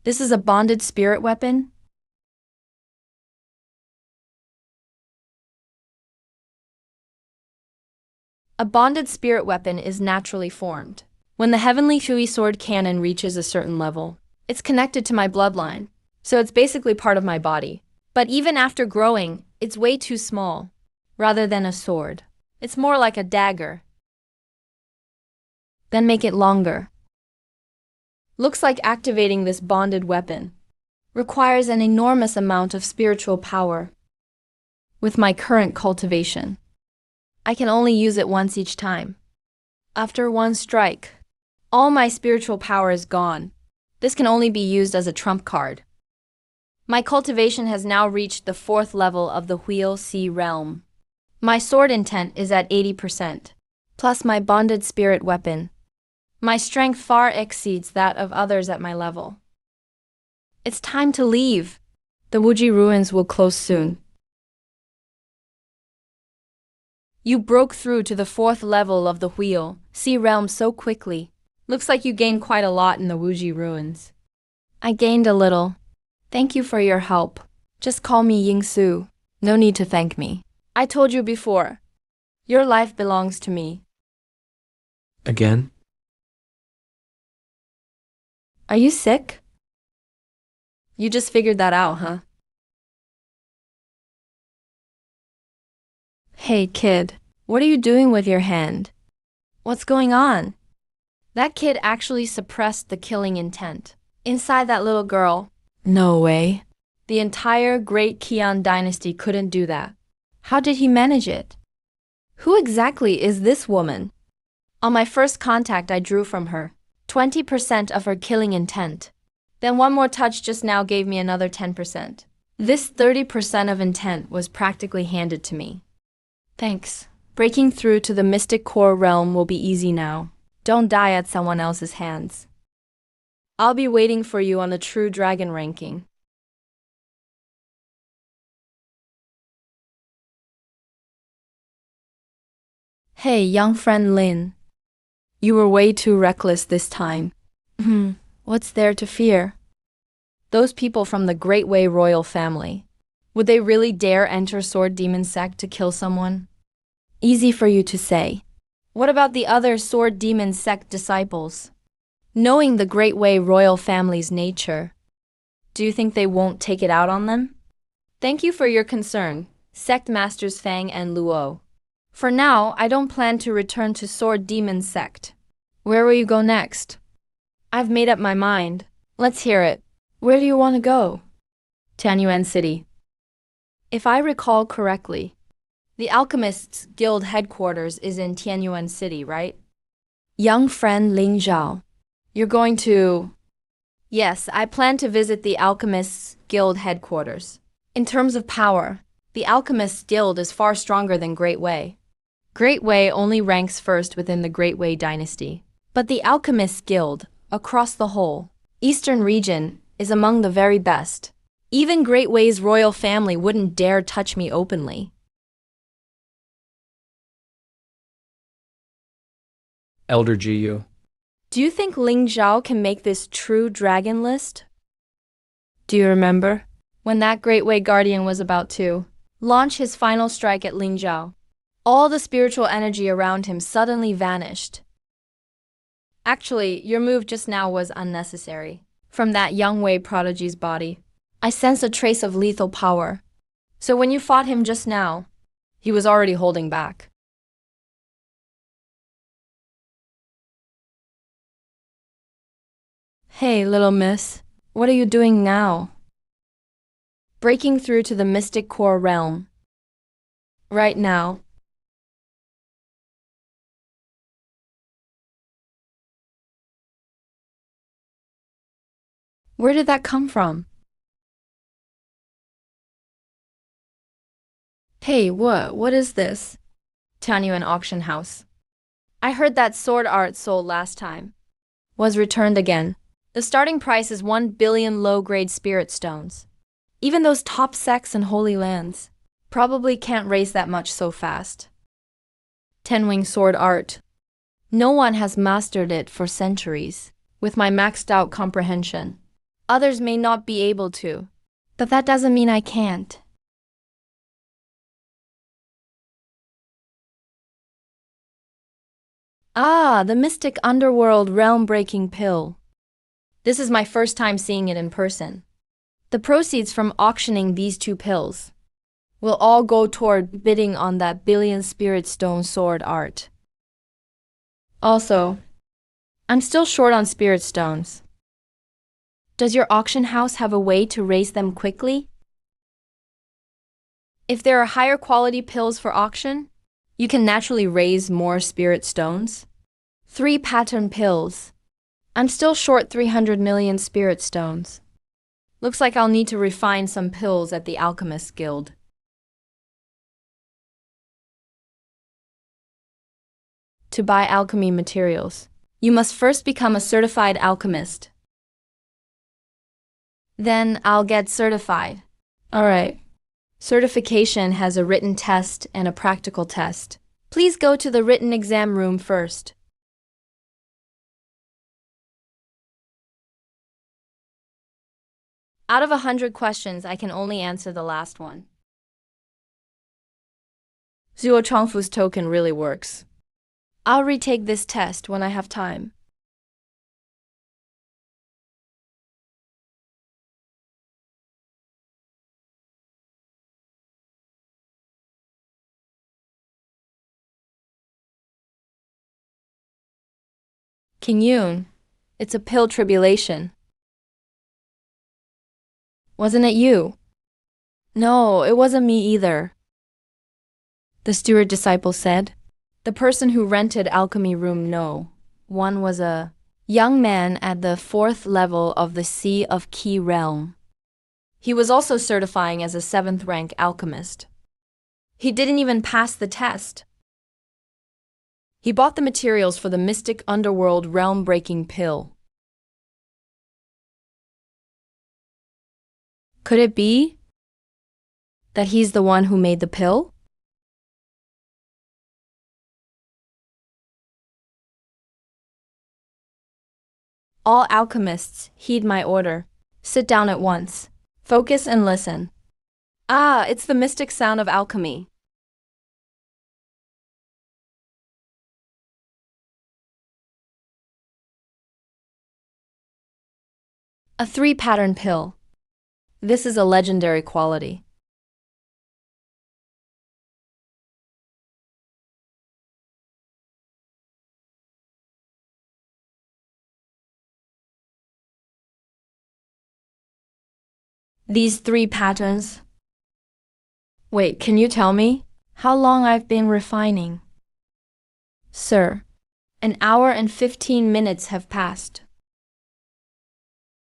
S1: This is a bonded spirit weapon? A bonded spirit weapon is naturally formed. When the heavenly Shui sword canon reaches a certain level, it's connected to my bloodline, so it's basically part of my body. But even after growing, it's way too small. Rather than a sword, it's more like a dagger. Then make it longer. Looks like activating this bonded weapon requires an enormous amount of spiritual power. With my current cultivation, I can only use it once each time. After one strike, all my spiritual power is gone. This can only be used as a trump card. My cultivation has now reached the 4th level of the Wheel Sea realm. My sword intent is at 80%, plus my bonded spirit weapon. My strength far exceeds that of others at my level. It's time to leave. The Wuji ruins will close soon. You broke through to the 4th level of the Wheel Sea realm so quickly. Looks like you gained quite a lot in the Wuji ruins. I gained a little. Thank you for your help. Just call me Yingsu. No need to thank me. I told you before. Your life belongs to me.
S2: Again?
S1: Are you sick? You just figured that out, huh? Hey, kid. What are you doing with your hand? What's going on? That kid actually suppressed the killing intent inside that little girl. No way. The entire Great Qian dynasty couldn't do that. How did he manage it? Who exactly is this woman? On my first contact, I drew from her 20% of her killing intent. Then one more touch just now gave me another 10%. This 30% of intent was practically handed to me. Thanks. Breaking through to the mystic core realm will be easy now. Don't die at someone else's hands. I'll be waiting for you on the true dragon ranking. Hey, young friend Lin. You were way too reckless this time. What's there to fear? Those people from the Great Way royal family. Would they really dare enter Sword Demon Sect to kill someone? Easy for you to say. What about the other Sword Demon Sect disciples? Knowing the Great Way royal family's nature, do you think they won't take it out on them? Thank you for your concern, Sect Masters Fang and Luo. For now, I don't plan to return to Sword Demon Sect. Where will you go next? I've made up my mind. Let's hear it. Where do you want to go? Tianyuan City. If I recall correctly, the Alchemists Guild headquarters is in Tianyuan City, right? Young friend Ling Zhao. You're going to... Yes, I plan to visit the Alchemists Guild headquarters. In terms of power, the Alchemists Guild is far stronger than Great Wei. Great Wei only ranks first within the Great Wei dynasty. But the Alchemists Guild, across the whole Eastern region, is among the very best. Even Great Wei's royal family wouldn't dare touch me openly.
S2: Elder Jiyu.
S1: Do you think Ling Zhao can make this true dragon list? Do you remember when that Great Wei Guardian was about to launch his final strike at Ling Zhao? All the spiritual energy around him suddenly vanished. Actually, your move just now was unnecessary. From that young Wei prodigy's body, I sense a trace of lethal power. So when you fought him just now, he was already holding back. Hey, little miss, what are you doing now? Breaking through to the mystic core realm. Right now. Where did that come from? Hey, what is this? Tianyuan auction house. I heard that sword art sold last time was returned again. The starting price is 1 billion low-grade spirit stones. Even those top sects and holy lands probably can't raise that much so fast. Ten-wing sword art. No one has mastered it for centuries. With my maxed out comprehension, others may not be able to, but that doesn't mean I can't. Ah, the mystic underworld realm-breaking pill. This is my first time seeing it in person. The proceeds from auctioning these 2 pills will all go toward bidding on that billion spirit stone sword art. Also, I'm still short on spirit stones. Does your auction house have a way to raise them quickly? If there are higher quality pills for auction, you can naturally raise more spirit stones. 3 pattern pills. I'm still short 300 million spirit stones. Looks like I'll need to refine some pills at the Alchemist Guild. To buy alchemy materials, you must first become a certified alchemist. Then I'll get certified. Alright. Certification has a written test and a practical test. Please go to the written exam room first. Out of 100 questions, I can only answer the last one. Zuo Chongfu's token really works. I'll retake this test when I have time. King Yoon, it's a pill tribulation. Wasn't it you? No, it wasn't me either. The steward disciple said. The person who rented alchemy room no. One was a young man at the 4th level of the Sea of Qi realm. He was also certifying as a 7th rank alchemist. He didn't even pass the test. He bought the materials for the mystic underworld realm-breaking pill. Could it be that he's the one who made the pill? All alchemists, heed my order. Sit down at once. Focus and listen. Ah, it's the mystic sound of alchemy. A 3-pattern pill. This is a legendary quality. These three patterns. Wait, can you tell me how long I've been refining? Sir, an hour and 15 minutes have passed.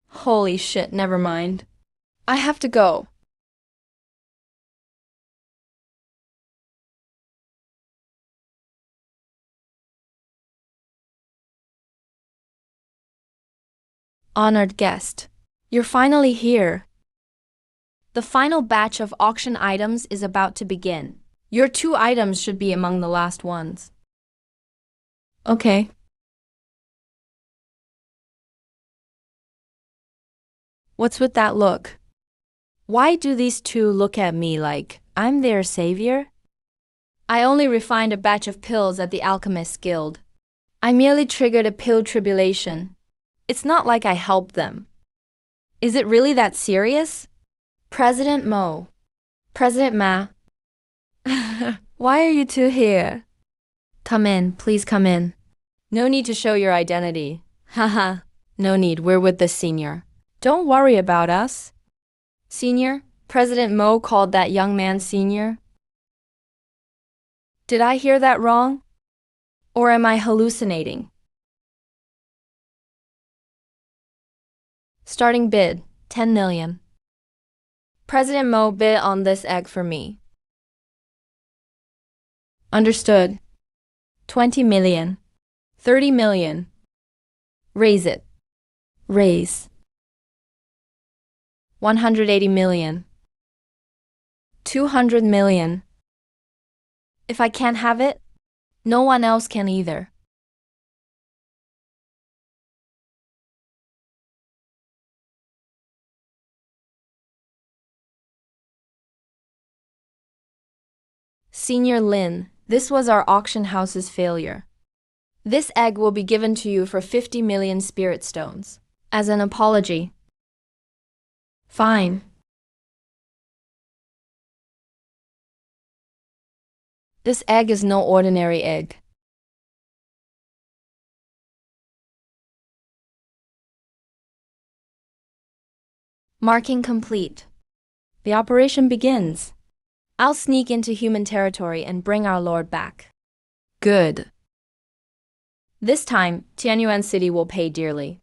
S1: Holy shit, never mind. I have to go. Honored guest, you're finally here. The final batch of auction items is about to begin. Your 2 items should be among the last ones. Okay. What's with that look? Why do these 2 look at me like I'm their savior? I only refined a batch of pills at the Alchemist Guild. I merely triggered a pill tribulation. It's not like I helped them. Is it really that serious? President Mo. President Ma. Why are you 2 here? Come in, please come in. No need to show your identity. Haha, no need, we're with the senior. Don't worry about us. Senior? President Mo called that young man senior? Did I hear that wrong? Or am I hallucinating? Starting bid, 10 million. President Mo bid on this egg for me. Understood. 20 million. 30 million. Raise it. Raise. 180 million. 200 million. If I can't have it, no one else can either. Senior Lin, this was our auction house's failure. This egg will be given to you for 50 million spirit stones, as an apology. Fine. This egg is no ordinary egg. Marking complete. The operation begins. I'll sneak into human territory and bring our lord back. Good. This time, Tianyuan City will pay dearly.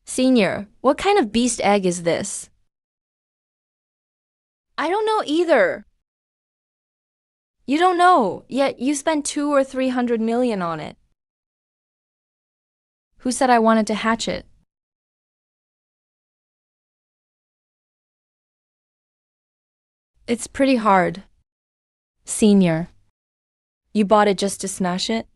S1: Senior, what kind of beast egg is this? I don't know either. You don't know, yet you spent 200 or 300 million on it. Who said I wanted to hatch it? It's pretty hard. Senior, you bought it just to smash it?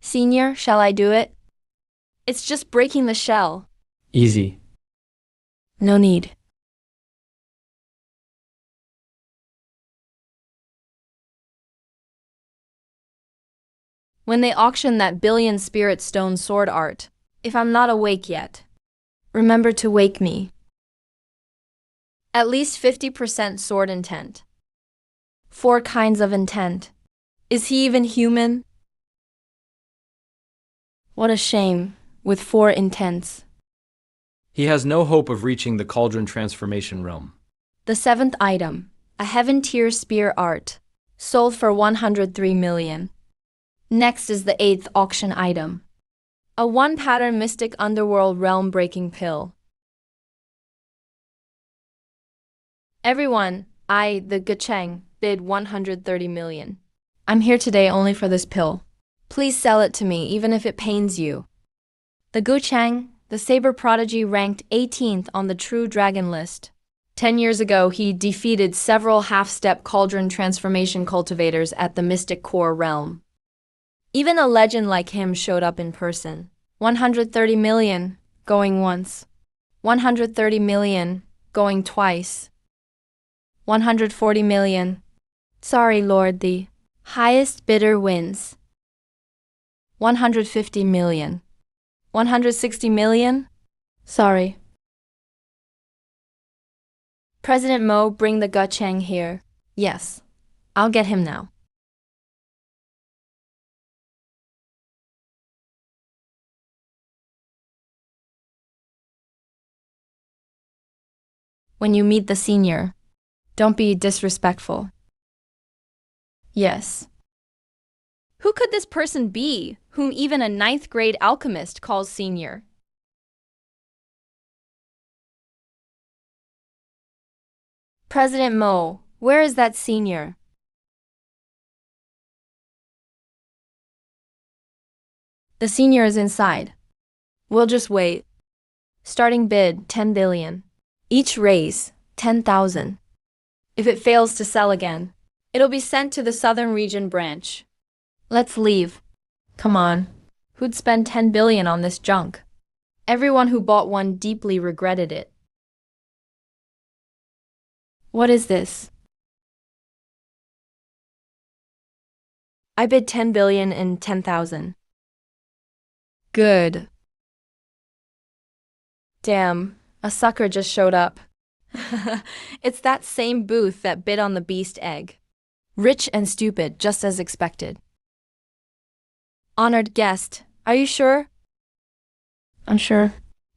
S1: Senior, shall I do it? It's just breaking the shell.
S2: Easy.
S1: No need. When they auction that billion spirit stone sword art, if I'm not awake yet, remember to wake me. At least 50% sword intent. 4 kinds of intent. Is he even human? What a shame, with 4 intents.
S2: He has no hope of reaching the cauldron transformation realm.
S1: The 7th item, a heaven tier spear art, sold for 103 million. Next is the 8th auction item, a 1-pattern mystic underworld realm breaking pill. Everyone, I, the Gucheng, bid 130 million. I'm here today only for this pill. Please sell it to me even if it pains you. The Gucheng, the saber prodigy, ranked 18th on the True Dragon list. 10 years ago, he defeated several half-step cauldron transformation cultivators at the Mystic Core realm. Even a legend like him showed up in person. 130 million, going once. 130 million, going twice. 140 million. Sorry, Lord, the highest bidder wins. 150 million. 160 million? Sorry. President Mo, bring the Gucheng here. Yes, I'll get him now. When you meet the senior, don't be disrespectful. Yes. Who could this person be, whom even a ninth-grade alchemist calls senior? President Mo, where is that senior? The senior is inside. We'll just wait. Starting bid, 10 billion. Each raise, 10,000. If it fails to sell again, it'll be sent to the Southern Region branch. Let's leave. Come on. Who'd spend 10 billion on this junk? Everyone who bought one deeply regretted it. What is this? I bid 10 billion and 10,000. Good. Damn, a sucker just showed up. It's that same booth that bid on the beast egg. Rich and stupid, just as expected. Honored guest, are you sure? I'm sure.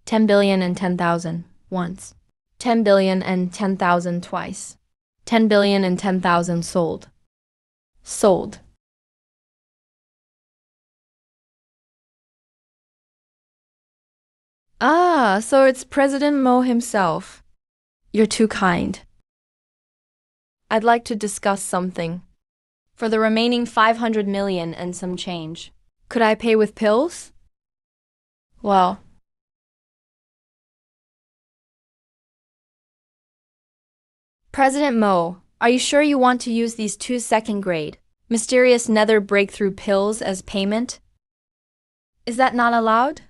S1: 10 billion and 10,000 once. 10 billion and 10,000 twice. 10 billion and 10,000 sold. Sold. Ah, so it's President Mo himself. You're too kind. I'd like to discuss something. For the remaining 500 million and some change, could I pay with pills? Well, President Mo, are you sure you want to use these 2 second-grade, mysterious nether breakthrough pills as payment? Is that not allowed?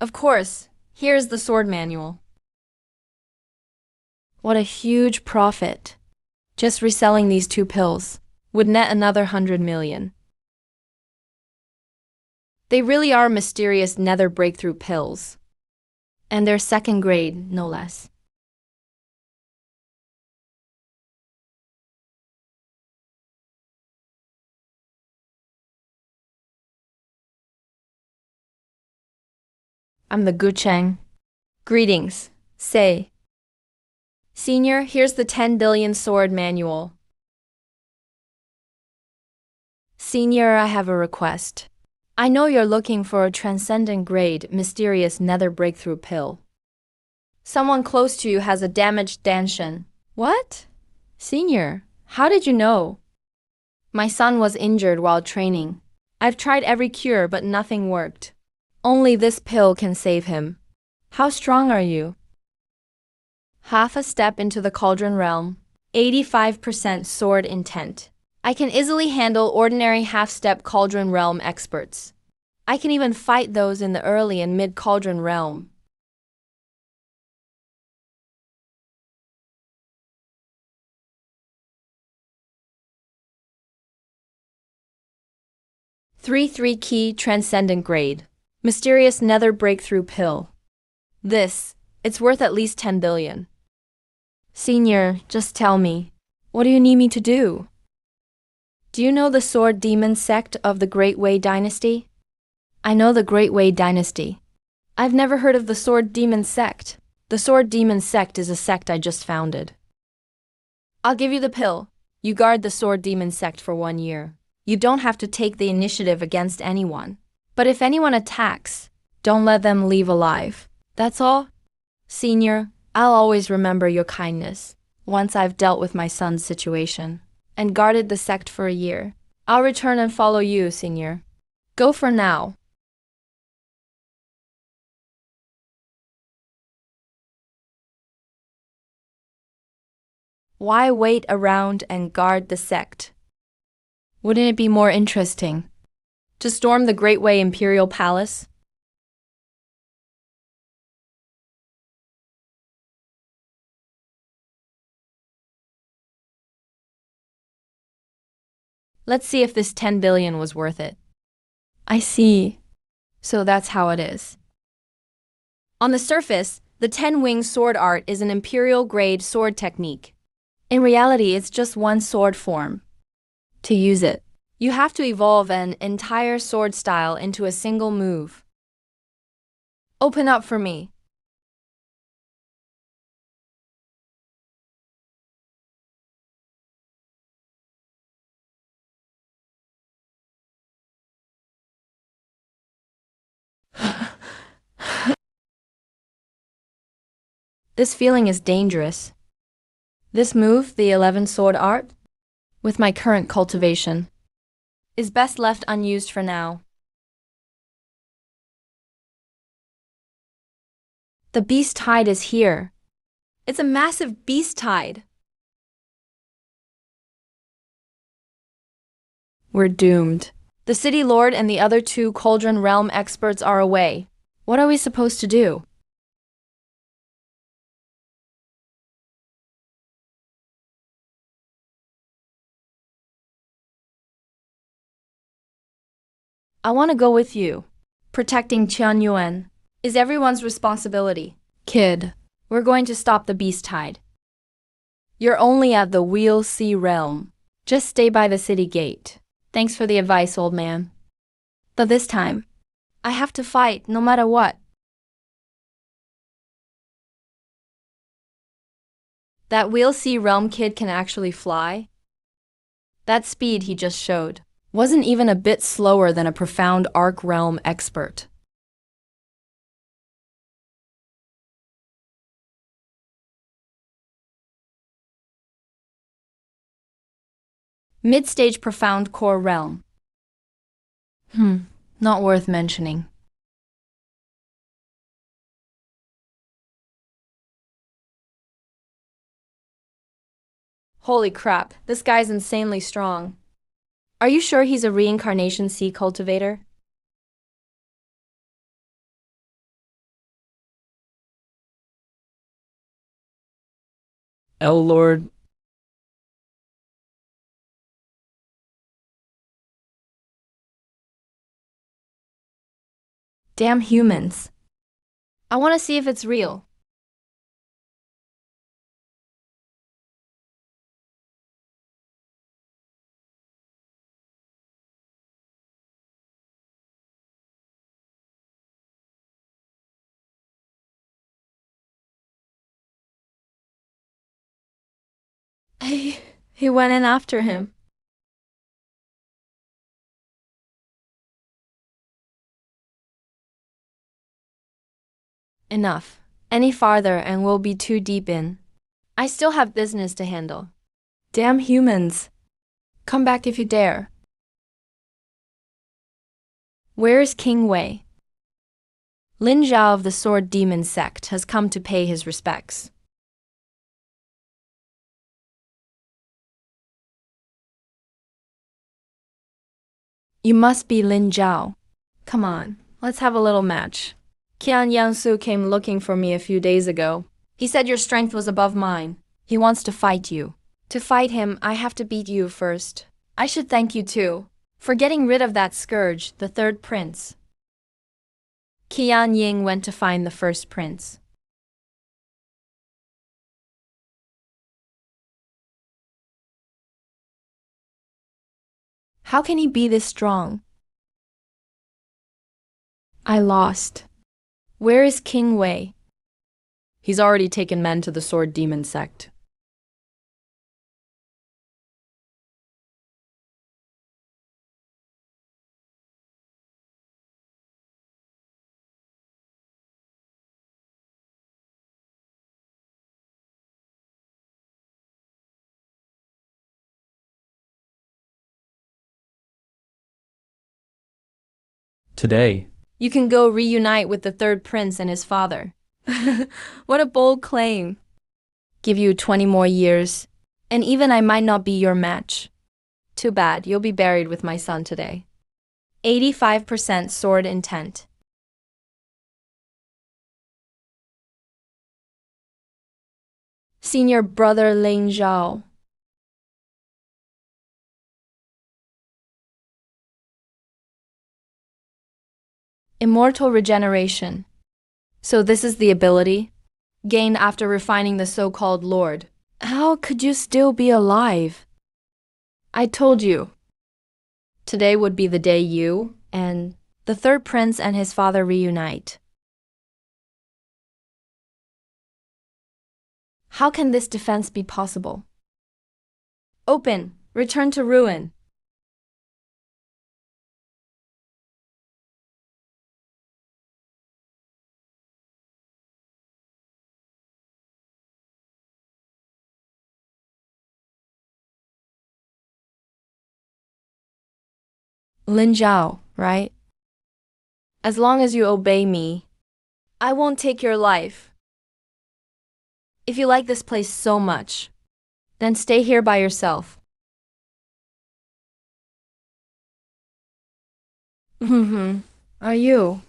S1: Of course. Here's the sword manual. What a huge profit. Just reselling these 2 pills would net another 100 million. They really are mysterious nether breakthrough pills. And they're second grade, no less. I'm the Gucheng. Greetings. Say. Senior, here's the 10 billion sword manual. Senior, I have a request. I know you're looking for a transcendent grade, mysterious nether breakthrough pill. Someone close to you has a damaged danshan. What? Senior, how did you know? My son was injured while training. I've tried every cure, but nothing worked. Only this pill can save him. How strong are you? Half a step into the cauldron realm. 85% sword intent. I can easily handle ordinary half-step cauldron realm experts. I can even fight those in the early and mid-cauldron realm. Three key transcendent grade. Mysterious nether breakthrough pill. It's worth at least 10 billion. Senior, just tell me, what do you need me to do? Do you know the Sword Demon sect of the Great Wei Dynasty? I know the Great Wei Dynasty. I've never heard of the Sword Demon sect. The Sword Demon sect is a sect I just founded. I'll give you the pill. You guard the Sword Demon sect for 1 year. You don't have to take the initiative against anyone. But if anyone attacks, don't let them leave alive. That's all. Senior, I'll always remember your kindness. Once I've dealt with my son's situation and guarded the sect for a year, I'll return and follow you, Senior. Go for now. Why wait around and guard the sect? Wouldn't it be more interesting to storm the Great Wei Imperial Palace? Let's see if this 10 billion was worth it. I see. So that's how it is. On the surface, The 10-wing sword art is an imperial-grade sword technique. In reality, it's just one sword form. To use it, you have to evolve an entire sword style into a single move. Open up for me. This feeling is dangerous. This move, the 11 sword art, with my current cultivation, is best left unused for now. The beast tide is here. It's a massive beast tide. We're doomed. The city lord and the other two Cauldron Realm experts are away. What are we supposed to do? I want to go with you. Protecting Qian Yuan is everyone's responsibility. Kid, we're going to stop the beast tide. You're only at the Wheel Sea realm. Just stay by the city gate. Thanks for the advice, old man. But this time, I have to fight no matter what. That Wheel Sea realm kid can actually fly? That speed he just showed wasn't even a bit slower than a profound Arc Realm expert. Mid-stage Profound Core Realm. Not worth mentioning. Holy crap, this guy's insanely strong. Are you sure he's a reincarnation sea cultivator?
S3: L Lord,
S1: Damn humans. I want to see if it's real. He went in after him. Enough. Any farther and we'll be too deep in. I still have business to handle. Damn humans. Come back if you dare. Where is King Wei? Lin Zhao of the Sword Demon sect has come to pay his respects. You must be Lin Zhao. Come on, let's have a little match. Qian Yangsu came looking for me a few days ago. He said your strength was above mine. He wants to fight you. To fight him, I have to beat you first. I should thank you too, for getting rid of that scourge, the third prince. Qian Ying went to find the first prince. How can he be this strong? I lost. Where is King Wei?
S3: he's already taken men to the Sword Demon sect.
S2: Today,
S1: You can go reunite with the third prince and his father. What a bold claim. Give you 20 more years, and even I might not be your match. Too bad, you'll be buried with my son today. 85% sword intent. Senior brother Lin Zhao. Immortal regeneration. So this is the ability? gained after refining the so-called Lord. How could you still be alive? I told you. Today would be the day you and the third prince and his father reunite. How can this defense be possible? Open, return to ruin. Lin Zhao, right? As long as you obey me, I won't take your life. If you like this place so much, then stay here by yourself. Are you?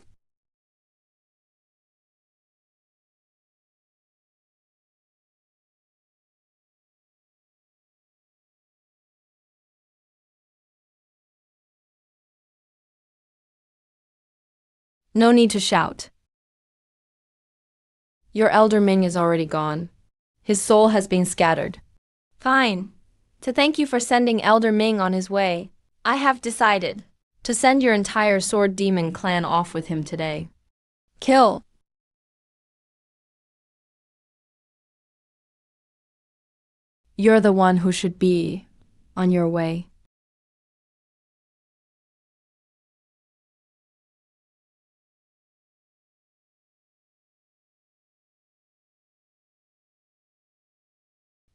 S1: No need to shout. Your elder Ming is already gone. His soul has been scattered. Fine. To thank you for sending Elder Ming on his way, I have decided to send your entire Sword Demon clan off with him today. Kill. You're the one who should be on your way.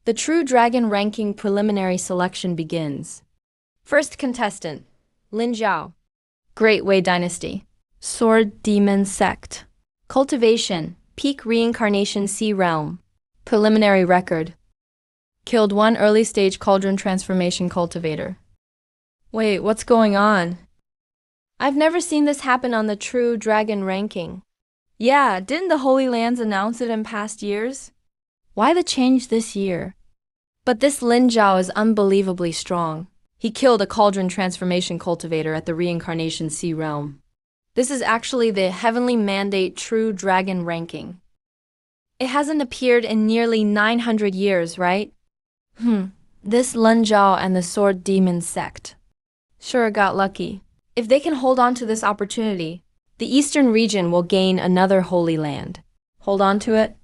S1: The True Dragon ranking preliminary selection begins. First contestant, Lin Zhao. Great Wei Dynasty. Sword Demon Sect. Cultivation, Peak Reincarnation Sea Realm. Preliminary record. Killed one early-stage Cauldron Transformation Cultivator. Wait, what's going on? I've never seen this happen on the True Dragon ranking. Yeah, didn't the Holy Lands announce it in past years? Why the change this year? But this Lin Zhao is unbelievably strong. He killed a Cauldron Transformation Cultivator at the Reincarnation Sea Realm. This is actually the Heavenly Mandate True Dragon ranking. It hasn't appeared in nearly 900 years, right? This Lin Zhao and the Sword Demon Sect sure got lucky. If they can hold on to this opportunity, the eastern region will gain another Holy Land. Hold on to it?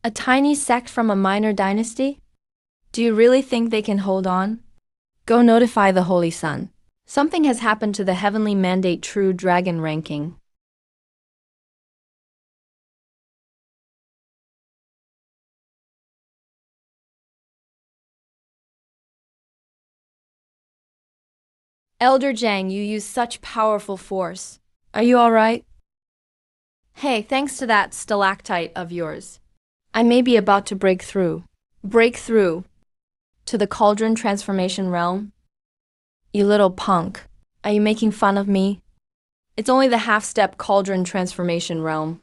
S1: A tiny sect from a minor dynasty? Do you really think they can hold on? Go notify the Holy Sun. Something has happened to the Heavenly Mandate True Dragon ranking. Elder Zhang, you use such powerful force. Are you alright? Hey, thanks to that stalactite of yours, I may be about to break through. Break through to the Cauldron Transformation Realm? You little punk. Are you making fun of me? It's only the half-step Cauldron Transformation Realm.